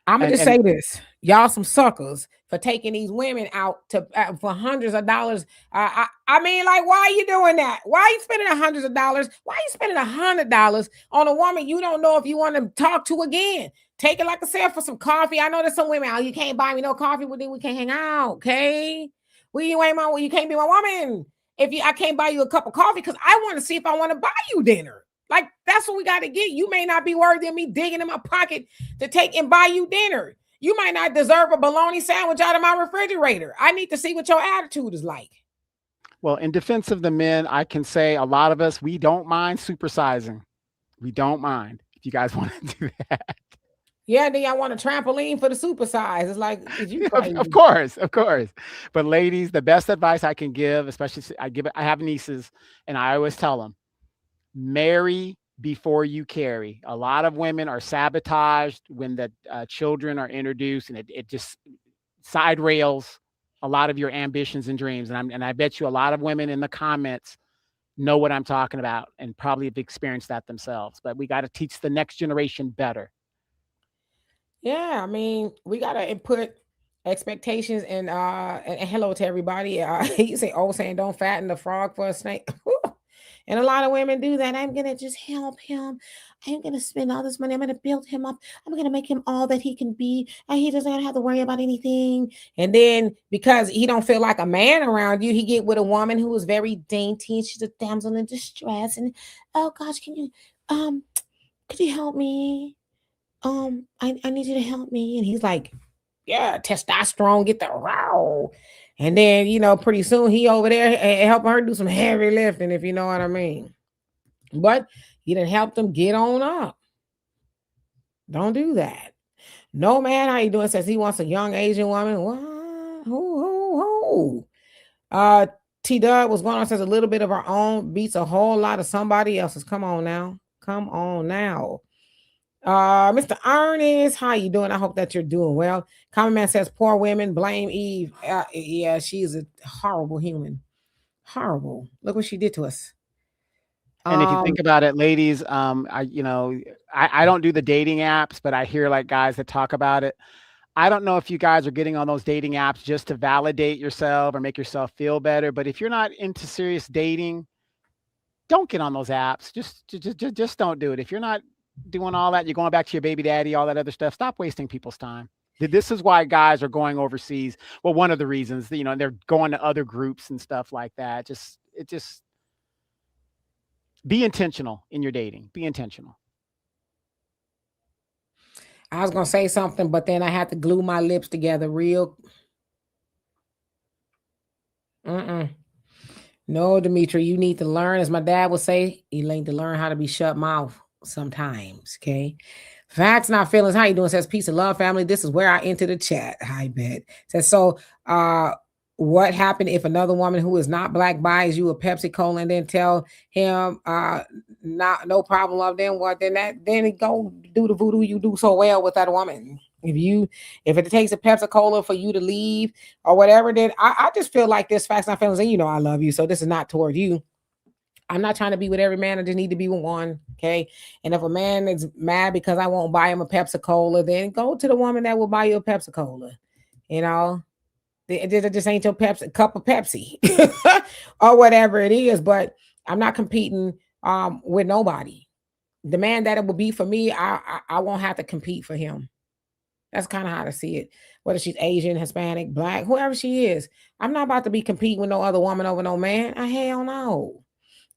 I'm gonna just say this: y'all some suckers for taking these women out to for hundreds of dollars. I mean, like, why are you doing that? Why are you spending hundreds of dollars? Why are you spending $100 on a woman you don't know if you want to talk to again? Take it, like I said, for some coffee. I know there's some women out. You can't buy me no coffee, well, then we can't hang out. Okay, you can't be my woman. I can't buy you a cup of coffee because I want to see if I want to buy you dinner. Like, that's what we got to get. You may not be worthy of me digging in my pocket to take and buy you dinner. You might not deserve a bologna sandwich out of my refrigerator. I need to see what your attitude is like. Well, in defense of the men, I can say a lot of us, we don't mind supersizing. We don't mind if you guys want to do that. Yeah, then y'all want a trampoline for the supersize. It's like, you crazy. Of course. But ladies, the best advice I can give, especially I have nieces, and I always tell them, marry before you carry. A lot of women are sabotaged when the children are introduced, and it just side rails a lot of your ambitions and dreams. And I bet you a lot of women in the comments know what I'm talking about and probably have experienced that themselves. But we got to teach the next generation better. Yeah, I mean, we got to input expectations and hello to everybody. You say, saying don't fatten the frog for a snake. And a lot of women do that. I'm going to just help him. I'm going to spend all this money. I'm going to build him up. I'm going to make him all that he can be. And he doesn't have to worry about anything. And then because he don't feel like a man around you, he get with a woman who is very dainty. And she's a damsel in distress. And, oh gosh, could you help me? I need you to help me. And he's like, yeah, testosterone, get the row. And then, pretty soon he over there helping her do some heavy lifting, if you know what I mean. But he done helped them get on up. Don't do that. No man, how you doing? Says he wants a young Asian woman. What? Who? T Dub was going on, says a little bit of our own beats a whole lot of somebody else's. Come on now. Mr. Ernest, how you doing? I hope that you're doing well. Common Man says, poor women blame Eve. Yeah, she's a horrible human. Horrible. Look what she did to us. And if you think about it, ladies, I don't do the dating apps, but I hear like guys that talk about it. I don't know if you guys are getting on those dating apps just to validate yourself or make yourself feel better. But if you're not into serious dating, don't get on those apps. Just don't do it. If you're not doing all that. You're going back to your baby daddy, all that other stuff. Stop wasting people's time. This is why guys are going overseas. Well, one of the reasons, they're going to other groups and stuff like that. Just be intentional in your dating. Be intentional. I was gonna say something, but then I had to glue my lips together real. No, Dimitri, you need to learn, as my dad would say, you need to learn how to be shut mouth sometimes. Okay. Facts, not feelings. How you doing? Says peace and love, family. This is where I enter the chat. I bet. Says so. What happened if another woman who is not black buys you a Pepsi Cola and then tell him not no problem of them? What then he go do the voodoo you do so well with that woman. If it takes a Pepsi Cola for you to leave or whatever, then I just feel like this facts, not feelings, and I love you, so this is not toward you. I'm not trying to be with every man. I just need to be with one. Okay. And if a man is mad because I won't buy him a Pepsi Cola, then go to the woman that will buy you a Pepsi Cola. It just ain't your Pepsi cup of Pepsi or whatever it is. But I'm not competing with nobody. The man that it will be for me, I won't have to compete for him. That's kind of how to see it. Whether she's Asian, Hispanic, black, whoever she is, I'm not about to be competing with no other woman over no man. Hell no.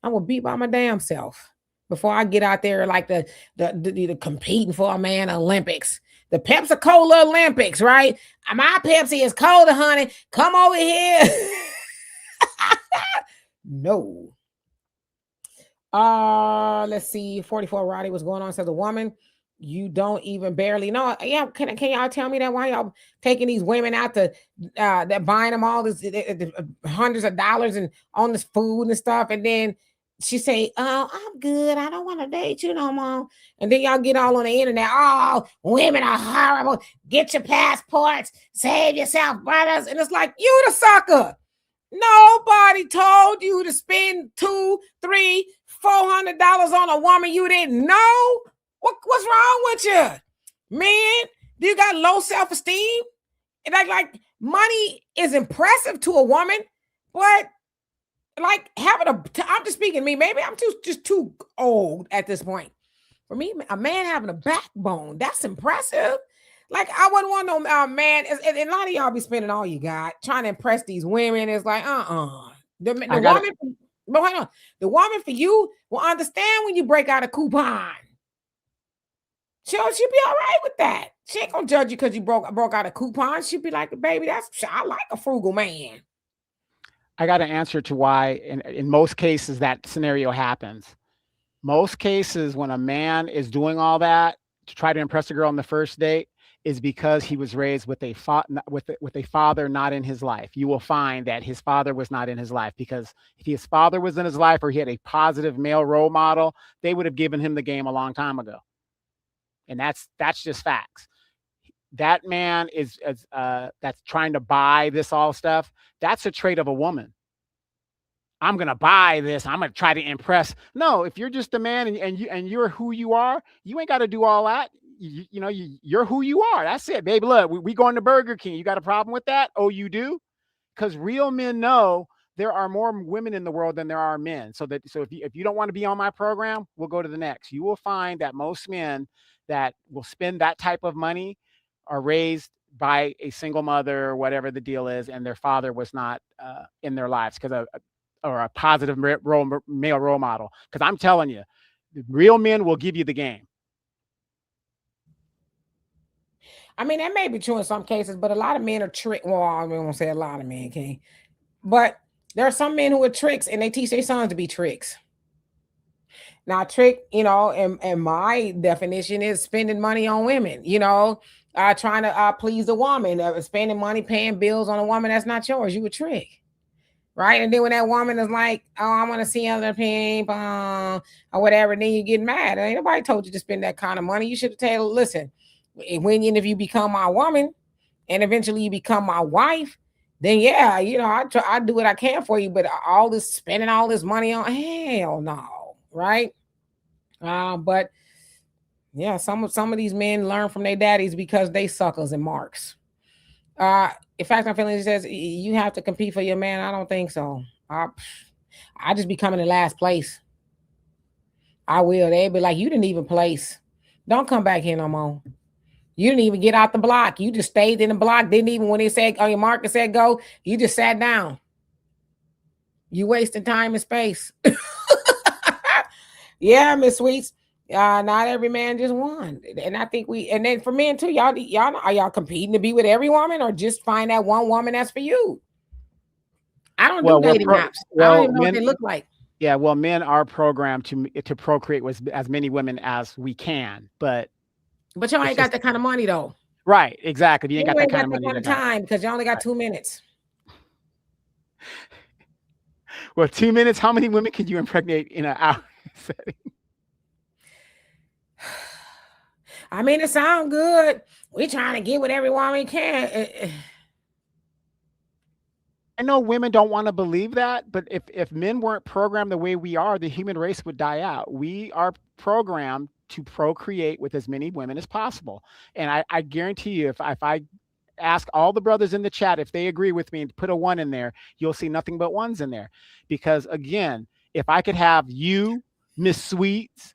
I will beat by my damn self before I get out there like the competing for a man Olympics. The Pepsi Cola Olympics, right? My Pepsi is colder, honey. Come over here. No. Let's see. 44 Roddy, what's going on? Says a woman you don't even barely know. Yeah, can y'all tell me that why y'all taking these women out to that buying them all this hundreds of dollars and on this food and stuff, and then she say, "Oh, I'm good. I don't want to date you no more." And then y'all get all on the internet. Oh, women are horrible. Get your passports. Save yourself, brothers. And it's like, you the sucker. Nobody told you to spend $200, $300, $400 on a woman you didn't know. What's wrong with you, man? Do you got low self-esteem? And like money is impressive to a woman, but like I'm just speaking to me. Maybe I'm just too old at this point. For me, a man having a backbone, that's impressive. Like I wouldn't want no man. And a lot of y'all be spending all you got trying to impress these women. It's like the woman for you will understand when you break out a coupon. She'll be all right with that. She ain't gonna judge you because you broke out a coupon. She'll be like, baby, I like a frugal man. I got an answer to why in most cases that scenario happens. Most cases when a man is doing all that to try to impress a girl on the first date is because he was raised with a father not in his life. You will find that his father was not in his life, because if his father was in his life or he had a positive male role model, they would have given him the game a long time ago. And that's just facts. That man is that's trying to buy this all stuff. That's a trait of a woman. I'm gonna buy this. I'm gonna try to impress. No, if you're just a man and you're who you are, you ain't got to do all that. You're who you are. That's it, baby. Look, we going to Burger King. You got a problem with that? Oh, you do? Because real men know there are more women in the world than there are men. So if you don't want to be on my program, we'll go to the next. You will find that most men that will spend that type of money are raised by a single mother or whatever the deal is, and their father was not in their lives or a positive male role model. Because I'm telling you, real men will give you the game. I mean, that may be true in some cases, but a lot of men are tricked. Well, I won't say a lot of men, okay? But there are some men who are tricks, and they teach their sons to be tricks. Now, trick, and my definition is spending money on women, trying to please a woman, spending money, paying bills on a woman that's not yours. You a trick, right? And then when that woman is like, "Oh, I want to see other people," or whatever, then you get mad. Ain't nobody told you to spend that kind of money. You should have told, listen, if you become my woman and eventually you become my wife, then yeah, I do what I can for you. But all this spending all this money on, hell no, right? But yeah, some of these men learn from their daddies because they suckers and marks. In fact, my feeling says you have to compete for your man. I don't think so. I just be coming in last place. I will. They'd be like, you didn't even place. Don't come back here no more. You didn't even get out the block. You just stayed in the block. Didn't even, when they said on your marker said go, you just sat down. You wasting time and space. Yeah, Miss Sweets. Not every man just won. And I think and then for men too, y'all are y'all competing to be with every woman or just find that one woman that's for you? I don't do dating apps. I don't even know what they look like. Yeah, well, men are programmed to procreate with as many women as we can, but y'all ain't got that kind of money though. Right, exactly. You ain't got that kind of money. Kind of time because you only got 2 minutes. Well, 2 minutes. How many women can you impregnate in an hour setting? I mean, it sounds good. We trying to get what every woman can. I know women don't want to believe that, but if men weren't programmed the way we are, the human race would die out. We are programmed to procreate with as many women as possible. And I guarantee you, if I ask all the brothers in the chat if they agree with me and put a 1 in there, you'll see nothing but 1s in there. Because again, if I could have you, Miss Sweets,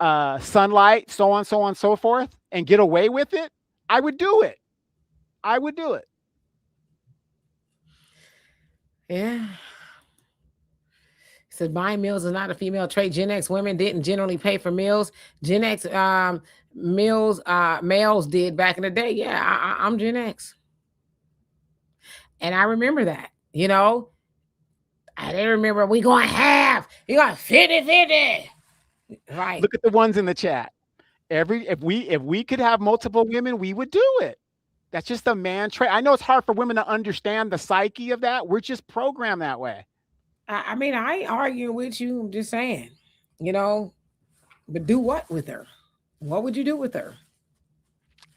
Sunlight, so on, so forth, and get away with it, I would do it. I would do it. Yeah. It says buying meals is not a female trait. Gen X women didn't generally pay for meals. Gen X males did back in the day. Yeah, I'm Gen X. And I remember that, you know. I didn't remember we going half. You got 50-50. Right. Look at the ones in the chat. If we could have multiple women, we would do it. That's just a man trait. I know it's hard for women to understand the psyche of that. We're just programmed that way. I mean, I ain't arguing with you. I'm just saying, you know, but do what with her? What would you do with her?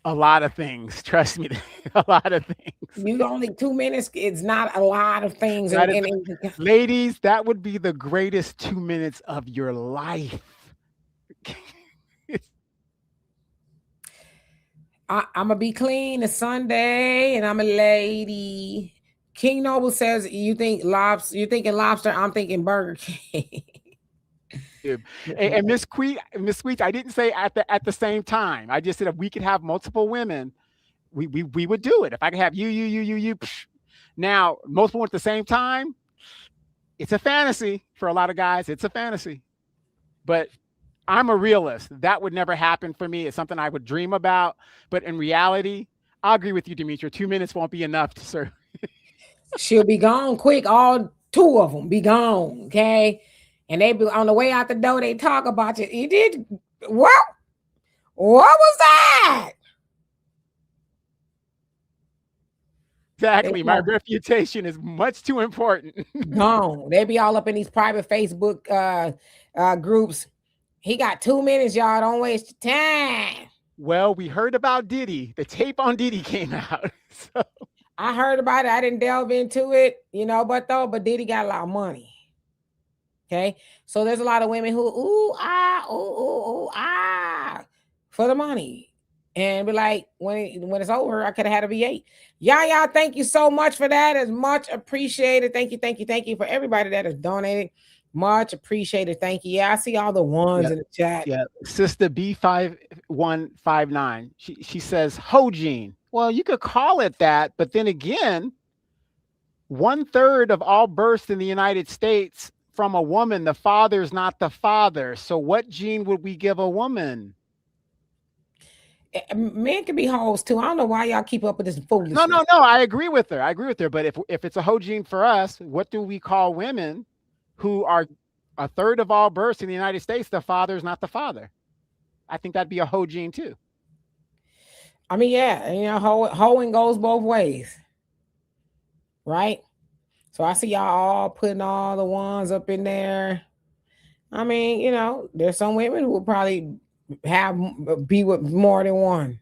A lot of things. Trust me, a lot of things. You only 2 minutes. It's not a lot of things. Ladies, that would be the greatest 2 minutes of your life. I'm gonna be clean. It's Sunday, and I'm a lady. King Noble says, "You think lobster? You're thinking lobster. I'm thinking Burger King." And Miss Sweets, I didn't say at the same time. I just said if we could have multiple women, we would do it. If I could have you. Now, multiple at the same time, it's a fantasy for a lot of guys. It's a fantasy, but I'm a realist. That would never happen for me. It's something I would dream about, but in reality, I agree with you, Demetria. 2 minutes won't be enough to serve. She'll be gone quick. All 2 of them be gone. Okay. And they be on the way out the door. They talk about you. You did what? What was that? Exactly. My reputation is much too important. Gone. They be all up in these private Facebook groups. He got 2 minutes, y'all. Don't waste your time. Well, we heard about Diddy. The tape on Diddy came out. So. I heard about it. I didn't delve into it, you know, but Diddy got a lot of money. Okay. So there's a lot of women who, for the money. And be like, when it's over, I could have had a V8. Y'all, thank you so much for that. It's much appreciated. Thank you for everybody that has donated. Much appreciated. Thank you. Yeah, I see all the ones in the chat. Yeah, Sister B5159. She says Hogene. Well, you could call it that, but then again, 1/3 of all births in the United States from a woman, the father's not the father. So what gene would we give a woman? Men can be hoes too. I don't know why y'all keep up with this foolishness. No. I agree with her. But if it's a hoe gene for us, what do we call women who are 1/3 of all births in the United States? The father's not the father. I think that'd be a hoe gene too. I mean, yeah, you know, hoeing goes both ways, right? So I see y'all all putting all the ones up in there. I mean, you know, there's some women who will probably be with more than one.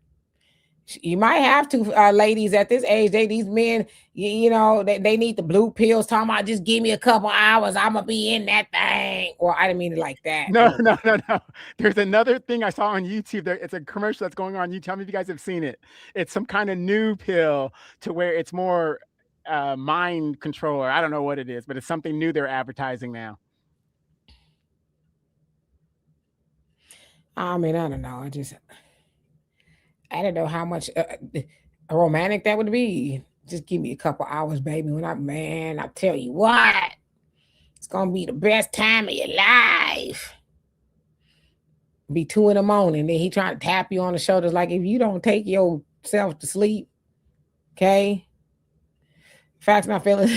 You might have to, ladies at this age. These men, you know, they need the blue pills. Talking about just give me a couple hours, I'm gonna be in that thing. Or I didn't mean it like that. No. There's another thing I saw on YouTube. It's a commercial that's going on YouTube. Tell me if you guys have seen it. It's some kind of new pill to where it's more mind controller. I don't know what it is, but it's something new they're advertising now. I mean, I don't know. I don't know how much romantic that would be. Just give me a couple hours, baby. I tell you what, it's gonna be the best time of your life. Be 2 in the morning, then he trying to tap you on the shoulders like if you don't take yourself to sleep, okay? Facts not feeling.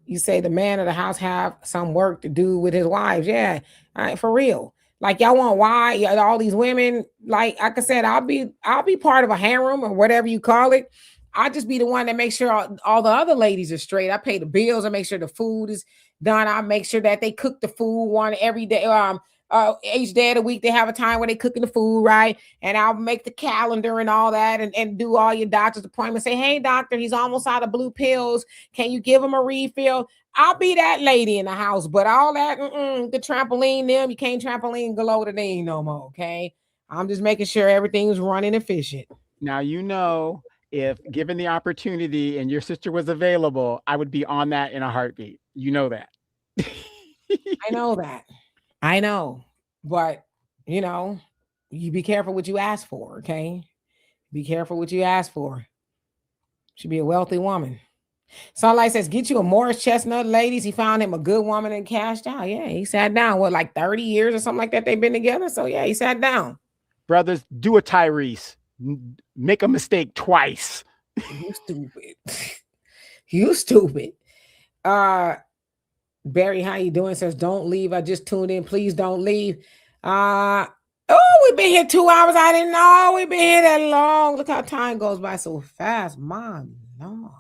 You say the man of the house have some work to do with his wives. Yeah, for real. Like y'all want why all these women? Like I said, I'll be part of a harem or whatever you call it. I'll just be the one that makes sure all the other ladies are straight. I pay the bills. I make sure the food is done. I make sure that they cook the food one every day. Each day of the week they have a time where they cooking the food, right? And I'll make the calendar and all that, and do all your doctor's appointments. Say, hey doctor, he's almost out of blue pills. Can you give him a refill? I'll be that lady in the house, but all that, the trampoline, them, you can't trampoline below the name no more, okay? I'm just making sure everything's running efficient. Now, if given the opportunity and your sister was available, I would be on that in a heartbeat. You know that. I know that. I know, but you be careful what you ask for, okay? Be careful what you ask for. Should be a wealthy woman. Sunlight says, get you a Morris Chestnut, ladies. He found him a good woman and cashed out. Yeah, he sat down. What, like 30 years or something like that they've been together? So, yeah, he sat down. Brothers, do a Tyrese. Make a mistake twice. You stupid. You stupid. Barry, how you doing? Says, don't leave. I just tuned in. Please don't leave. We've been here 2 hours. I didn't know we've been here that long. Look how time goes by so fast. My Lord.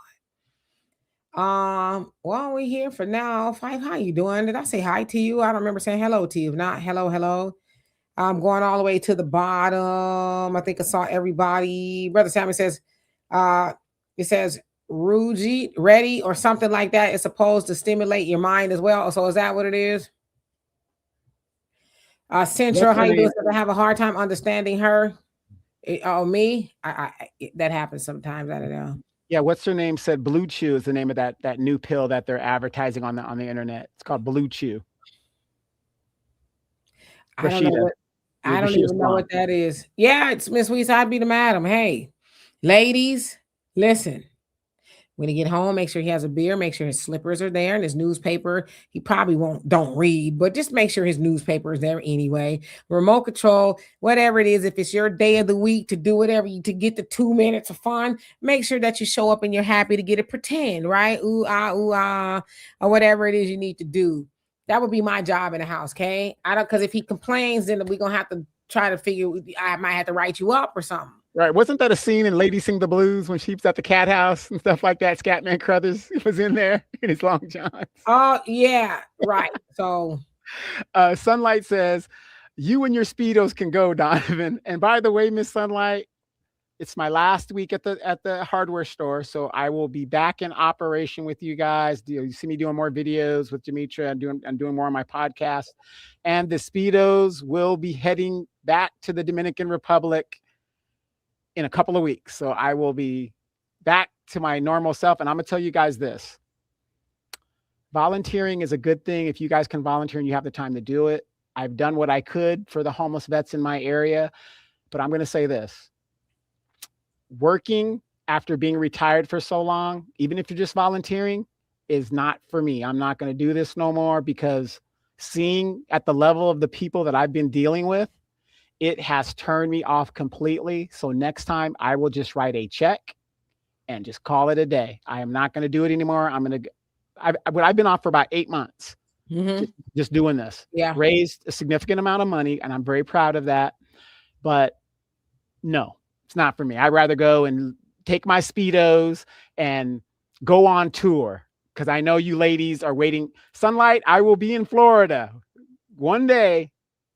Well, we're here for now. Five, how you doing? Did I say hi to you? I don't remember saying hello to you. If not, hello. I'm going all the way to the bottom. I think I saw everybody. Brother Sammy says, it says Ruji, ready, or something like that. It's supposed to stimulate your mind as well. So is that what it is? Central, how you doing? I have a hard time understanding her. Me? I that happens sometimes. I don't know. Yeah, what's her name? Said Blue Chew is the name of that new pill that they're advertising on the internet. It's called Blue Chew. I don't even know what that is. Yeah, it's Miss Weiss. I'd be the madam. Hey, ladies, listen. When he get home, make sure he has a beer, make sure his slippers are there and his newspaper. He probably don't read, but just make sure his newspaper is there anyway. Remote control, whatever it is, if it's your day of the week to do whatever, to get the 2 minutes of fun, make sure that you show up and you're happy to get it pretend, right? Ooh, ah, or whatever it is you need to do. That would be my job in the house, okay? Because if he complains, then we're going to have to try to figure, I might have to write you up or something. Right. Wasn't that a scene in Lady Sing the Blues when she was at the cat house and stuff like that? Scatman Crothers was in there in his long johns. Oh, yeah. Right. So Sunlight says, you and your Speedos can go, Donovan. And by the way, Miss Sunlight, it's my last week at the hardware store. So I will be back in operation with you guys. You see me doing more videos with Demetra. I'm doing more on my podcast. And the Speedos will be heading back to the Dominican Republic in a couple of weeks. So I will be back to my normal self. And I'm going to tell you guys this. Volunteering is a good thing. If you guys can volunteer and you have the time to do it. I've done what I could for the homeless vets in my area. But I'm going to say this. Working after being retired for so long, even if you're just volunteering, is not for me. I'm not going to do this no more because seeing at the level of the people that I've been dealing with, it has turned me off completely. So next time I will just write a check and just call it a day. I am not going to do it anymore. I've been off for about 8 months, just doing this. Yeah. Raised a significant amount of money and I'm very proud of that. But no, it's not for me. I'd rather go and take my Speedos and go on tour because I know you ladies are waiting. Sunlight, I will be in Florida one day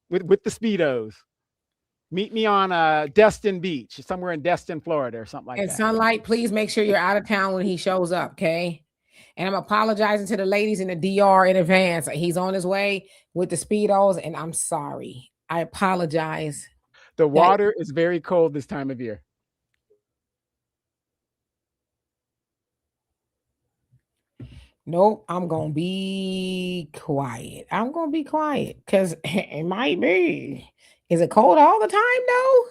with the Speedos. Meet me on Destin Beach, somewhere in Destin, Florida, or something like that. And Sunlight, please make sure you're out of town when he shows up, okay? And I'm apologizing to the ladies in the DR in advance. He's on his way with the Speedos, and I'm sorry. I apologize. The water is very cold this time of year. Nope, I'm going to be quiet. I'm going to be quiet because it might be. Is it cold all the time though?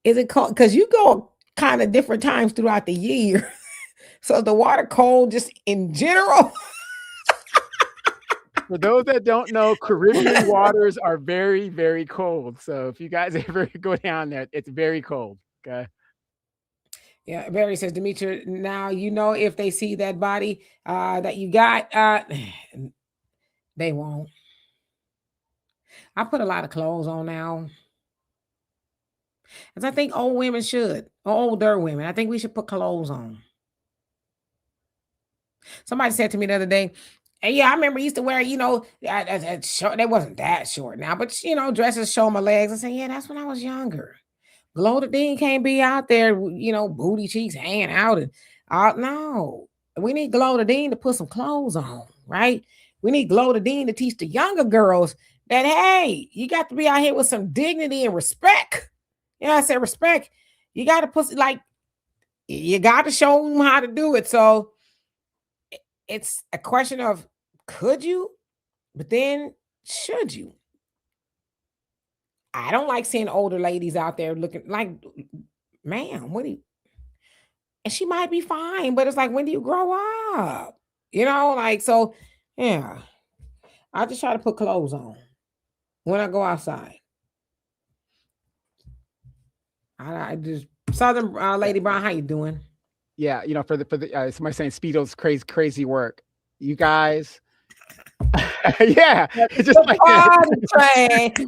Is it cold? Because you go kind of different times throughout the year. So the water cold just in general. For those that don't know, Caribbean waters are very, very cold. So if you guys ever go down there, it's very cold. Okay. Yeah, Barry says, Demetria, now you know if they see that body that you got, they won't. I put a lot of clothes on now. As I think old women should, or older women. I think we should put clothes on. Somebody said to me the other day, and yeah, I remember I used to wear, short, they wasn't that short now, but dresses show my legs. I said, yeah, that's when I was younger. Glow the Dean can't be out there, booty cheeks hanging out and no. We need Glow the Dean to put some clothes on, right? We need Glow the Dean to teach the younger girls that hey, you got to be out here with some dignity and respect. I said respect. You got to put you got to show them how to do it. So it's a question of could you, but then should you? I don't like seeing older ladies out there looking like, man, what do you? And she might be fine, but it's like, when do you grow up? So, yeah. I just try to put clothes on when I go outside. I just Southern Lady Brown, how you doing? Yeah, for the somebody saying Speedo's crazy work. You guys. Yeah, it's just like that. For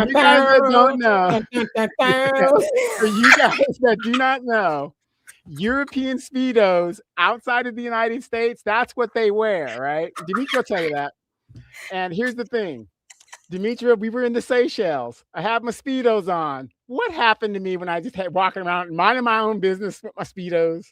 you guys that don't know, for you guys that do not know, European Speedos outside of the United States, that's what they wear, right? Demetria will tell you that. And here's the thing. Demetria, we were in the Seychelles. I have my Speedos on. What happened to me when I just had walking around minding my own business with my Speedos?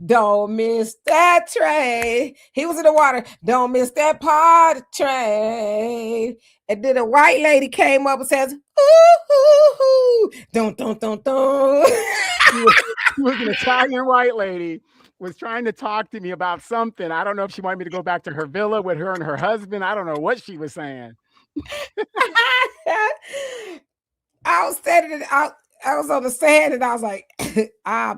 Don't miss that train. He was in the water. Don't miss that party train. And then a white lady came up and says, ooh, ooh, ooh. Don't. She was an Italian white lady, was trying to talk to me about something. I don't know if she wanted me to go back to her villa with her and her husband. I don't know what she was saying. I was standing out. I was on the sand and I was like, I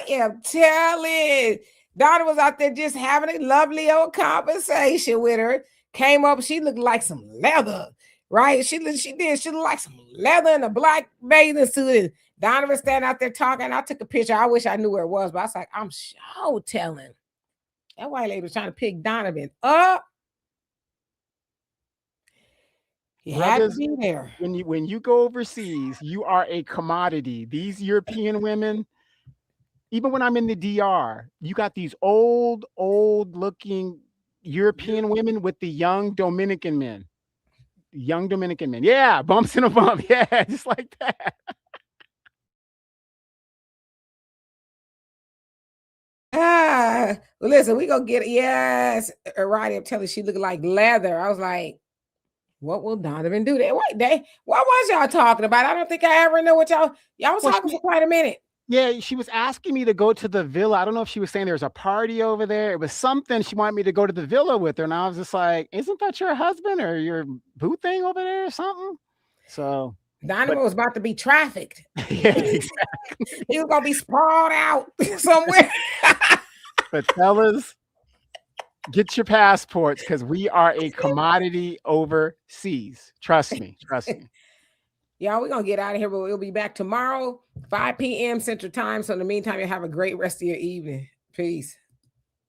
am telling. Donna was out there just having a lovely old conversation with her. Came up, she looked like some leather, right? She looked like some leather in a black bathing suit. Donovan standing out there talking. I took a picture. I wish I knew where it was, but I was like, I'm sure telling. That white lady was trying to pick Donovan up. You had to be there. When you go overseas, you are a commodity. These European women, even when I'm in the DR, you got these old looking European women with the young Dominican men. Yeah, bumps in a bump. Yeah, just like that. Well, listen, we gonna get it. Yes, right. I'm telling you, she looked like leather. I was like, what will Donovan do? What was y'all talking about? I don't think I ever know what y'all was talking for quite a minute. Yeah, she was asking me to go to the villa. I don't know if she was saying there's a party over there. It was something. She wanted me to go to the villa with her. And I was just like, isn't that your husband or your boo thing over there or something? So Donovan was about to be trafficked. Yeah, exactly. He was gonna be sprawled out somewhere. But fellas, get your passports because we are a commodity overseas. Trust me. Y'all, we're going to get out of here, but we'll be back tomorrow, 5 p.m. Central Time. So in the meantime, you have a great rest of your evening. Peace.